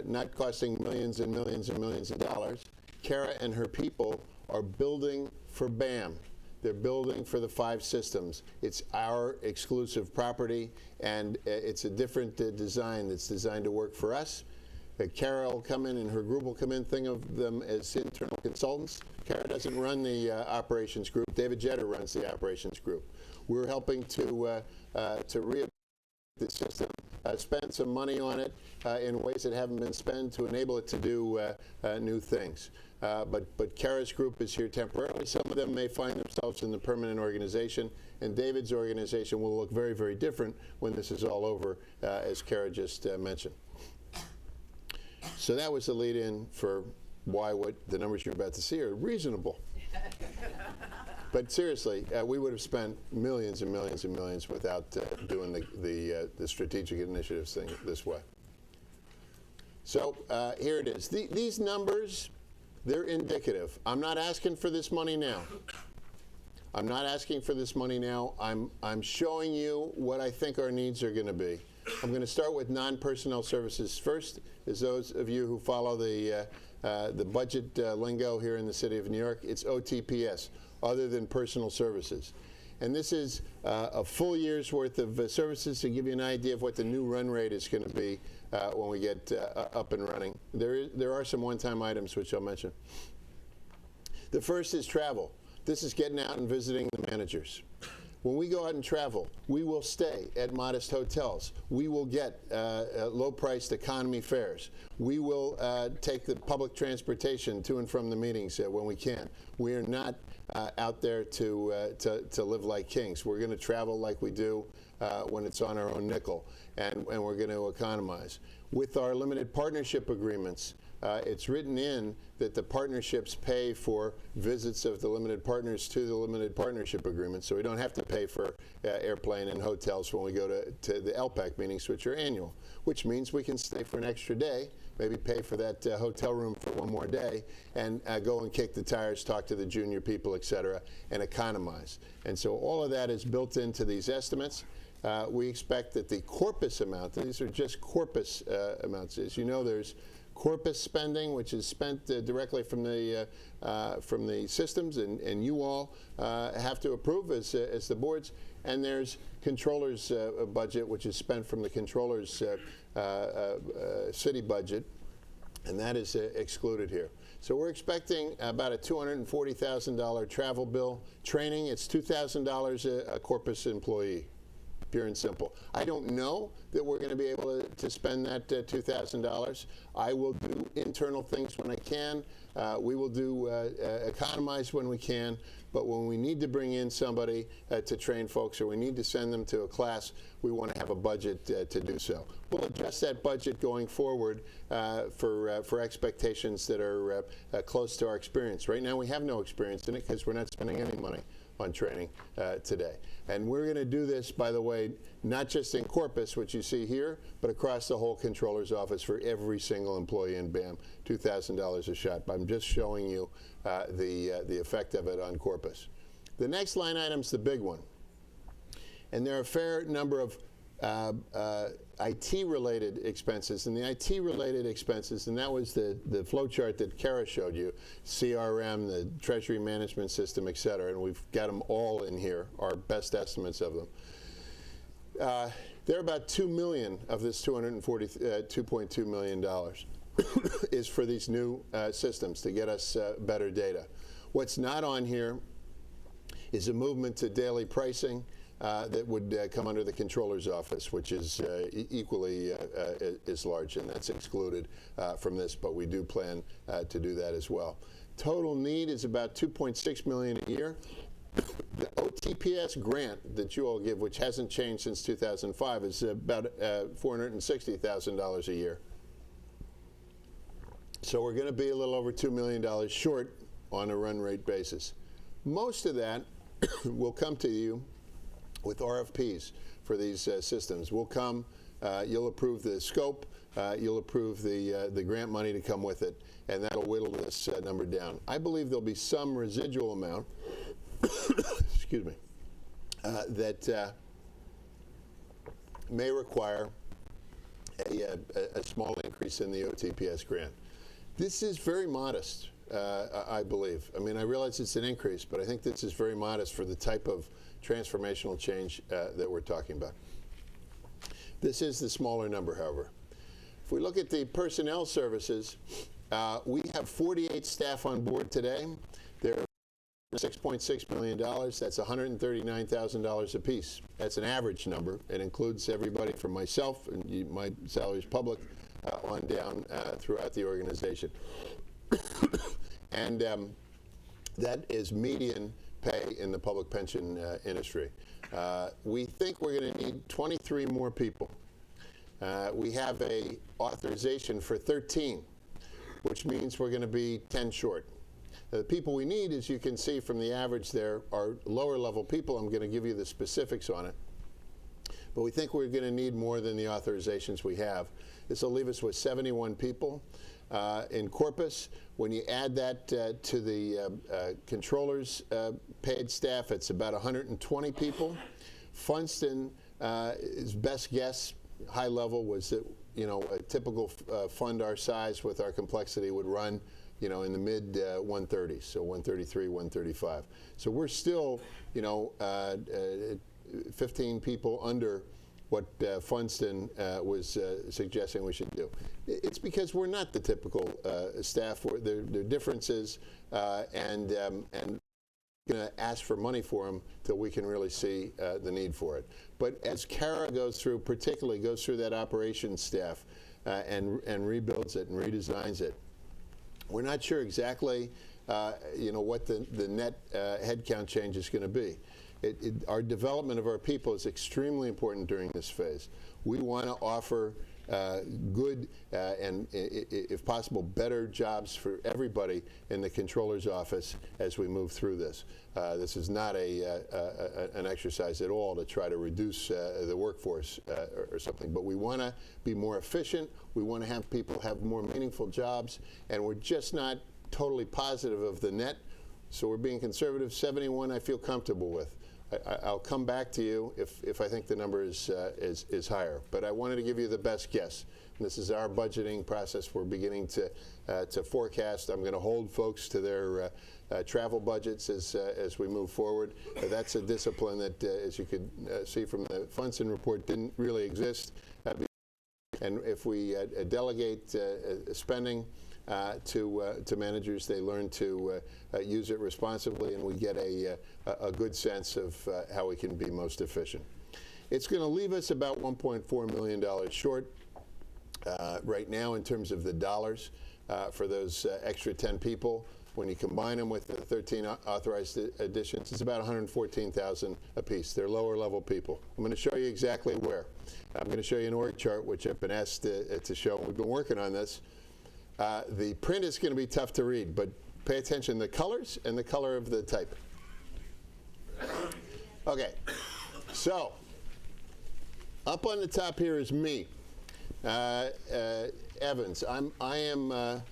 not costing millions and millions and millions of dollars, Kara and her people are building for BAM. They're building for the 5 systems. It's our exclusive property, and it's a different design that's designed to work for us Kara will come in and her group will come in. Think of them as internal consultants. Kara doesn't run the operations group. David Jeter runs the operations group. We're helping to rehabilitate the system, spend some money on it in ways that haven't been spent to enable it to do new things. But Kara's group is here temporarily. Some of them may find themselves in the permanent organization, and David's organization will look very, very different when this is all over, as Kara just mentioned. So that was the lead-in for why what the numbers you're about to see are reasonable. But seriously, we would have spent millions and millions and millions without doing the strategic initiatives thing this way. So here it is. These numbers, they're indicative. I'm not asking for this money now. I'm not asking for this money now. I'm showing you what I think our needs are going to be. I'm going to start with non-personnel services first, as those of you who follow the budget lingo here in the city of New York, it's OTPS, other than personal services. And this is a full year's worth of services to give you an idea of what the new run rate is going to be when we get up and running. There are some one-time items which I'll mention. The first is travel. This is getting out and visiting the managers. When we go out and travel, we will stay at modest hotels. We will get low-priced economy fares. We will take the public transportation to and from the meetings when we can. We are not out there to live like kings. We're going to travel like we do when it's on our own nickel, and we're going to economize. With our limited partnership agreements, it's written in that the partnerships pay for visits of the limited partners to the limited partnership agreement, so we don't have to pay for airplane and hotels when we go to the LPAC meetings, which are annual, which means we can stay for an extra day, maybe pay for that hotel room for one more day, and go and kick the tires, talk to the junior people, et cetera, and economize. And so all of that is built into these estimates. We expect that the corpus amount, these are just corpus amounts. As you know, there's corpus spending, which is spent directly from the systems, and you all have to approve as the boards. And there's controller's budget, which is spent from the controller's city budget, and that is excluded here. So we're expecting about a $240,000 travel bill. Training, it's $2,000 a corpus employee. Pure and simple. I don't know that we're going to be able to spend that $2,000. I will do internal things when I can. We will do economize when we can. But when we need to bring in somebody to train folks, or we need to send them to a class, we want to have a budget to do so. We'll adjust that budget going forward for expectations that are close to our experience. Right now, we have no experience in it because we're not spending any money on training today. And we're going to do this, by the way, not just in Corpus, which you see here, but across the whole controller's office for every single employee in BAM, $2,000 a shot. But I'm just showing you the effect of it on Corpus. The next line item's the big one. And there are a fair number of IT-related expenses, and the IT-related expenses, and that was the flow chart that Kara showed you, CRM, the Treasury Management System, et cetera, and we've got them all in here, our best estimates of them. They're about $2 million of this $2.2 million is for these new systems to get us better data. What's not on here is a movement to daily pricing that would come under the controller's office, which is equally as large, and that's excluded from this, but we do plan to do that as well. Total need is about $2.6 million a year. The OTPS grant that you all give, which hasn't changed since 2005, is about $460,000 a year. So we're going to be a little over $2 million short on a run rate basis. Most of that will come to you with RFPs for these systems. We'll come, you'll approve the scope, you'll approve the grant money to come with it, and that'll whittle this number down. I believe there'll be some residual amount, excuse me, that may require a small increase in the OTPS grant. This is very modest, I believe. I mean, I realize it's an increase, but I think this is very modest for the type of transformational change that we're talking about. This is the smaller number, however. If we look at the personnel services, we have 48 staff on board today. They're $6.6 million. That's $139,000 apiece. That's an average number. It includes everybody from myself, and my salary is public, on down throughout the organization. And that is median pay in the public pension industry. We think we're going to need 23 more people. We have a authorization for 13, which means we're going to be 10 short. The people we need, as you can see from the average there, are lower level people. I'm going to give you the specifics on it. But we think we're going to need more than the authorizations we have. This will leave us with 71 people. In Corpus, when you add that to the controller's paid staff, it's about 120 people. Funston, his best guess, high level, was that a typical fund our size with our complexity would run in the mid 130s, so 133, 135. So we're still 15 people under what Funston was suggesting we should do. It's because we're not the typical staff. There are differences, and going to ask for money for them till we can really see the need for it. But as Kara particularly goes through that operations staff and rebuilds it and redesigns it, we're not sure exactly what the net headcount change is going to be. Our development of our people is extremely important during this phase. We want to offer good and, if possible, better jobs for everybody in the controller's office as we move through this. This is not an exercise at all to try to reduce the workforce or something, but we want to be more efficient. We want to have people have more meaningful jobs, and we're just not totally positive of the net, so we're being conservative. 71 I feel comfortable with. I'll come back to you if I think the number is higher. But I wanted to give you the best guess. And this is our budgeting process. We're beginning to forecast. I'm going to hold folks to their travel budgets as we move forward. That's a discipline that, as you could see from the Funston report, didn't really exist. And if we delegate spending to managers, they learn to use it responsibly, and we get a good sense of how we can be most efficient. It's going to leave us about $1.4 million short right now in terms of the dollars for those extra 10 people. When you combine them with the 13 authorized additions, it's about $114,000 apiece. They're lower level people. I'm going to show you exactly where. I'm going to show you an org chart, which I've been asked to show. We've been working on this. The print is going to be tough to read, but pay attention to the colors and the color of the type. Okay, so up on the top here is me, Evans. I'm an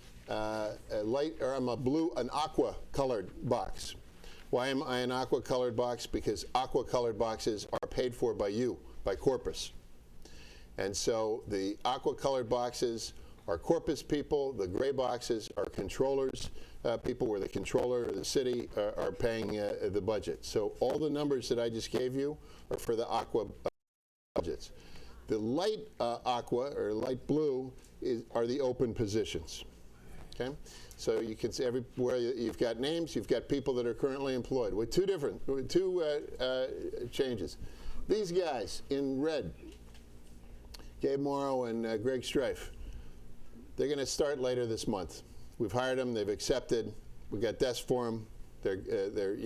aqua colored box. Why am I an aqua colored box? Because aqua colored boxes are paid for by you, by Corpus. And so the aqua colored boxes are Corpus people, the gray boxes are controllers, people where the controller or the city are paying the budget. So all the numbers that I just gave you are for the aqua budgets. The light aqua or light blue are the open positions. Okay, so you can see everywhere you've got names, you've got people that are currently employed with two changes. These guys in red, Gabe Morrow and Greg Streif, they're going to start later this month. We've hired them. They've accepted. We've got desks for them. They're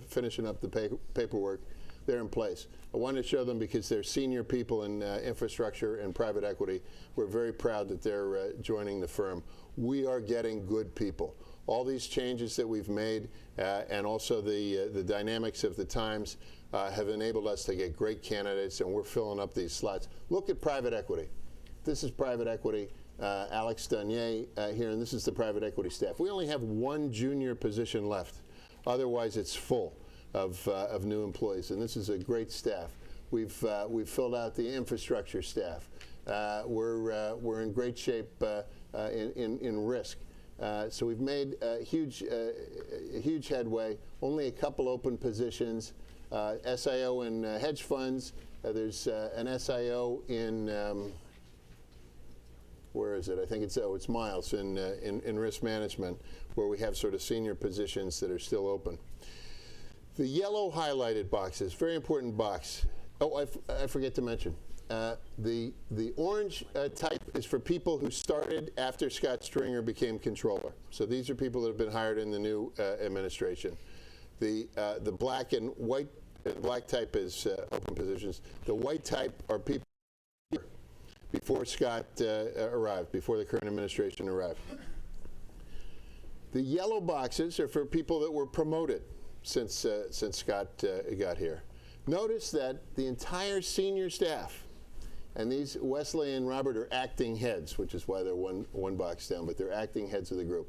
finishing up the paperwork. They're in place. I wanted to show them because they're senior people in infrastructure and private equity. We're very proud that they're joining the firm. We are getting good people. All these changes that we've made and also the dynamics of the times have enabled us to get great candidates, and we're filling up these slots. Look at private equity. This is private equity. Alex Dunier here, and this is the private equity staff. We only have one junior position left. Otherwise, it's full of new employees, and this is a great staff. We've filled out the infrastructure staff. We're in great shape in risk. So we've made huge headway. Only a couple open positions. SIO in hedge funds. There's an SIO in where is it? I think it's Miles in risk management, where we have sort of senior positions that are still open. The yellow highlighted boxes, very important box. Oh, I forget to mention. The orange type is for people who started after Scott Stringer became controller. So these are people that have been hired in the new administration. The black and white, black type is open positions. The white type are people before Scott arrived, before the current administration arrived. The yellow boxes are for people that were promoted since Scott got here. Notice that the entire senior staff, and these Wesley and Robert are acting heads, which is why they're one box down, but they're acting heads of the group.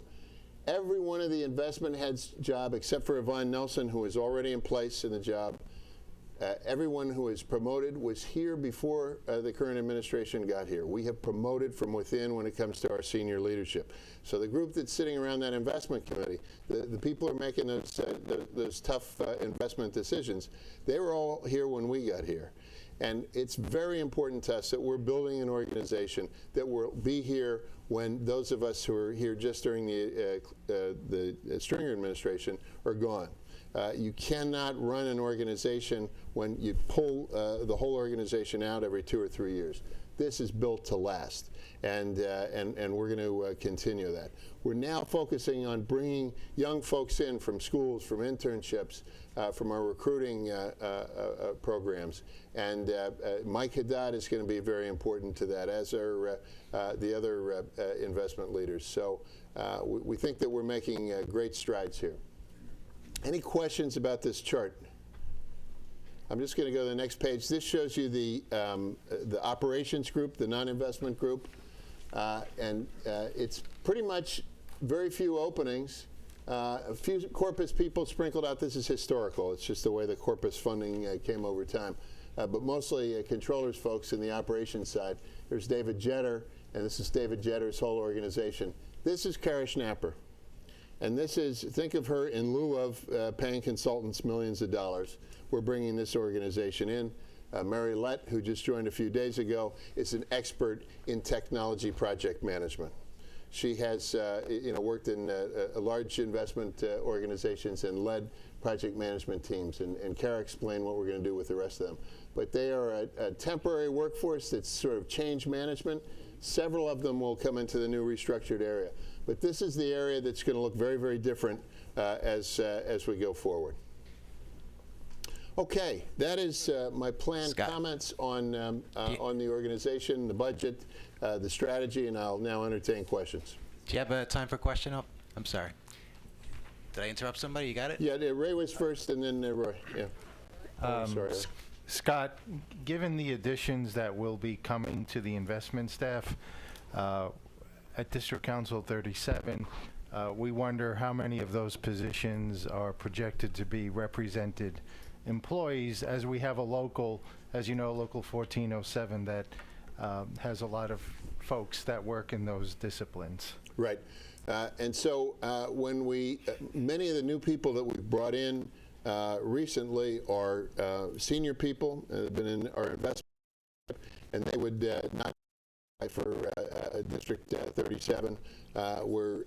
Every one of the investment heads' job, except for Yvonne Nelson, who is already in place in the job, everyone who is promoted was here before the current administration got here. We have promoted from within when it comes to our senior leadership. So the group that's sitting around that investment committee, the people who are making those tough investment decisions, they were all here when we got here. And it's very important to us that we're building an organization that will be here when those of us who are here just during the Stringer administration are gone. You cannot run an organization when you pull the whole organization out every 2 or 3 years. This is built to last, and we're going to continue that. We're now focusing on bringing young folks in from schools, from internships, from our recruiting programs, and Mike Haddad is going to be very important to that, as are the other investment leaders. So we think that we're making great strides here. Any questions about this chart? I'm just going to go to the next page. This shows you the operations group, the non-investment group, and it's pretty much very few openings, a few Corpus people sprinkled out. This is historical. It's just the way the Corpus funding came over time. But mostly controllers folks in the operations side. There's David Jetter, and this is David Jetter's whole organization. This is Kara Schnapper. And this is, think of her in lieu of paying consultants millions of dollars. We're bringing this organization in. Mary Lett, who just joined a few days ago, is an expert in technology project management. She has worked in large investment organizations and led project management teams. And Kara explained what we're going to do with the rest of them. But they are a temporary workforce that's sort of change management. Several of them will come into the new restructured area. But this is the area that's going to look very, very different as we go forward. Okay, that is my planned comments on the organization, the budget, the strategy, and I'll now entertain questions. Do you have time for a question? Oh, I'm sorry. Did I interrupt somebody? You got it? Yeah, Ray was first, and then Roy. Yeah. Sorry. Scott, given the additions that will be coming to the investment staff at District Council 37, we wonder how many of those positions are projected to be represented employees, as we have a local, as you know, Local 1407, that has a lot of folks that work in those disciplines. Right. And so when many of the new people that we've brought in recently are senior people that have been in our investment, and they would not apply for District 37. We're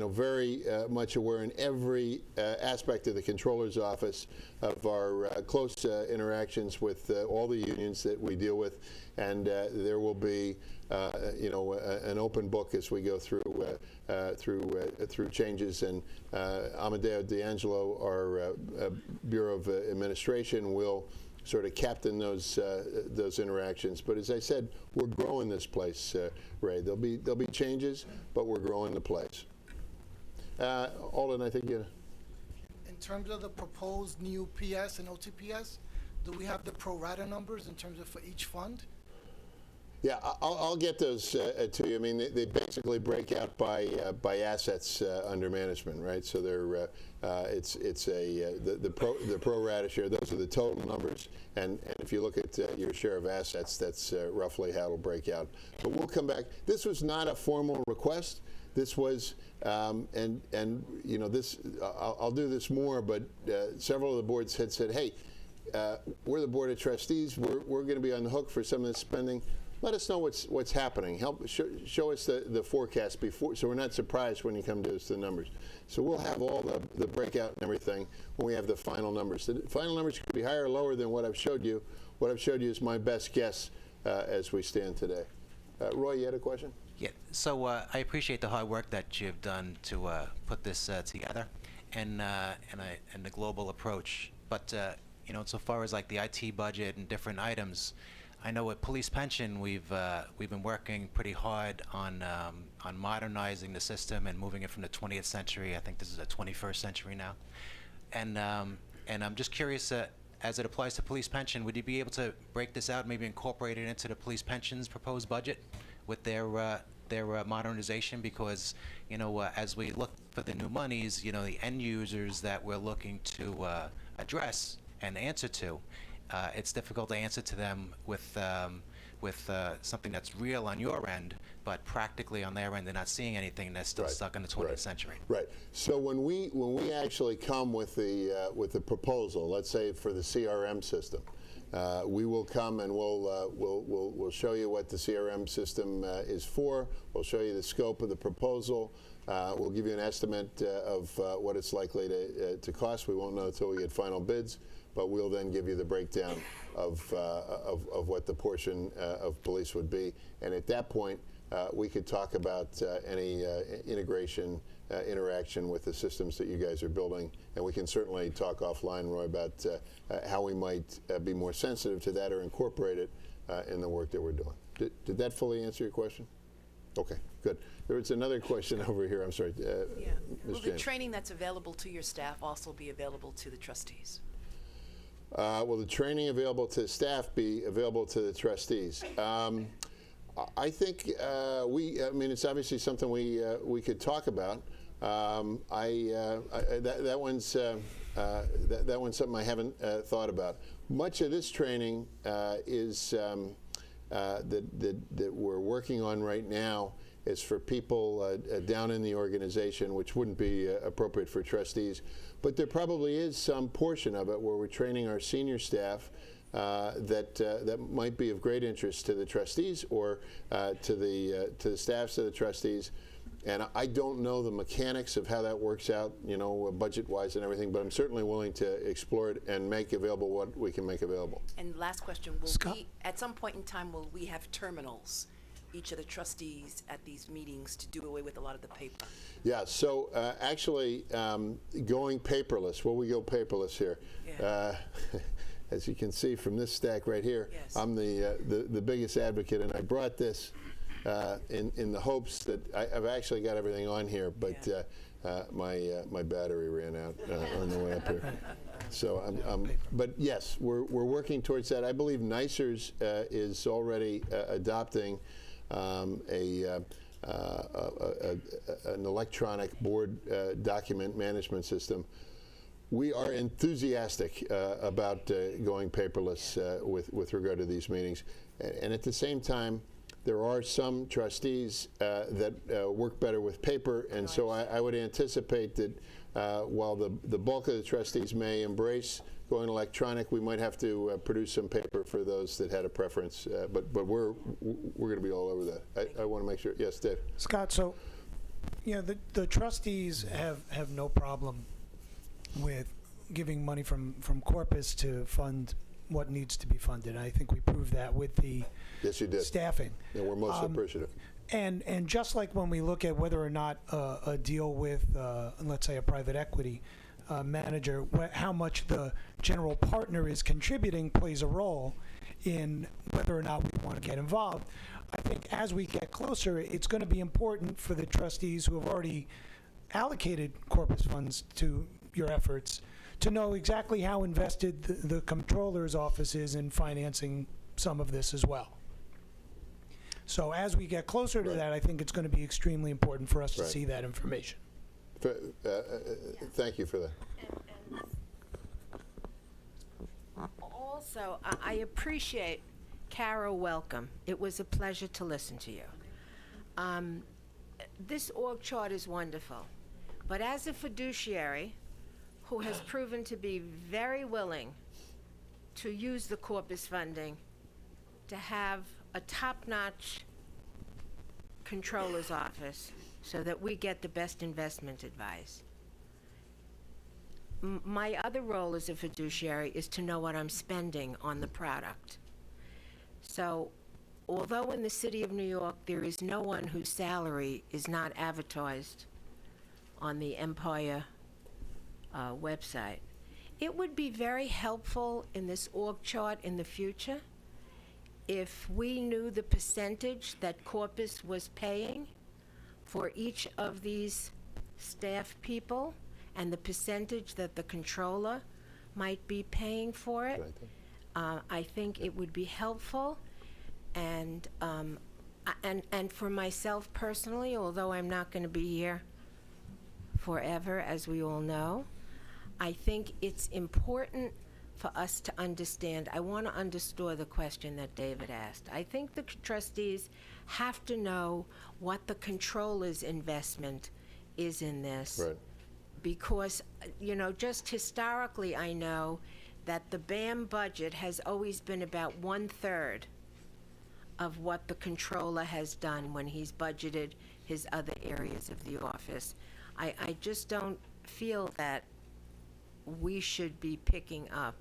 very much aware in every aspect of the Controller's Office of our close interactions with all the unions that we deal with, and there will be an open book as we go through changes. And Amadeo D'Angelo, our Bureau of Administration, will sort of captain those interactions. But as I said, we're growing this place, Ray. There'll be changes, but we're growing the place. Alden, I think you. In terms of the proposed new PS and OTPS, do we have the pro rata numbers in terms of for each fund? Yeah, I'll get those to you. I mean, they basically break out by assets under management, right? So they're the pro rata share. Those are the total numbers, and if you look at your share of assets, that's roughly how it'll break out. But we'll come back. This was not a formal request. This was, and this I'll do this more, but several of the boards had said, hey, we're the Board of Trustees. We're going to be on the hook for some of this spending. let us know what's happening. Help show us the forecast before, so we're not surprised when you come to us the numbers. So we'll have all the breakout and everything when we have the final numbers. The final numbers could be higher or lower than what I've showed you. What I've showed you is my best guess as we stand today. Roy, you had a question? Yeah, so I appreciate the hard work that you've done to put this together and the global approach. But you know, insofar as like the IT budget and different items, I know with police pension we've been working pretty hard on modernizing the system and moving it from the 20th century. I think this is the 21st century now, and I'm just curious. As it applies to police pension, would you be able to break this out, maybe incorporate it into the police pension's proposed budget with their modernization? Because, you know, as we look for the new monies, you know, the end users that we're looking to address and answer to, it's difficult to answer to them with something that's real on your end, but practically on their end, they're not seeing anything. They're still stuck in the 20th century. Right. So when we actually come with the proposal, let's say for the CRM system, we will come and we'll show you what the CRM system is for. We'll show you the scope of the proposal. We'll give you an estimate of what it's likely to cost. We won't know until we get final bids, but we'll then give you the breakdown of what the portion of police would be. And at that point, we could talk about any integration, interaction with the systems that you guys are building, and we can certainly talk offline, Roy, about how we might be more sensitive to that or incorporate it in the work that we're doing. Did that fully answer your question? Okay, good. There was another question over here. I'm sorry, Yeah. Ms. Will the James. training that's available to your staff also be available to the trustees? Will the training available to staff be available to the trustees? I think I mean, it's obviously something we could talk about. That one's something I haven't thought about. Much of this training is that we're working on right now is for people down in the organization, which wouldn't be appropriate for trustees. But there probably is some portion of it where we're training our senior staff that might be of great interest to the trustees or to the staffs of the trustees. And I don't know the mechanics of how that works out, you know, budget-wise and everything, but I'm certainly willing to explore it and make available what we can make available. And last question, will Scott? we, at some point in time, will we have terminals, each of the trustees at these meetings, to do away with a lot of the paper? Yeah, so actually going paperless, will we go paperless here? Yeah. As you can see from this stack right here, Yes. I'm the biggest advocate, and I brought this in the hopes that I've actually got everything on here, but my battery ran out on the way up here. So but yes, we're working towards that. I believe NYSERS is already adopting an electronic board document management system. We are enthusiastic about going paperless with regard to these meetings, and at the same time, there are some trustees that work better with paper, and so I would anticipate that while the bulk of the trustees may embrace going electronic, we might have to produce some paper for those that had a preference. But we're going to be all over that. I want to make sure. Yes, Dave. Scott, so, you know, the trustees have no problem with giving money from corpus to fund what needs to be funded. I think we proved that with the Yes, you did. staffing. And we're most appreciative. And just like when we look at whether or not a deal with, let's say, a private equity manager, how much the general partner is contributing plays a role in whether or not we want to get involved. I think as we get closer, it's going to be important for the trustees who have already allocated corpus funds to your efforts to know exactly how invested the comptroller's office is in financing some of this as well. So as we get closer to that, I think it's going to be extremely important for us to see that information. Thank you for that. Also, I appreciate Carol, welcome. It was a pleasure to listen to you. This org chart is wonderful, but as a fiduciary who has proven to be very willing to use the corpus funding to have a top-notch controller's office so that we get the best investment advice. My other role as a fiduciary is to know what I'm spending on the product. So, although in the city of New York there is no one whose salary is not advertised on the Empire website, it would be very helpful in this org chart in the future if we knew the percentage that Corpus was paying for each of these staff people and the percentage that the controller might be paying for it. I think it would be helpful, and for myself personally, although I'm not going to be here forever, as we all know, I think it's important for us to understand. I want to underscore the question that David asked. I think the trustees have to know what the controller's investment is in this. Right. Because, you know, just historically, I know that the BAM budget has always been about 1/3 of what the controller has done when he's budgeted his other areas of the office. I just don't feel that we should be picking up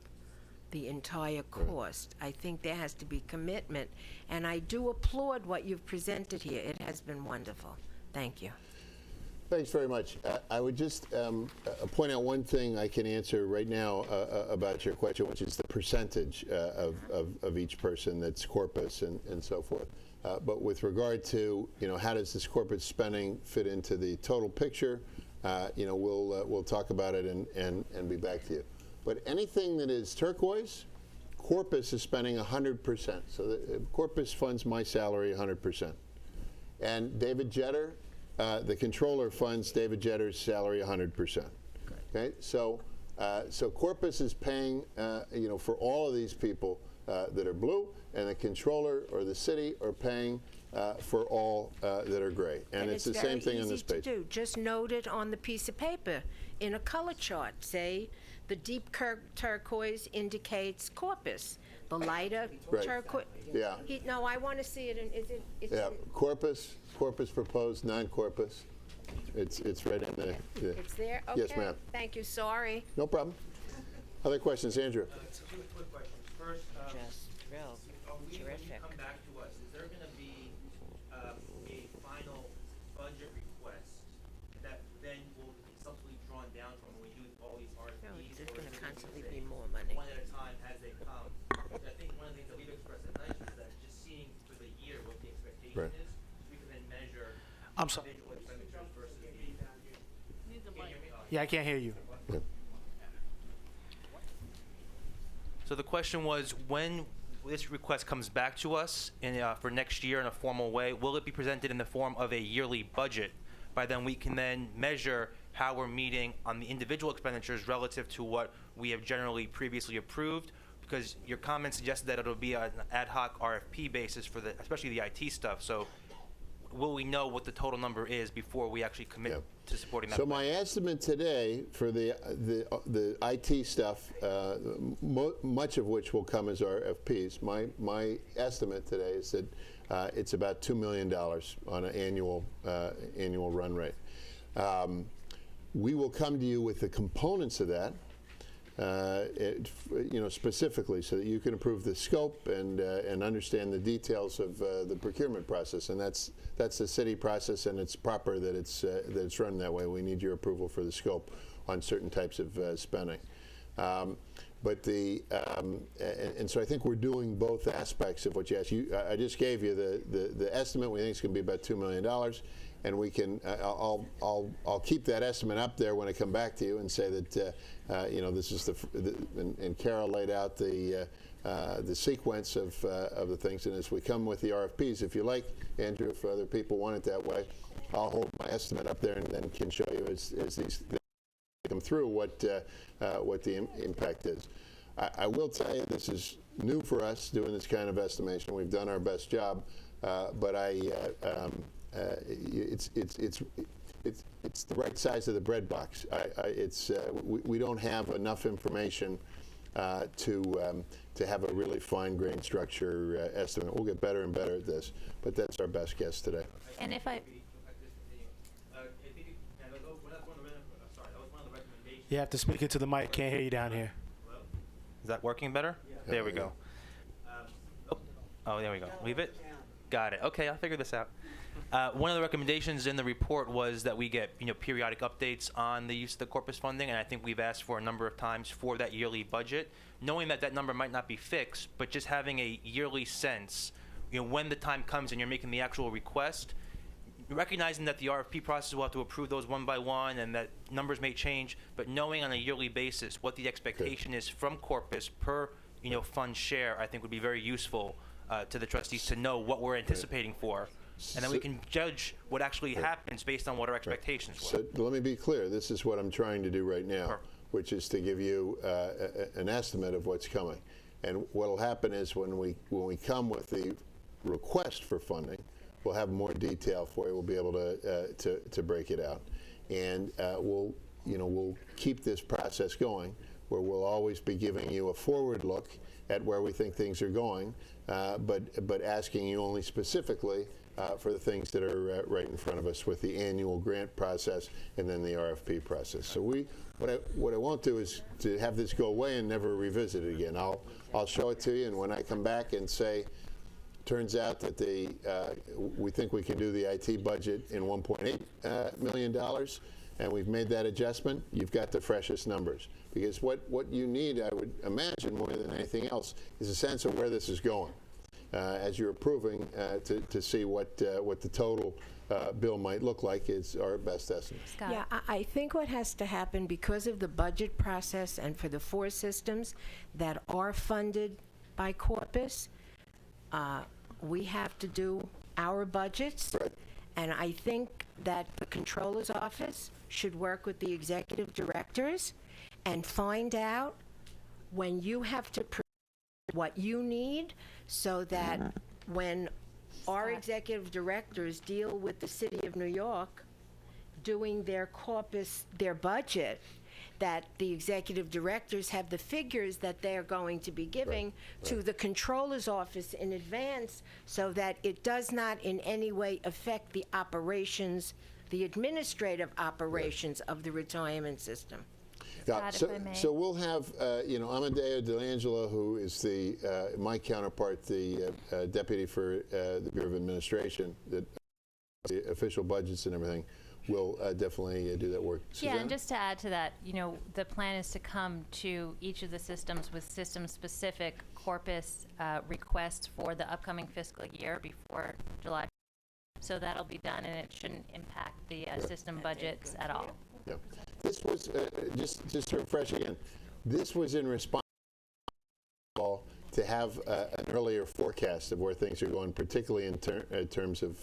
the entire cost. I think there has to be commitment, and I do applaud what you've presented here. It has been wonderful. Thank you. Thanks very much. I would just point out one thing I can answer right now about your question, which is the percentage of each person that's Corpus and so forth. But with regard to, you know, how does this corporate spending fit into the total picture, you know, we'll talk about it and be back to you. But anything that is turquoise, Corpus is spending 100%. So Corpus funds my salary 100%. And David Jeter, the controller, funds David Jetter's salary 100%. Okay, so Corpus is paying, you know, for all of these people that are blue, and the controller or the city are paying for all that are gray. And it's the same thing on this page. It's very easy to do. Just note it on the piece of paper in a color chart. Say the deep turquoise indicates Corpus. The lighter turquoise. Yeah. No, I want to see it. Yeah. Corpus proposed, non-Corpus. It's right in there. Yeah. It's there. Okay. Yes, ma'am. Thank you. Sorry. No problem. Other questions, Andrew? Two quick questions. First, Just real when you terrific. come back to us, is there going to be a final budget request that then will be subsequently drawn down from when we do all these RFPs? No, there's or going to is it constantly just be more money. one at a time as they come? I think one of the things that we've expressed at night is that just seeing for the year what the expectation Right. is, we can then measure I'm sorry. individual expenditures versus the. Can you hear me? Yeah, I can't hear you. So the question was, when this request comes back to us for next year in a formal way, will it be presented in the form of a yearly budget? By then we can then measure how we're meeting on the individual expenditures relative to what we have generally previously approved, because your comment suggested that it'll be an ad hoc RFP basis for especially the IT stuff. So will we know what the total number is before we actually commit to supporting that? So my estimate today for the IT stuff, much of which will come as RFPs, my estimate today is that it's about $2 million on an annual run rate. We will come to you with the components of that, you know, specifically, so that you can approve the scope and understand the details of the procurement process. And that's the city process, and it's proper that it's run that way. We need your approval for the scope on certain types of spending. But and so I think we're doing both aspects of what you asked. I just gave you the estimate. We think it's going to be about $2 million. And we can, I'll keep that estimate up there when I come back to you and say that, you know, this is and Carol laid out the sequence of the things. And as we come with the RFPs, if you like, Andrew, if other people want it that way, I'll hold my estimate up there and then can show you as these come through what the impact is. I will tell you, this is new for us doing this kind of estimation. We've done our best job, but it's the right size of the bread box. We don't have enough information to have a really fine-grained structure estimate. We'll get better and better at this, but that's our best guess today. And if I, You have to speak into the mic. Can't hear you down here. Is that working better? There we go. Oh, there we go. Leave it? Got it. Okay, I'll figure this out. One of the recommendations in the report was that we get, periodic updates on the use of the corpus funding, and I think we've asked for a number of times for that yearly budget, knowing that that number might not be fixed, but just having a yearly sense, when the time comes and you're making the actual request, recognizing that the RFP process will have to approve those one by one and that numbers may change, but knowing on a yearly basis what the expectation is from corpus per, fund share, I think would be very useful to the trustees to know what we're anticipating for. And then we can judge what actually happens based on what our expectations were. So let me be clear. This is what I'm trying to do right now, which is to give you an estimate of what's coming. And what will happen is when we come with the request for funding, we'll have more detail for you. We'll be able to break it out, and we'll keep this process going, where we'll always be giving you a forward look at where we think things are going, but asking you only specifically for the things that are right in front of us with the annual grant process and then the RFP process. So what I won't do is to have this go away and never revisit it again. I'll show it to you, and when I come back and say, turns out that we think we can do the IT budget in $1.8 million, and we've made that adjustment, you've got the freshest numbers. Because what you need, I would imagine, more than anything else, is a sense of where this is going as you're approving to see what the total bill might look like is our best estimate. yeah, I think what has to happen because of the budget process and for the 4 systems that are funded by corpus, we have to do our budgets, and I think that the Controller's Office should work with the executive directors and find out when you have to what you need, so that when our executive directors deal with the City of New York doing their corpus, their budget, that the executive directors have the figures that they're going to be giving to the Controller's Office in advance, so that it does not in any way affect the operations, the administrative operations of the retirement system. Yeah, so we'll have, Amadeo Delangelo, who is my counterpart, the deputy for the Bureau of Administration, the official budgets and everything, will definitely do that work. Yeah, Susanna? and just to add to that, the plan is to come to each of the systems with system-specific corpus requests for the upcoming fiscal year before July. So that'll be done, and it shouldn't impact the system budgets at all. Yeah. This was, just to refresh again, this was in response to have an earlier forecast of where things are going, particularly in terms of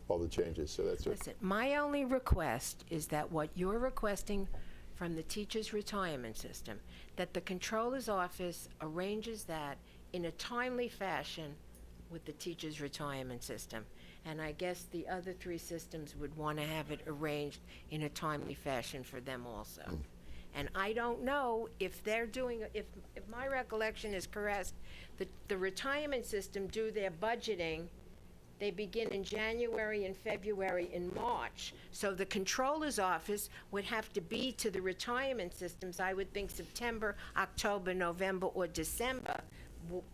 all the changes. So that's what. Listen, my only request is that what you're requesting from the teachers' retirement system, that the Controller's Office arranges that in a timely fashion with the teachers' retirement system. And I guess the other 3 systems would want to have it arranged in a timely fashion for them also. And I don't know if they're doing, if my recollection is correct, the retirement system do their budgeting, they begin in January and February and March. So the Controller's Office would have to be to the retirement systems, I would think September, October, November, or December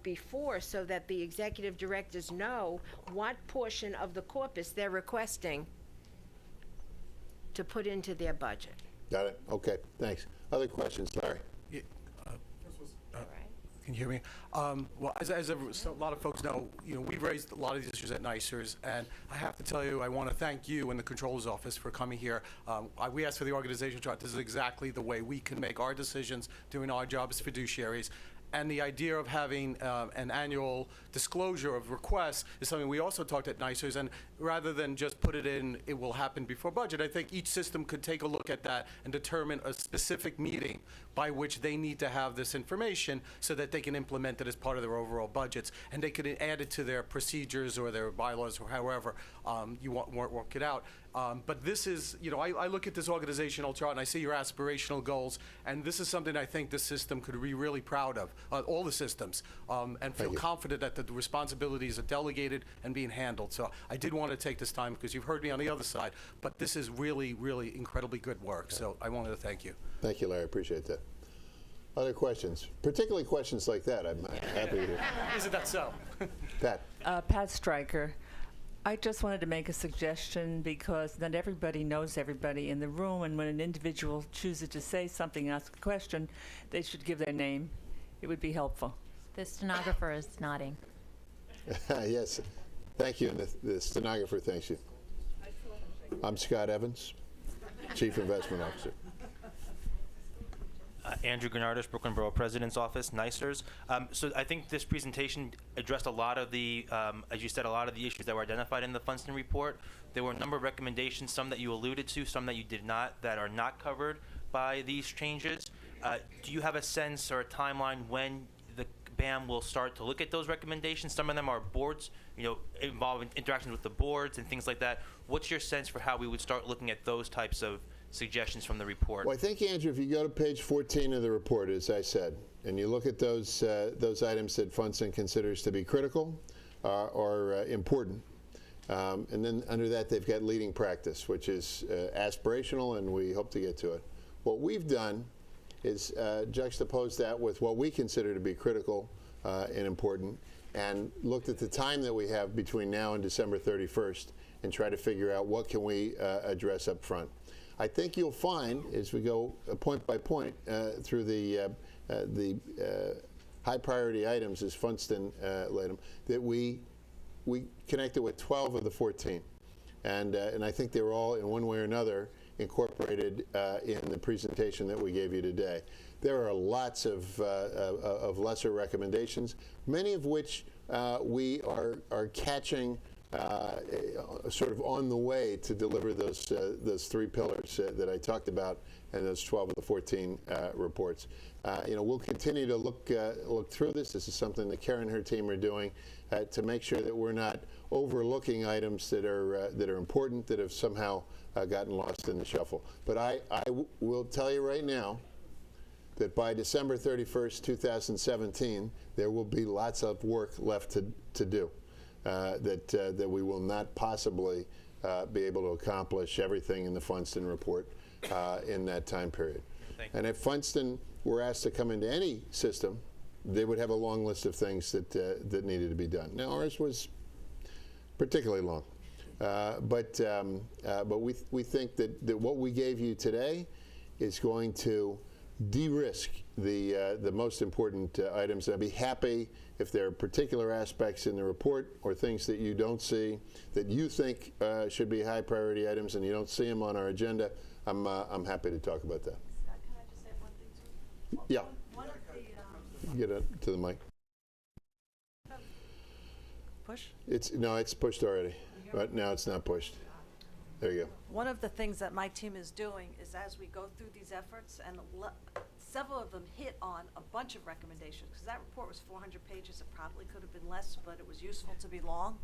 before, so that the executive directors know what portion of the corpus they're requesting to put into their budget. Got it. Okay, thanks. Other questions, Larry? Yeah, can you hear me? Well, as a lot of folks know, we've raised a lot of these issues at NYSERS, and I have to tell you, I want to thank you and the Controller's Office for coming here. We asked for the organization chart. This is exactly the way we can make our decisions, doing our job as fiduciaries. And the idea of having an annual disclosure of requests is something we also talked at NYSERS, and rather than just put it in, it will happen before budget, I think each system could take a look at that and determine a specific meeting by which they need to have this information so that they can implement it as part of their overall budgets, and they could add it to their procedures or their bylaws or however you want work it out. But this is, I look at this organizational chart and I see your aspirational goals, and this is something I think this system could be really proud of, all the systems, and feel confident that the responsibilities are delegated and being handled. So I did want to take this time because you've heard me on the other side, but this is really, really incredibly good work. So I wanted to thank you. Thank you, Larry. I appreciate that. Other questions? Particularly questions like that, I'm happy to hear. Isn't that so? Pat. Pat Stryker. I just wanted to make a suggestion because not everybody knows everybody in the room, and when an individual chooses to say something, ask a question, they should give their name. It would be helpful. The stenographer is nodding. Yes. Thank you. And the stenographer thanks you. I'm Scott Evans, Chief Investment Officer. Andrew Granardis, Brooklyn Borough President's Office, NICERS. So I think this presentation addressed a lot of the, as you said, a lot of the issues that were identified in the Funston report. There were a number of recommendations, some that you alluded to, some that you did not, that are not covered by these changes. Do you have a sense or a timeline when the BAM will start to look at those recommendations? Some of them are boards, involving interactions with the boards and things like that. What's your sense for how we would start looking at those types of suggestions from the report? Well, I think, Andrew, if you go to page 14 of the report, as I said, and you look at those items that Funston considers to be critical or important, and then under that they've got leading practice, which is aspirational, and we hope to get to it. What we've done is juxtapose that with what we consider to be critical and important, and looked at the time that we have between now and December 31st and try to figure out what can we address up front. I think you'll find, as we go point by point through the high priority items as Funston laid them, that we connected with 12 of the 14. And I think they were all, in one way or another, incorporated in the presentation that we gave you today. There are lots of lesser recommendations, many of which we are catching sort of on the way to deliver those 3 pillars that I talked about and those 12 of the 14 reports. We'll continue to look through this. This is something that Karen and her team are doing to make sure that we're not overlooking items that are important, that have somehow gotten lost in the shuffle. But I will tell you right now that by December 31st, 2017, there will be lots of work left to do. That we will not possibly be able to accomplish everything in the Funston report in that time period. And if Funston were asked to come into any system, they would have a long list of things that needed to be done. Now, ours was particularly long, but we think that what we gave you today is going to de-risk the most important items. I'd be happy if there are particular aspects in the report or things that you don't see that you think should be high priority items and you don't see them on our agenda. I'm happy to talk about that. Scott, can I just add one thing to it? Yeah. One of the Get up to the mic. push. It's pushed already, but now it's not pushed. There you go. One of the things that my team is doing is as we go through these efforts, and several of them hit on a bunch of recommendations, because that report was 400 pages. It probably could have been less, but it was useful to be long.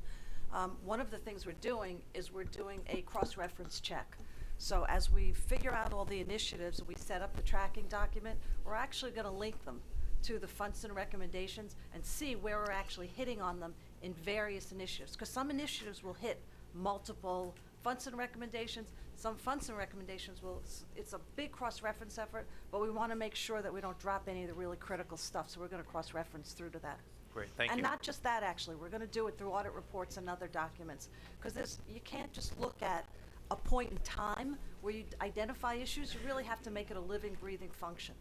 One of the things we're doing is we're doing a cross-reference check. So as we figure out all the initiatives, we set up the tracking document, we're actually going to link them to the Funston recommendations and see where we're actually hitting on them in various initiatives. Because some initiatives will hit multiple Funston recommendations, some Funston recommendations will, it's a big cross-reference effort, but we want to make sure that we don't drop any of the really critical stuff, so we're going to cross-reference through to that. Great, thank you. And not just that, actually. We're going to do it through audit reports and other documents, because you can't just look at a point in time where you identify issues. You really have to make it a living, breathing function.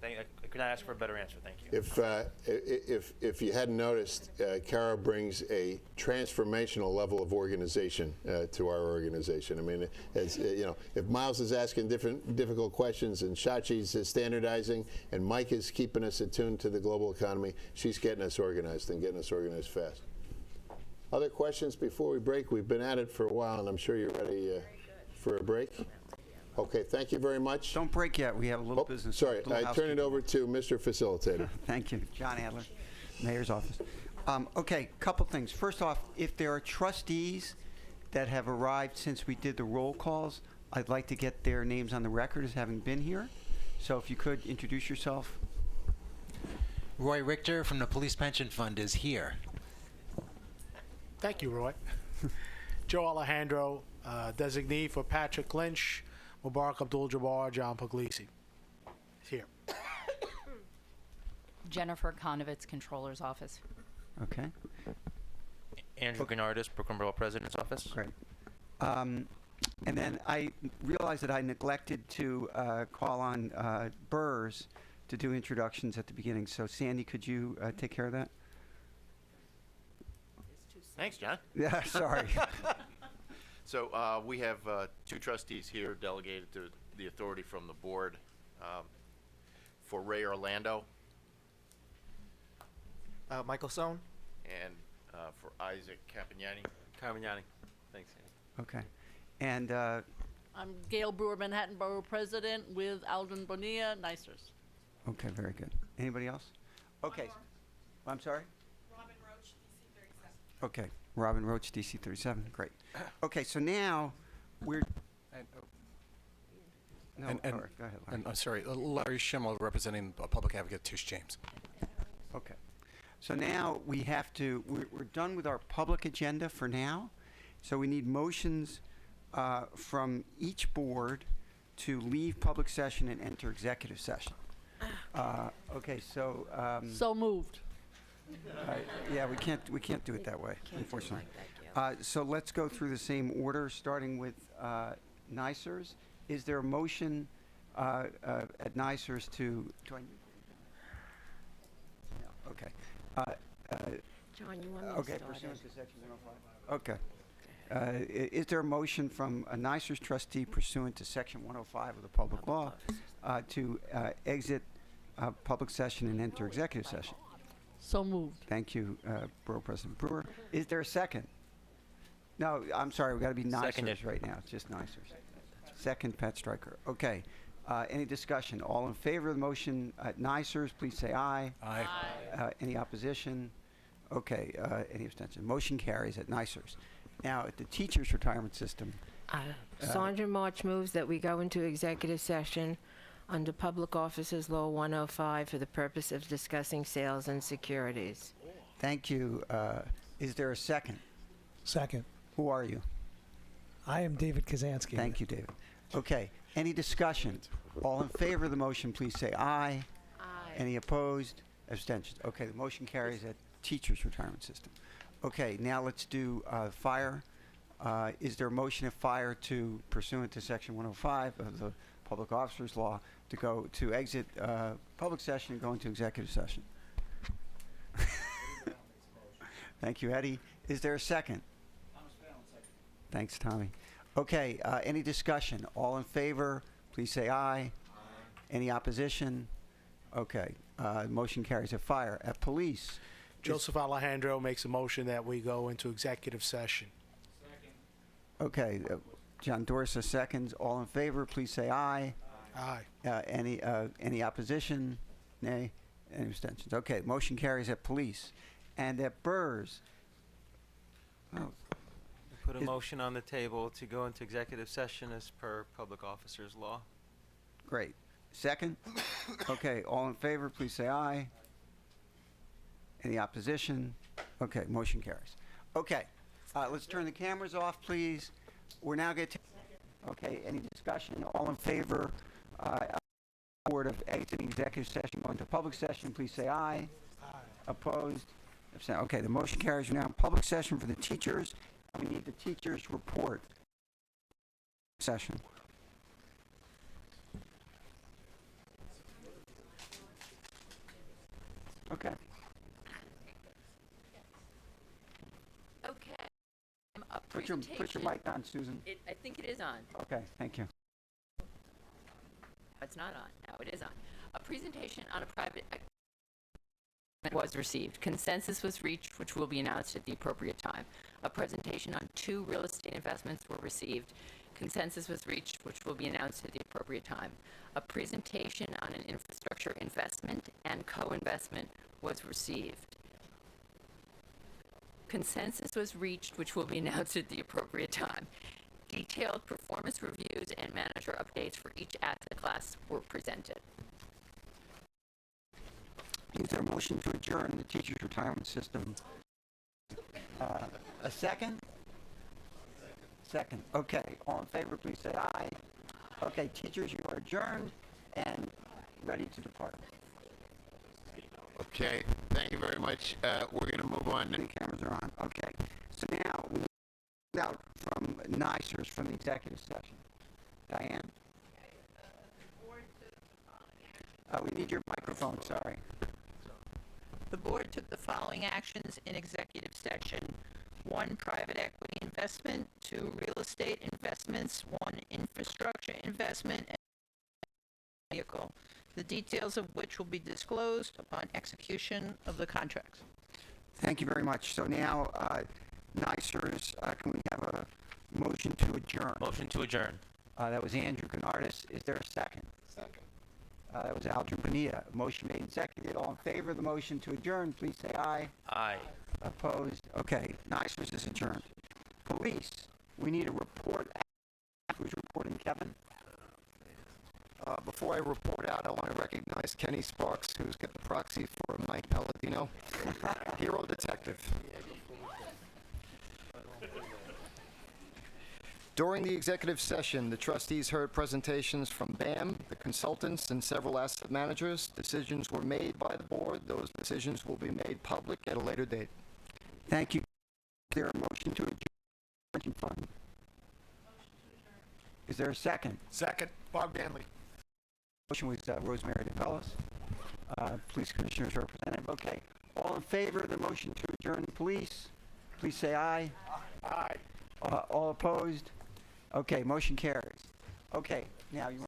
Great, I could not ask for a better answer, thank you. If you hadn't noticed, Kara brings a transformational level of organization to our organization. I mean, as if Miles is asking difficult questions and Shachi's is standardizing and Mike is keeping us attuned to the global economy, she's getting us organized and getting us organized fast. Other questions before we break? We've been at it for a while, and I'm sure you're ready for a break. Okay, thank you very much. Don't break yet. We have a little business. Sorry, I turn it over to Mr. Facilitator. Thank you, John Adler, Mayor's Office. Okay, couple things. First off, if there are trustees that have arrived since we did the roll calls. I'd like to get their names on the record as having been here. So if you could introduce yourself. Roy Richter from the Police Pension Fund is here. Thank you, Roy. Joe Alejandro, designee for Patrick Lynch, Mubarak Abdul-Jabbar, John Puglisi. Here. Jennifer Konovitz, Controller's Office. Okay. Andrew Gennardis, Brooklyn Borough President's Office. Great. And then I realized that I neglected to call on Burrs to do introductions at the beginning. So Sandy, could you take care of that? Thanks, John. Yeah, sorry. So we have two trustees here delegated to the authority from the board. For Ray Orlando. Michael Sohn. And for Isaac Campagnani. Carmignani. Thanks, Andy. Okay. And I'm Gail Brewer, Manhattan Borough President, with Alden Bonilla, NYSERS. okay, very good. Anybody else? Okay. I'm sorry? Robin Roach, DC 37. Okay. Robin Roach, DC 37. Great. Okay, so now we're. No, all right, go ahead, Larry. And sorry, Larry Schimmel representing Public Advocate Tish James. Okay. So now we have to, we're done with our public agenda for now. So we need motions from each board to leave public session and enter executive session. Okay, so. So moved. Yeah, we can't do it that way, unfortunately. So let's go through the same order, starting with NYSERS. Is there a motion at NYSERS to? Do I need? No. Okay. John, you want me to Okay, start pursuant it? to section 105. Okay. Is there a motion from a NYSERS trustee pursuant to section 105 of the public law to exit public session and enter executive session? So moved. Thank you, Borough President Brewer. Is there a second? No, I'm sorry, we've got to be Seconded. NYSERS right now. It's just NYSERS. Second, Pat Stryker. Okay. Any discussion? All in favor of the motion at NYSERS, please say aye. Aye. Any opposition? Okay. Any abstention? Motion carries at NYSERS. Now, at the teachers' retirement system. Sandra March moves that we go into executive session under Public Officers Law 105 for the purpose of discussing sales and securities. Thank you. Is there a second? Second. Who are you? I am David Kazansky. Thank you, David. Okay. Any discussion? All in favor of the motion, please say aye. Aye. Any opposed? Abstentions. Okay, the motion carries at teachers' retirement system. Okay, now let's do fire. Is there a motion of fire to, pursuant to section 105 of the Public Officers Law, to go to exit public session and go into executive session? Thank you, Eddie. Is there a second? Thanks, Tommy. Okay, any discussion? All in favor, please say aye. Any opposition? Okay, motion carries. At fire. At police. Joseph Alejandro makes a motion that we go into executive session. Okay, John Dorsa seconds. All in favor, please say aye. Aye. Any opposition? Nay. Any abstentions? Okay, motion carries at police. And at Burrs. Oh, Put a Is- motion on the table to go into executive session as per Public Officers Law. great. Second? Okay, all in favor, please say aye. Any opposition? Okay, motion carries. Okay, let's turn the cameras off, please. We're now going to. Okay, any discussion? All in favor? Board of exiting executive session, going to public session, please say aye. Aye. Opposed? Abstain. Okay, the motion carries. We're now in public session for the teachers. We need the teachers' report. Session. Okay. Okay. A Put your presentation. mic on, Susan. I think it is on. Okay, thank you. It's not on. No, it is on. A presentation on a private was received. Consensus was reached, which will be announced at the appropriate time. A presentation on 2 real estate investments were received. Consensus was reached, which will be announced at the appropriate time. A presentation on an infrastructure investment and co-investment was received. Consensus was reached, which will be announced at the appropriate time. Detailed performance reviews and manager updates for each asset class were presented. Is there a motion to adjourn the teachers' retirement system? A second? Second. Okay. All in favor, please say aye. Okay, teachers, you are adjourned and ready to depart. Okay, thank you very much. We're going to move on. The cameras are on. Okay. So now we need out from NICERS from the executive session. Diane? We need your microphone, sorry. The board took the following actions in executive session. 1, private equity investment. 2, real estate investments. 1, infrastructure investment and vehicle, the details of which will be disclosed upon execution of the contracts. Thank you very much. So now, NICERS, can we have a motion to adjourn? Motion to adjourn. That was Andrew Canardis. Is there a second? Second. That was Aldrin Bonilla. Motion made and seconded. All in favor of the motion to adjourn, please say aye. Aye. Opposed? Okay, NICERS is adjourned. Police, we need a report. Who's reporting, Kevin? Before I report out, I want to recognize Kenny Sparks, who's got the proxy for Mike Palladino. Hero detective. During the executive session, the trustees heard presentations from BAM, the consultants, and several asset managers. Decisions were made by the board. Those decisions will be made public at a later date. Thank you. Is there a motion to adjourn fund? Is there a second? Second, Bob Ganley. Motion was Rosemary DeBellis. Police Commissioners Representative. Okay. All in favor of the motion to adjourn the police, please say aye. Aye. All opposed? Okay, motion carries. Okay, now you want...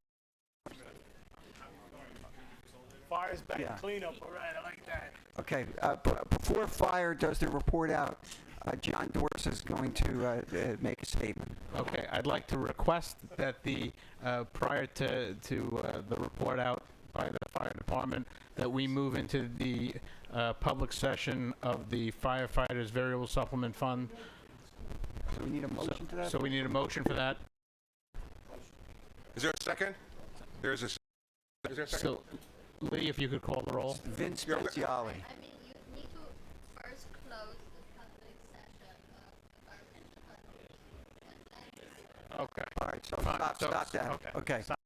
Fire's back. Yeah. Cleanup. All right, I like that. Okay, before Fire does their report out, John Dorse is going to make a statement. Okay, I'd like to request that the, prior to the report out by the fire department, that we move into the public session of the firefighters variable supplement fund. So we need a motion to that? So we need a motion for that. Is there a second? Is there a second? So, Lee, if you could call the roll. Vince Speziali. I mean, you need to first close the public session of Okay. All right, so Fine. stop that. Okay. Stop.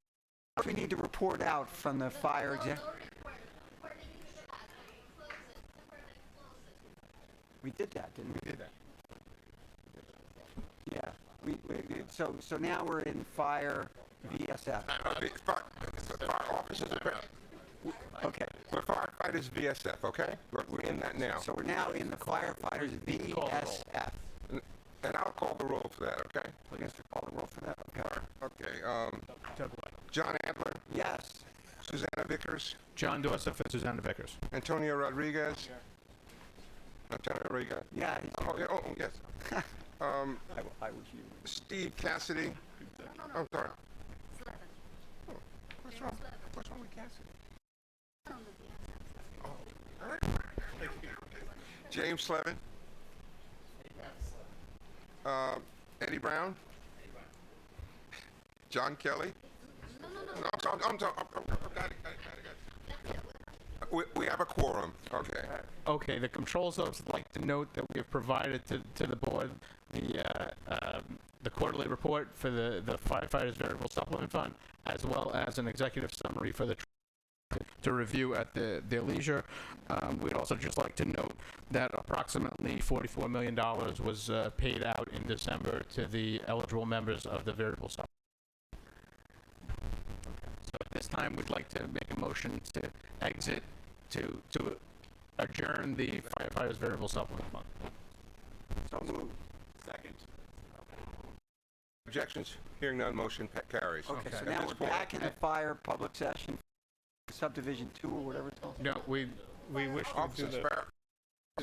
We need to report out from the fire exec. We did that, didn't we? We did that. Yeah. So now we're in fire VSF. Fire officers are Okay. we're firefighters VSF, okay? We're in that now. So we're now in the firefighters VSF. And I'll call the roll for that, okay? We have to call the roll for that. Okay. Okay. John Adler. Yes. Susanna Vickers. John Dorsett and Susanna Vickers. Antonio Rodriguez. Antonio Rodriguez. Yeah. Yes. I was you. Steve Cassidy. I'm sorry. Oh, what's wrong? What's wrong with Cassidy? Oh, all right. James Slevin. Eddie Brown. John Kelly. No, I'm sorry. Got it. We have a quorum. Okay. Okay, the controls office would like to note that we have provided to the board the quarterly report for the firefighters variable supplement fund, as well as an executive summary for the to review at their leisure. We'd also just like to note that approximately $44 million was paid out in December to the eligible members of the variable supplement. So at this time, we'd like to make a motion to exit to adjourn the firefighters variable supplement fund. So moved. Second. Objections? Hearing none, motion carries. Okay, so At now this we're point- back in the fire public session, subdivision 2 or whatever it's called. No, we wish to do Officers, the...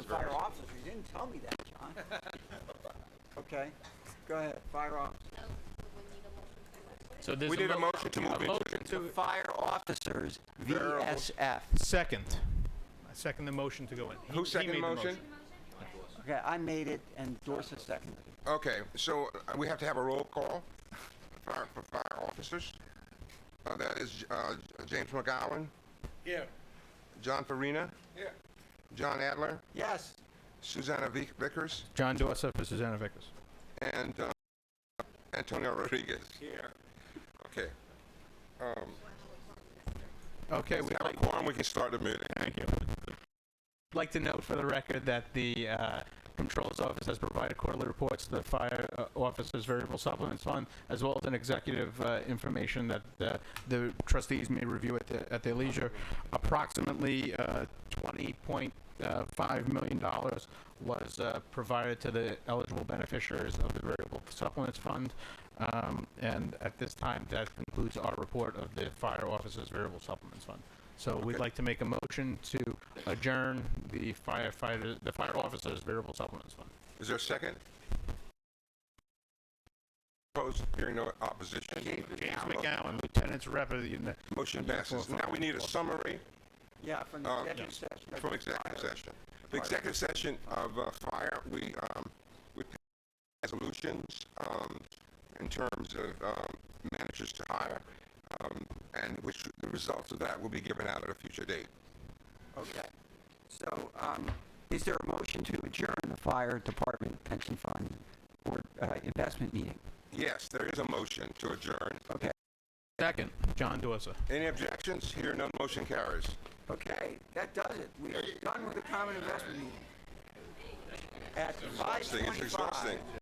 Fire officers, you didn't tell me that, John. Okay, go ahead, fire officers. So there's We need a motion to move into The fire officers, VSF. Second. I second the motion to go in. Who seconded the motion? Okay, I made it and Dorsa seconded it. Okay, so we have to have a roll call for fire officers. That is James McGowan. Here. John Farina. Here. John Adler. Yes. Susanna Vickers. John Dorsa for Susanna Vickers. And Antonio Rodriguez. Here. Okay. Okay, We have a quorum, we can start the meeting. Thank you. I'd like to note for the record that the Controller's Office has provided quarterly reports to the Fire Officers Variable Supplements Fund, as well as an executive information that the trustees may review at their leisure. Approximately $20.5 million was provided to the eligible beneficiaries of the Variable Supplements Fund. And at this time, that concludes our report of the Fire Officers Variable Supplements Fund. So we'd like to make a motion to adjourn the Fire Officers Variable Supplements Fund. Is there a second? Opposed? Hearing no opposition. James McGowan, Lieutenant's Rep of the... Motion passes. Now we need a summary Yeah, from the executive session. from executive session. The executive session of fire, we passed resolutions in terms of managers to hire, and which the results of that will be given out at a future date. Okay. So, is there a motion to adjourn the Fire Department Pension Fund Board investment meeting? Yes, there is a motion to adjourn. Okay. Second, John Dorsa. Any objections? Here, none. Motion carries. Okay, that does it. We are done with the common investment meeting. At It's exhausting. It's 5:25. exhausting.